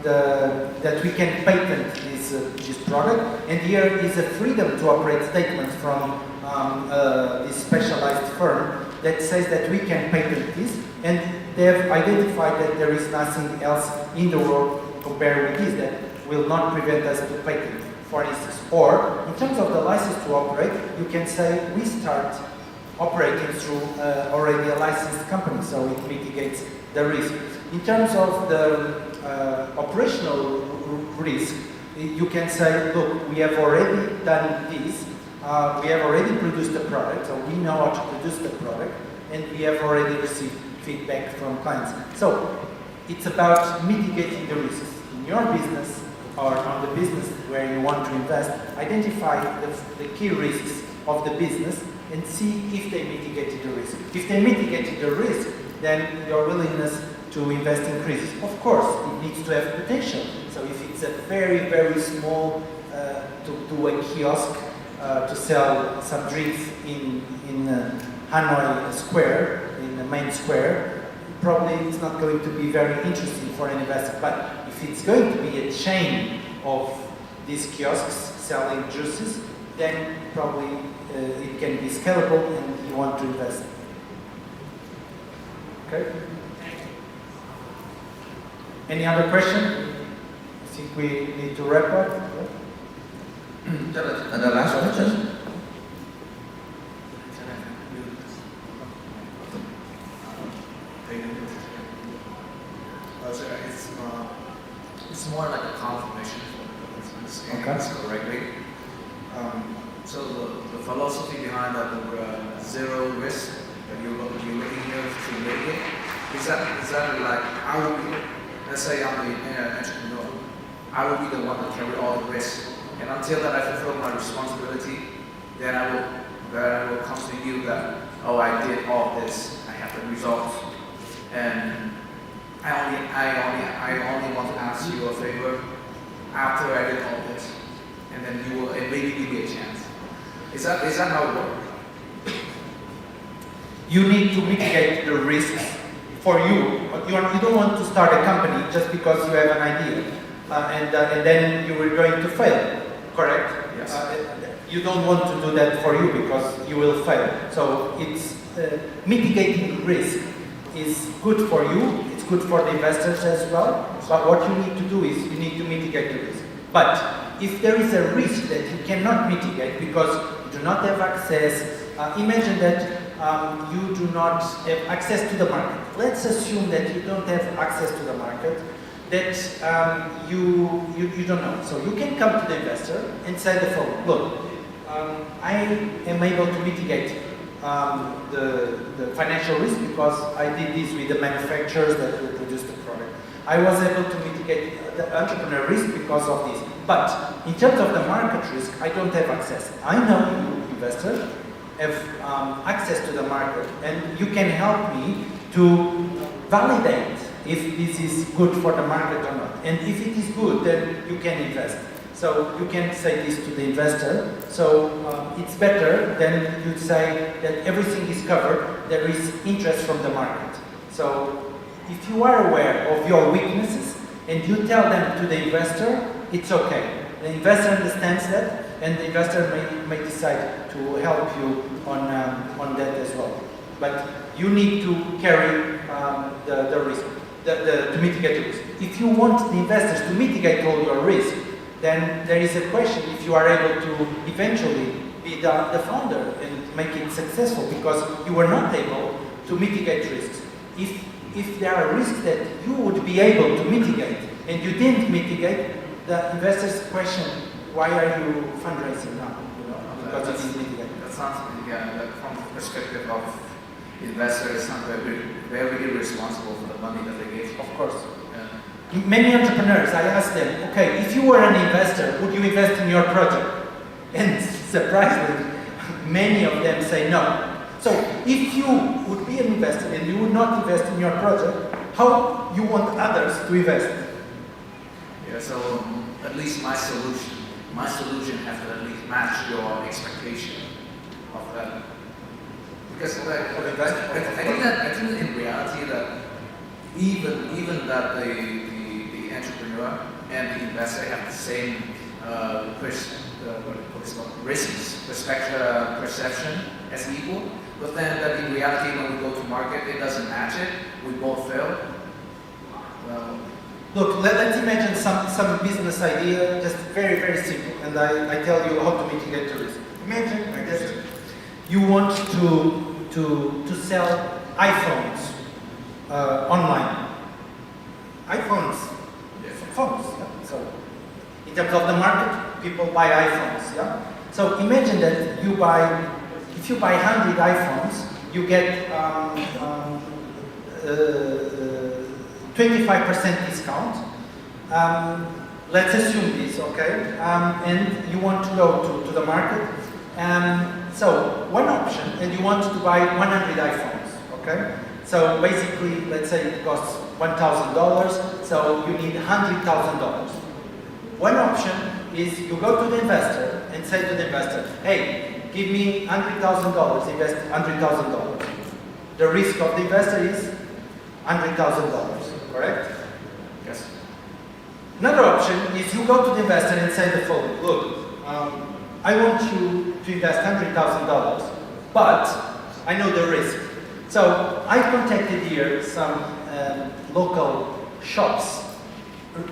that we can patent this product, and here is a freedom to operate statement from this specialized firm that says that we can patent this, and they have identified that there is nothing else in the world compared with this that will not prevent us to patent, for instance. Or in terms of the license to operate, you can say we start operating through already a licensed company, so it mitigates the risk. In terms of the operational risk, you can say, look, we have already done this, we have already produced the product, so we know how to produce the product, and we have already received feedback from clients. So it's about mitigating the risks in your business or on the business where you want to invest. Identify the key risks of the business and see if they mitigated the risk. If they mitigated the risk, then your willingness to invest increases. Of course, it needs to have potential. So if it's a very, very small, to do a kiosk to sell some drinks in Hanoi Square, in the main square, probably it's not going to be very interesting for an investor. But if it's going to be a chain of these kiosks selling juices, then probably it can be scalable and you want to invest. Okay? Any other question? I think we need to wrap up. And the last question? It's more like a confirmation for the business correctly. So the philosophy behind that book, zero risk, that you're looking here to mitigate, is that like I will be, let's say I'm the entrepreneur, I will be the one to carry all the risk, and until that I fulfill my responsibility, then I will come to you that, oh, I did all this, I have the results, and I only want to ask you a favor after I did all this, and then you will maybe give me a chance. Is that how it works? You need to mitigate the risks for you. You don't want to start a company just because you have an idea, and then you are going to fail. Correct? Yes. You don't want to do that for you because you will fail. So it's mitigating risk is good for you. It's good for the investors as well. But what you need to do is you need to mitigate the risk. But if there is a risk that you cannot mitigate because you do not have access, imagine that you do not have access to the market. Let's assume that you don't have access to the market, that you don't know. So you can come to the investor and say the following: look, I am able to mitigate the financial risk because I did this with the manufacturers that will produce the product. I was able to mitigate the entrepreneur risk because of this. But in terms of the market risk, I don't have access. I know you, investor, have access to the market, and you can help me to validate if this is good for the market or not. And if it is good, then you can invest. So you can say this to the investor. So it's better than you say that everything is covered, there is interest from the market. So if you are aware of your weaknesses and you tell them to the investor, it's okay. The investor understands that, and the investor may decide to help you on that as well. But you need to carry the risk, to mitigate the risk. If you want the investors to mitigate all your risk, then there is a question if you are able to eventually be the founder and make it successful, because you were not able to mitigate risks. If there are risks that you would be able to mitigate and you didn't mitigate, the investors question, why are you fundraising now? Because you didn't mitigate. That sounds like from the perspective of investors, not very irresponsible for the money that they gave. Of course. Many entrepreneurs, I ask them, okay, if you were an investor, would you invest in your project? And surprisingly, many of them say no. So if you would be an investor and you would not invest in your project, how you want others to invest? Yeah, so at least my solution has to at least match your expectation of that. Because I think in reality that even that the entrepreneur and the investor have the same perception as equal, but then that in reality when we go to market it doesn't match it, we both fail. Look, let's imagine some business idea, just very, very simple, and I tell you how to mitigate the risk. Imagine that you want to sell iPhones online. iPhones, phones. Yeah? So, in terms of the market, people buy iPhones. Yeah. So imagine that if you buy 100 iPhones, you get 25% discount. Let's assume this, okay? And you want to go to the market. So one option, and you want to buy 100 iPhones, okay? So basically, let's say it costs $1,000, so you need $100,000. One option is you go to the investor and say to the investor, hey, give me $100,000, invest $100,000. The risk of the investor is $100,000, correct? Yes. Another option is you go to the investor and say the following, look, I want you to invest $100,000, but I know the risk. So I contacted here some local shops,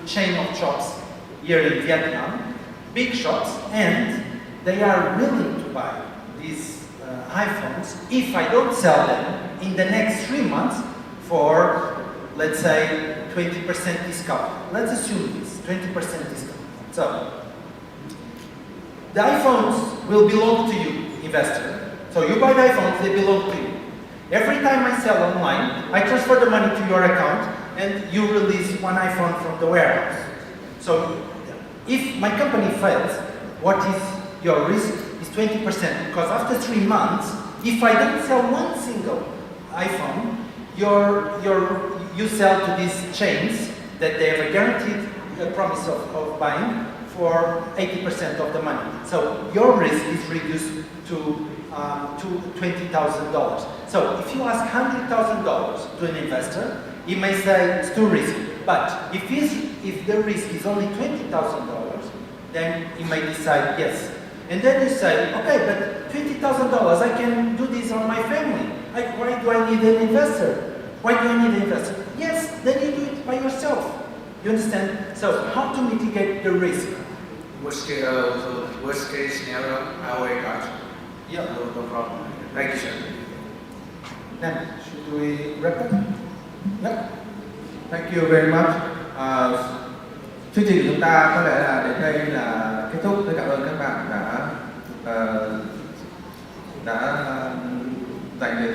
chain of shops here in Vietnam, big shops, and they are willing to buy these iPhones if I don't sell them in the next 3 months for, let's say, 20% discount. Let's assume this, 20% discount. So the iPhones will belong to you, investor. So you buy the iPhones, they belong to you. Every time I sell online, I transfer the money to your account and you release one iPhone from the warehouse. So if my company fails, what is your risk is 20%, because after 3 months, if I don't sell one single iPhone, you sell to these chains that they have a guaranteed promise of buying for 80% of the money. So your risk is reduced to $20,000. So if you ask $100,000 to an investor, he may say it's too risky. But if the risk is only $20,000, then he may decide yes. And then you say, okay, but $20,000, I can do this on my family. Why do I need an investor? Why do I need an investor? Yes, then you do it by yourself. You understand? So how to mitigate the risk? Worst case scenario, I work out. Yeah. No problem. Thank you, sir. Then, should we wrap up? Yep. Thank you very much. Chương trình của chúng ta có lẽ là đến đây là kết thúc. Tôi cảm ơn các bạn đã dành thời gian